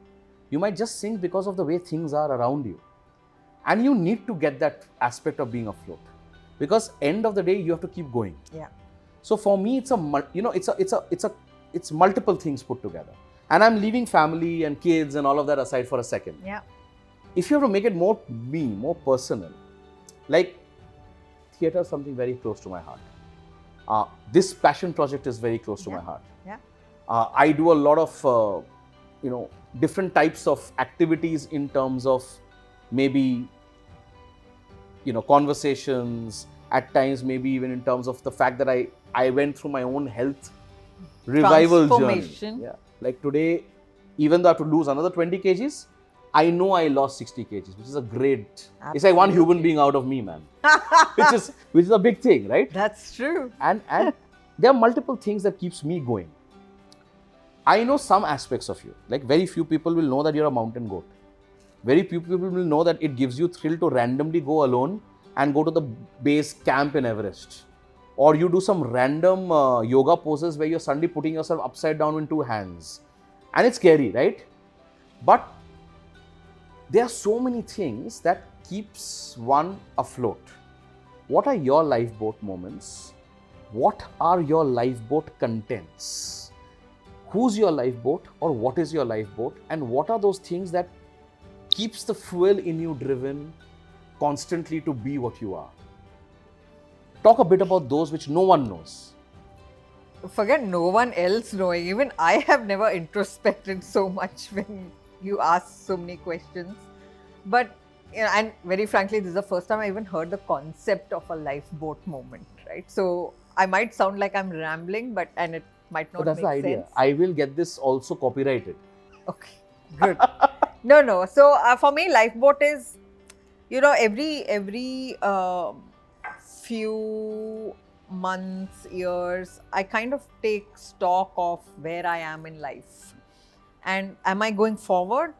Speaker 2: You might just sink because of the way things are around you. And you need to get that aspect of being afloat. Because end of the day, you have to keep going.
Speaker 1: Yeah.
Speaker 2: So for me, it's multiple things put together. And I'm leaving family and kids and all of that aside for a second.
Speaker 1: Yeah.
Speaker 2: If you have to make it more personal, like theatre is something very close to my heart. This passion project is very close to my heart.
Speaker 1: Yeah.
Speaker 2: I do a lot of, different types of activities in terms of maybe, conversations, at times maybe even in terms of the fact that I went through my own health revival journey. Yeah. Like today, even though I have to lose another 20 kgs, I know I lost 60 kgs, which is a great,
Speaker 1: Absolutely.
Speaker 2: It's like one human being out of me, man. which is a big thing, right?
Speaker 1: That's true.
Speaker 2: And there are multiple things that keeps me going. I know some aspects of you, like very few people will know that you're a mountain goat. Very few people will know that it gives you thrill to randomly go alone and go to the base camp in Everest. Or you do some random yoga poses where you're suddenly putting yourself upside down in 2 hands. And it's scary, right? But there are so many things that keeps one afloat. What are your lifeboat moments? What are your lifeboat contents? Who's your lifeboat or what is your lifeboat? And what are those things that keeps the fuel in you driven constantly to be what you are? Talk a bit about those which no one knows.
Speaker 1: Forget no one else knowing. Even I have never introspected so much when you ask so many questions. But, and very frankly, this is the first time I even heard the concept of a lifeboat moment, right? So I might sound like I'm rambling, and it might not
Speaker 2: But that's
Speaker 1: make
Speaker 2: the idea.
Speaker 1: sense.
Speaker 2: I will get this also copyrighted.
Speaker 1: Okay, good. No. So for me, lifeboat is, every few months, years, I kind of take stock of where I am in life. And am I going forward?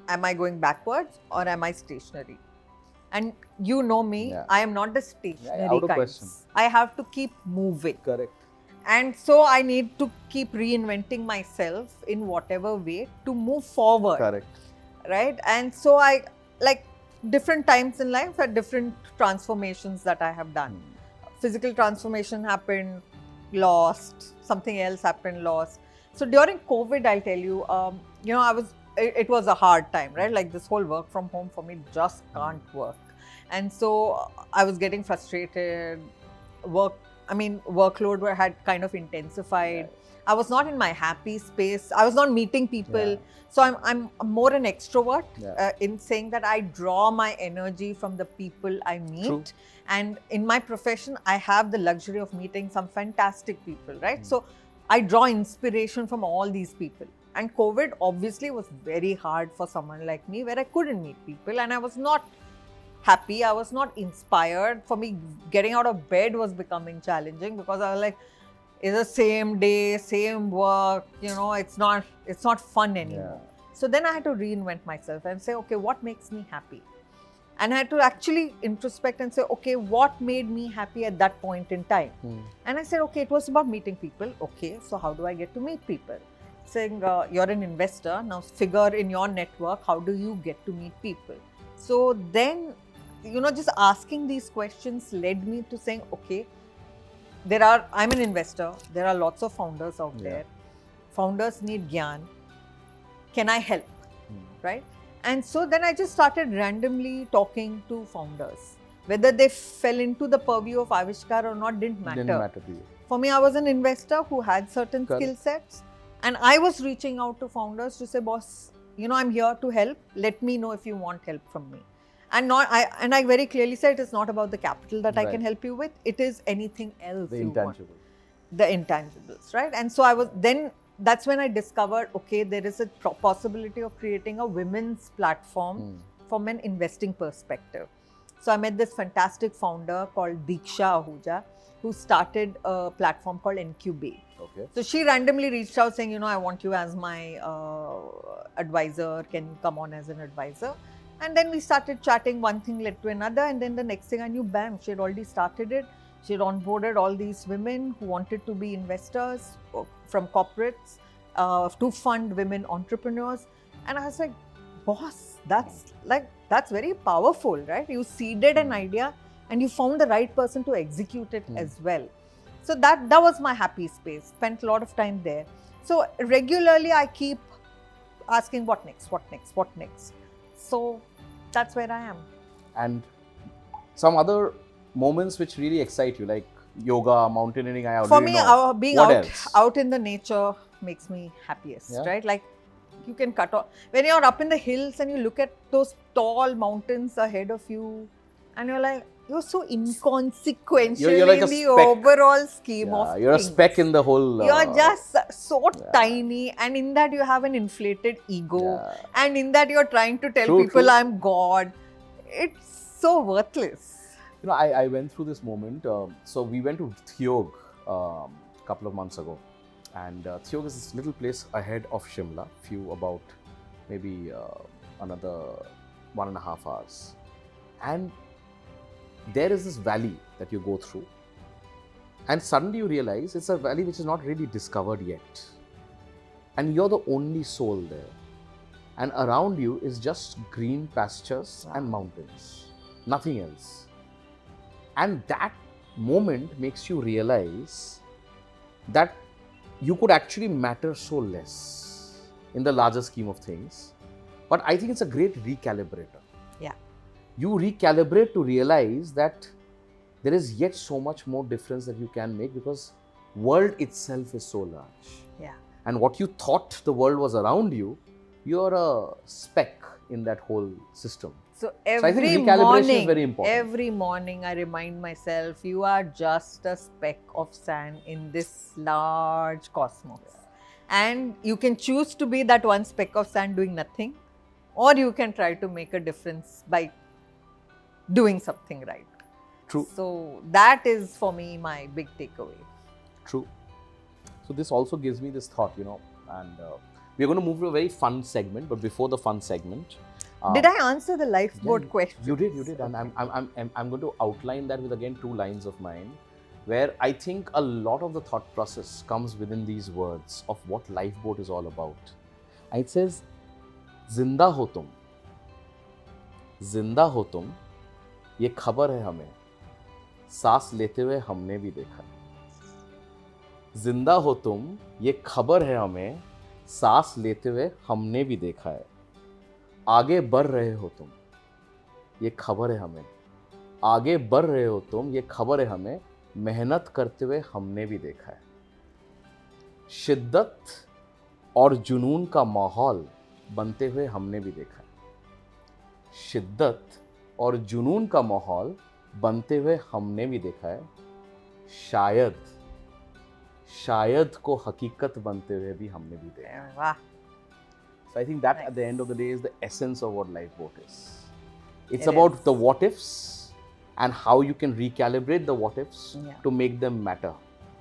Speaker 1: Am I going backwards? Or am I stationary? And you know me, I am not the stationary
Speaker 2: out of
Speaker 1: kind.
Speaker 2: question.
Speaker 1: I have to keep moving.
Speaker 2: Correct.
Speaker 1: And so I need to keep reinventing myself in whatever way to move forward.
Speaker 2: Correct.
Speaker 1: Right? And so I, like, different times in life are different transformations that I have done. Physical transformation happened, lost. Something else happened, lost. So during COVID, I'll tell you, it was a hard time, right? Like this whole work from home for me just can't work. And so I was getting frustrated. Workload had kind of intensified. I was not in my happy space. I was not meeting people. So I'm more an extrovert in saying that I draw my energy from the people I meet.
Speaker 2: True.
Speaker 1: And in my profession, I have the luxury of meeting some fantastic people, right? So I draw inspiration from all these people. And COVID obviously was very hard for someone like me, where I couldn't meet people and I was not happy. I was not inspired. For me, getting out of bed was becoming challenging because I was like, it's the same day, same work, it's not fun anymore. So then I had to reinvent myself and say, okay, what makes me happy? And I had to actually introspect and say, okay, what made me happy at that point in time? And I said, okay, it was about meeting people. Okay, so how do I get to meet people? Saying, you're an investor, now figure in your network, how do you get to meet people? So then, just asking these questions led me to saying, okay, I'm an investor, there are lots of founders out there. Founders need gyan. Can I help? Right? And so then I just started randomly talking to founders. Whether they fell into the purview of Aavishkaar or not didn't matter.
Speaker 2: Didn't matter to you.
Speaker 1: For me, I was an investor who had certain skill sets, and I was reaching out to founders to say, boss, I'm here to help. Let me know if you want help from me. And I very clearly said, it is not about the capital that I can help you with. It is anything else
Speaker 2: The
Speaker 1: you
Speaker 2: intangible.
Speaker 1: want. The intangibles, right? And so that's when I discovered, okay, there is a possibility of creating a women's platform from an investing perspective. So I met this fantastic founder called Diksha Ahuja, who started a platform called Incubate.
Speaker 2: Okay.
Speaker 1: So she randomly reached out saying, I want you as my advisor. Can you come on as an advisor? And then we started chatting, one thing led to another. And then the next thing I knew, bam, she had already started it. She had onboarded all these women who wanted to be investors from corporates to fund women entrepreneurs. And I was like, boss, that's very powerful, right? You seeded an idea and you found the right person to execute it as well. So that was my happy space. Spent a lot of time there. So regularly I keep asking, what next? So that's where I am.
Speaker 2: And some other moments which really excite you, like yoga, mountaineering, I already
Speaker 1: For me,
Speaker 2: know.
Speaker 1: being
Speaker 2: What
Speaker 1: out in the nature makes me happiest, right? Like you can cut off. When you're up in the hills and you look at those tall mountains ahead of you and you're like, you're so inconsequential
Speaker 2: You're like
Speaker 1: in
Speaker 2: a
Speaker 1: the
Speaker 2: speck.
Speaker 1: overall scheme of
Speaker 2: You're
Speaker 1: things.
Speaker 2: a speck in the whole...
Speaker 1: You're just so tiny, and in that you have an inflated ego, and in that you're trying to tell people I'm God. It's so worthless.
Speaker 2: I went through this moment. So we went to Thiog a couple of months ago, and Thiog is this little place ahead of Shimla, about maybe another 1.5 hours. And there is this valley that you go through, and suddenly you realize it's a valley which is not really discovered yet, and you're the only soul there, and around you is just green pastures and mountains, nothing else. And that moment makes you realize that you could actually matter so less in the larger scheme of things. But I think it's a great recalibrator.
Speaker 1: Yeah.
Speaker 2: You recalibrate to realize that there is yet so much more difference that you can make, because world itself is so large.
Speaker 1: Yeah.
Speaker 2: And what you thought the world was around you, you're a speck in that whole system.
Speaker 1: So
Speaker 2: I think recalibration is very important.
Speaker 1: Every morning I remind myself, you are just a speck of sand in this large cosmos. And you can choose to be that one speck of sand doing nothing, or you can try to make a difference by doing something right.
Speaker 2: True.
Speaker 1: So that is for me my big takeaway.
Speaker 2: True. So this also gives me this thought, and we're going to move to a very fun segment. But before the fun segment,
Speaker 1: did I answer the lifeboat question?
Speaker 2: You did, and I'm going to outline that with again 2 lines of mine, where I think a lot of the thought process comes within these words of what lifeboat is all about. And it says, "Zinda ho tum, ये खबर है हमें, सांस लेते हुए हमने भी देखा है। जिंदा हो तुम, ये खबर है हमें, सांस लेते हुए हमने भी देखा है। आगे बढ़ रहे हो तुम, ये खबर है हमें, आगे बढ़ रहे हो तुम, ये खबर है हमें, मेहनत करते हुए हमने भी देखा है। शिद्दत और जुनून का माहौल बनते हुए हमने भी देखा है। शिद्दत और जुनून का माहौल बनते हुए हमने भी देखा है। शायद को हकीकत बनते हुए भी हमने भी देखा है।
Speaker 1: वाह,
Speaker 2: So I think that
Speaker 1: Nice.
Speaker 2: at the end of the day is the essence of what Lifeboat is. It's
Speaker 1: It
Speaker 2: about
Speaker 1: is.
Speaker 2: the what ifs and how you can recalibrate the what ifs
Speaker 1: Yeah.
Speaker 2: to make them matter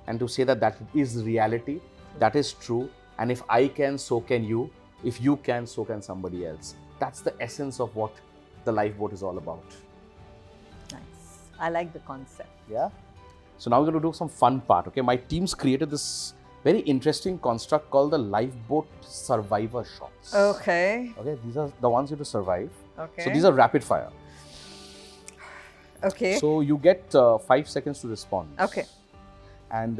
Speaker 2: and to say that that is reality, that is true, and if I can, so can you. If you can, so can somebody else. That's the essence of what the Lifeboat is all about.
Speaker 1: Nice. I like the concept.
Speaker 2: Yeah. So now we're going to do some fun part. Okay, my team's created this very interesting construct called the Lifeboat Survivor Shots.
Speaker 1: Okay.
Speaker 2: Okay, these are the ones you have to survive.
Speaker 1: Okay.
Speaker 2: So these are rapid fire.
Speaker 1: Okay.
Speaker 2: So you get 5 seconds to respond.
Speaker 1: Okay.
Speaker 2: And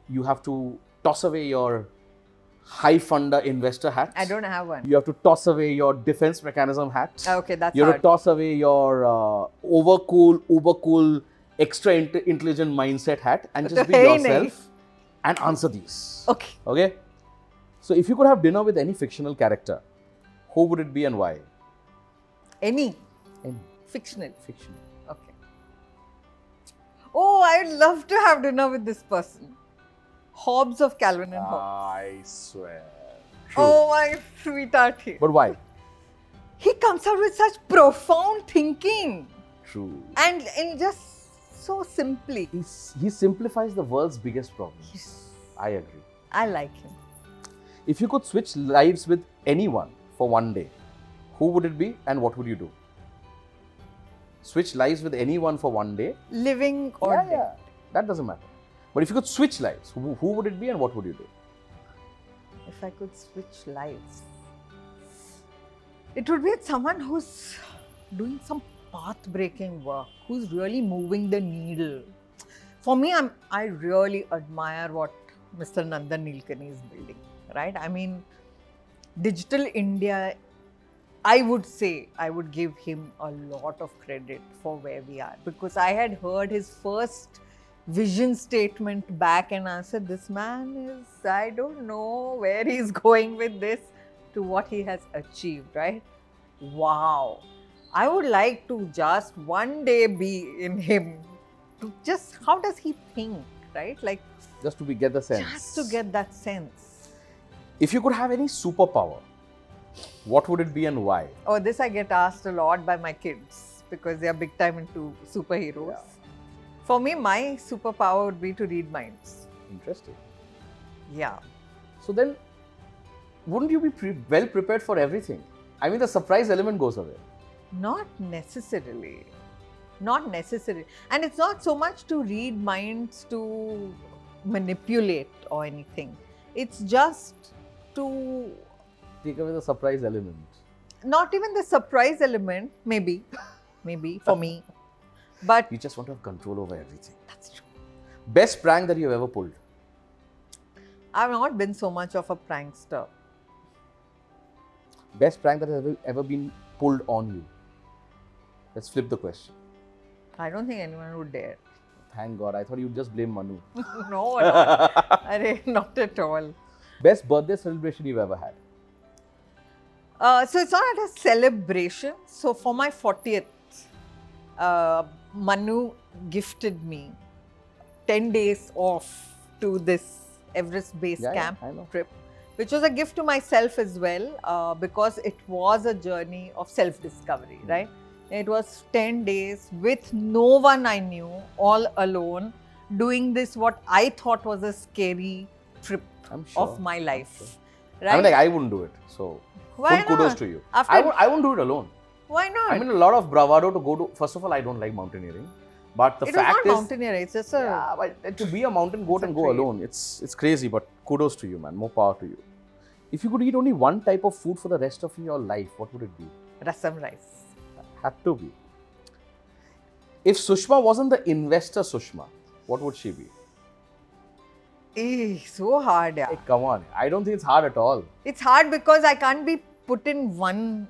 Speaker 2: you have to toss away your high funder investor hat.
Speaker 1: I don't have one.
Speaker 2: You have to toss away your defense mechanism hat.
Speaker 1: Okay, that's
Speaker 2: You have
Speaker 1: hard.
Speaker 2: to toss away your overcool, uber cool, extra intelligent mindset hat and just be
Speaker 1: Hey,
Speaker 2: yourself and answer these.
Speaker 1: Okay.
Speaker 2: Okay? So if you could have dinner with any fictional character, who would it be and why?
Speaker 1: Any
Speaker 2: Any
Speaker 1: fictional.
Speaker 2: fictional.
Speaker 1: Okay. Oh, I'd love to have dinner with this person. Hobbes of Calvin and Hobbes.
Speaker 2: I swear. True.
Speaker 1: Oh, my sweetheart.
Speaker 2: But why?
Speaker 1: He comes out with such profound thinking
Speaker 2: True.
Speaker 1: and just so simply.
Speaker 2: He simplifies the world's biggest problems.
Speaker 1: Yes.
Speaker 2: I agree.
Speaker 1: I like him.
Speaker 2: If you could switch lives with anyone for one day, who would it be and what would you do? Switch lives with anyone for one day?
Speaker 1: Living or dead.
Speaker 2: Yeah. That doesn't matter. But if you could switch lives, who would it be and what would you do?
Speaker 1: If I could switch lives, it would be with someone who's doing some path-breaking work, who's really moving the needle. For me, I really admire what Mr. Nandan Nilekani is building, right? I mean, Digital India, I would say, I would give him a lot of credit for where we are, because I had heard his first vision statement back and I said, this man is, I don't know where he's going with this to what he has achieved, right? Wow. I would like to just one day be in him. To just, how does he think, right? Like,
Speaker 2: Just to get the sense.
Speaker 1: just to get that sense.
Speaker 2: If you could have any superpower, what would it be and why?
Speaker 1: Oh, this I get asked a lot by my kids because they are big time into superheroes.
Speaker 2: Yeah.
Speaker 1: For me, my superpower would be to read minds.
Speaker 2: Interesting.
Speaker 1: Yeah.
Speaker 2: So then, wouldn't you be well prepared for everything? I mean, the surprise element goes away.
Speaker 1: Not necessarily. Not necessarily. And it's not so much to read minds to manipulate or anything. It's just to,
Speaker 2: Take away the surprise element.
Speaker 1: not even the surprise element, maybe for me. But
Speaker 2: You just want to have control over everything.
Speaker 1: that's true.
Speaker 2: Best prank that you've ever pulled?
Speaker 1: I've not been so much of a prankster.
Speaker 2: Best prank that has ever been pulled on you? Let's flip the question.
Speaker 1: I don't think anyone would dare.
Speaker 2: Thank God. I thought you'd just blame Mannu.
Speaker 1: No, not at all.
Speaker 2: Best birthday celebration you've ever had?
Speaker 1: So it's not a celebration. So for my 40th, Mannu gifted me 10 days off to this Everest base
Speaker 2: Yeah,
Speaker 1: camp
Speaker 2: I know.
Speaker 1: trip, which was a gift to myself as well, because it was a journey of self-discovery, right? It was 10 days with no one I knew, all alone, doing this what I thought was a scary trip
Speaker 2: I'm sure.
Speaker 1: of my life.
Speaker 2: I
Speaker 1: Right?
Speaker 2: mean, like, I wouldn't do it. So,
Speaker 1: Why
Speaker 2: full kudos
Speaker 1: not?
Speaker 2: to you.
Speaker 1: After-
Speaker 2: I wouldn't do it alone.
Speaker 1: Why not?
Speaker 2: I mean, a lot of bravado to go to. First of all, I don't like mountaineering. But the
Speaker 1: it was
Speaker 2: fact
Speaker 1: not
Speaker 2: is,
Speaker 1: mountaineering, it's just a...
Speaker 2: yeah, but to be a mountain goat
Speaker 1: It's a
Speaker 2: and go
Speaker 1: trait.
Speaker 2: alone, it's crazy. But kudos to you, man. More power to you. If you could eat only one type of food for the rest of your life, what would it be?
Speaker 1: Rasam rice.
Speaker 2: Had to be. If Sushma wasn't the investor Sushma, what would she be?
Speaker 1: So hard, yeah.
Speaker 2: Hey, come on. I don't think it's hard at all.
Speaker 1: It's hard because I can't be put in one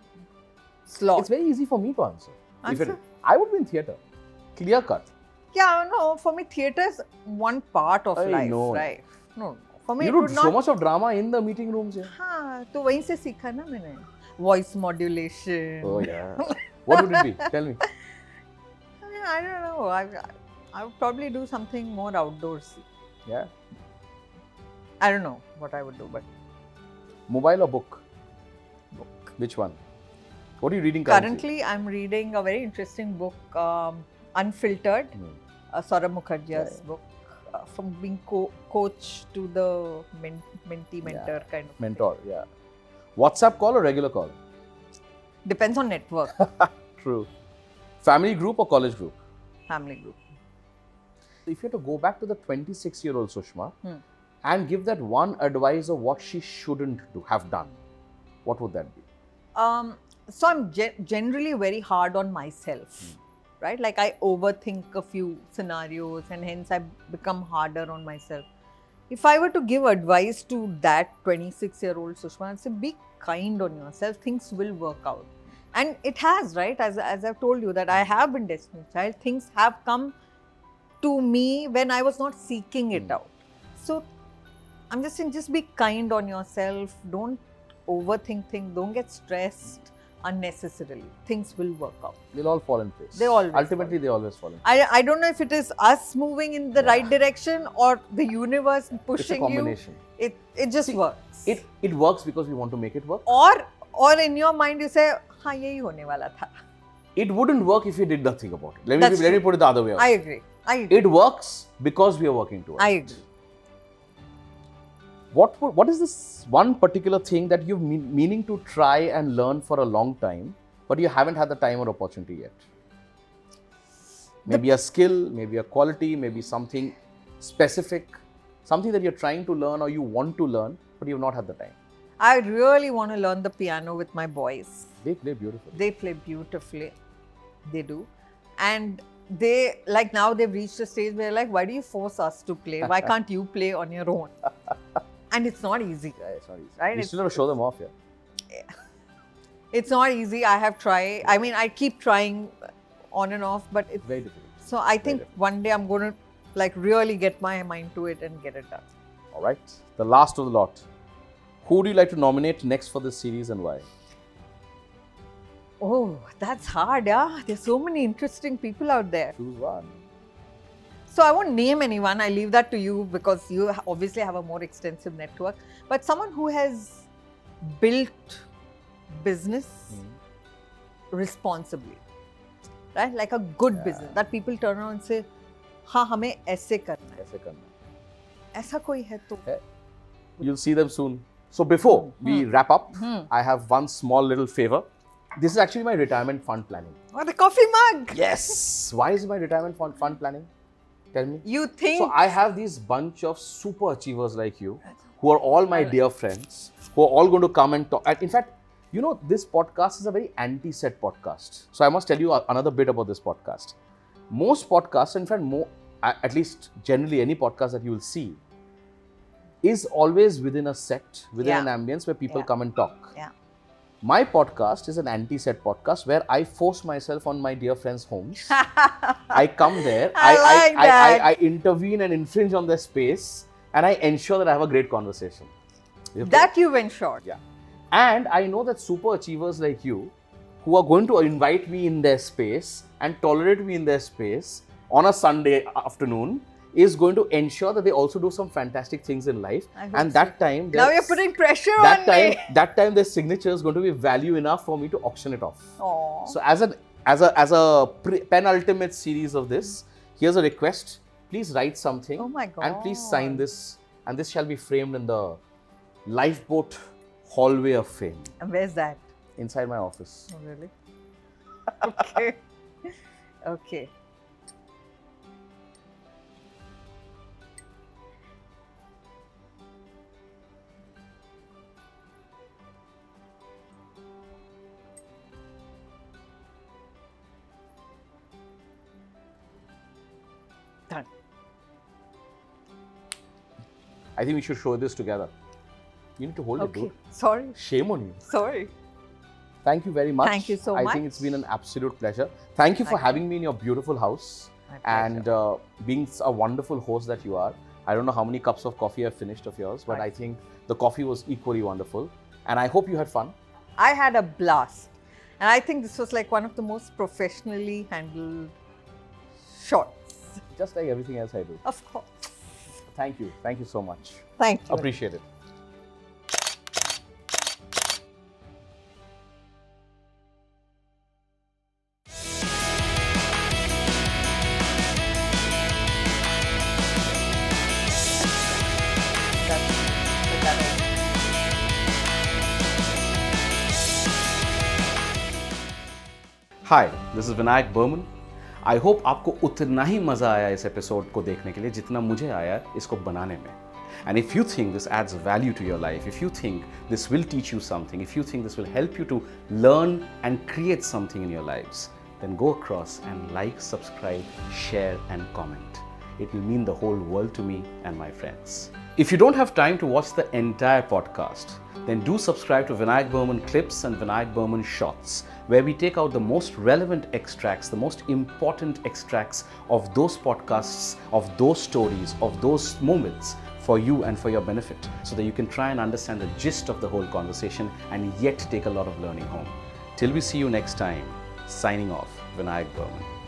Speaker 1: slot.
Speaker 2: It's very easy for me to answer.
Speaker 1: Answer?
Speaker 2: I would be in theatre. Clear cut.
Speaker 1: Yeah, no, for me, theatre is one part of
Speaker 2: I
Speaker 1: life,
Speaker 2: know.
Speaker 1: right? No, for me,
Speaker 2: You
Speaker 1: it
Speaker 2: do
Speaker 1: would
Speaker 2: so
Speaker 1: not...
Speaker 2: much of drama in the meeting rooms here.
Speaker 1: हाँ, तो वहीं से सीखा ना मैंने. Voice modulation.
Speaker 2: Oh, yeah. What would it be? Tell me.
Speaker 1: I don't know. I would probably do something more outdoorsy.
Speaker 2: Yeah.
Speaker 1: I don't know what I would do, but
Speaker 2: Mobile or book?
Speaker 1: book.
Speaker 2: Which one? What are you reading currently?
Speaker 1: Currently, I'm reading a very interesting book, Unfiltered, Saurabh Mukherjee's book, from being coach to the mentee mentor kind of
Speaker 2: mentor. Yeah. WhatsApp call or regular call?
Speaker 1: Depends on network.
Speaker 2: True. Family group or college group?
Speaker 1: Family group.
Speaker 2: If you had to go back to the 26-year-old Sushma and give that one advice of what she shouldn't have done, what would that be?
Speaker 1: So I'm generally very hard on myself, right? Like I overthink a few scenarios and hence I become harder on myself. If I were to give advice to that 26-year-old Sushma, I'd say be kind on yourself. Things will work out. And it has, right? As I've told you that I have been Destiny's Child. Things have come to me when I was not seeking it out. So I'm just saying, just be kind on yourself. Don't overthink things. Don't get stressed unnecessarily. Things will work out.
Speaker 2: They'll all fall in place.
Speaker 1: They always
Speaker 2: Ultimately, they always fall in place.
Speaker 1: I don't know if it is us moving in the right direction or the universe pushing you.
Speaker 2: It's a combination.
Speaker 1: It just works.
Speaker 2: It works because we want to make it work.
Speaker 1: Or in your mind you say, हाँ यही होने वाला था.
Speaker 2: It wouldn't work if you did nothing about it. Let me put it the other way.
Speaker 1: I agree.
Speaker 2: It works because we are working towards it.
Speaker 1: I agree.
Speaker 2: What is this one particular thing that you've meaning to try and learn for a long time, but you haven't had the time or opportunity yet? Maybe a skill, maybe a quality, maybe something specific, something that you're trying to learn or you want to learn, but you've not had the time.
Speaker 1: I really want to learn the piano with my boys.
Speaker 2: They play beautifully.
Speaker 1: They play beautifully. They do. And they, like now they've reached a stage where like, why do you force us to play? Why can't you play on your own? And it's not easy.
Speaker 2: Yeah, it's not easy.
Speaker 1: Right?
Speaker 2: You still have to show them off here.
Speaker 1: Yeah. It's not easy. I have tried. I mean, I keep trying on and off, but it's
Speaker 2: very difficult.
Speaker 1: So I think one day I'm going to like really get my mind to it and get it done.
Speaker 2: All right. The last of the lot. Who would you like to nominate next for this series and why?
Speaker 1: Oh, that's hard, yeah. There's so many interesting people out there.
Speaker 2: Choose one.
Speaker 1: So I won't name anyone. I leave that to you because you obviously have a more extensive network. But someone who has built business responsibly, right? Like a good business that people turn around and say, "हाँ हमें ऐसे करना है."
Speaker 2: ऐसे करना है.
Speaker 1: ऐसा कोई है तो.
Speaker 2: You'll see them soon. So before we wrap up, I have one small little favor. This is actually my retirement fund planning.
Speaker 1: Oh, the coffee mug!
Speaker 2: Yes! Why is it my retirement fund planning? Tell me.
Speaker 1: You think?
Speaker 2: So I have these bunch of super achievers like you, who are all my dear friends, who are all going to come and talk. And in fact, you know, this podcast is a very anti-set podcast. So I must tell you another bit about this podcast. Most podcasts, in fact, at least generally any podcast that you will see, is always within a set, within an ambience where people come and talk.
Speaker 1: Yeah.
Speaker 2: My podcast is an anti-set podcast where I force myself on my dear friends' homes. I come there, I intervene and infringe on their space, and I ensure that I have a great conversation. Okay?
Speaker 1: That you've ensured.
Speaker 2: Yeah. And I know that super achievers like you, who are going to invite me in their space and tolerate me in their space on a Sunday afternoon, is going to ensure that they also do some fantastic things in life. And that time...
Speaker 1: Now you're putting pressure on me.
Speaker 2: That time their signature is going to be value enough for me to auction it off.
Speaker 1: Aww.
Speaker 2: So as a penultimate series of this, here's a request. Please write something.
Speaker 1: Oh my God.
Speaker 2: And please sign this. And this shall be framed in the Lifeboat hallway of fame.
Speaker 1: And where's that?
Speaker 2: Inside my office.
Speaker 1: Oh, really? Okay. Okay. Done.
Speaker 2: I think we should show this together. You need to hold it, dude.
Speaker 1: Sorry.
Speaker 2: Shame on you.
Speaker 1: Sorry.
Speaker 2: Thank you very much.
Speaker 1: Thank you so much.
Speaker 2: I think it's been an absolute pleasure. Thank you for having me in your beautiful house and being a wonderful host that you are. I don't know how many cups of coffee I've finished of yours, but I think the coffee was equally wonderful. And I hope you had fun.
Speaker 1: I had a blast. And I think this was like one of the most professionally handled shots.
Speaker 2: Just like everything else I do.
Speaker 1: Of course.
Speaker 2: Thank you. Thank you so much.
Speaker 1: Thank you.
Speaker 2: Appreciate it. Hi, this is Vinayak Burman. I hope आपको उतना ही मजा आया इस episode को देखने के लिए जितना मुझे आया इसको बनाने में. And if you think this adds value to your life, if you think this will teach you something, if you think this will help you to learn and create something in your lives, then go across and like, subscribe, share and comment. It will mean the whole world to me and my friends. If you don't have time to watch the entire podcast, then do subscribe to Vinayak Burman Clips and Vinayak Burman Shots, where we take out the most relevant extracts, the most important extracts of those podcasts, of those stories, of those moments for you and for your benefit, so that you can try and understand the gist of the whole conversation and yet take a lot of learning home. Till we see you next time, signing off, Vinayak Burman.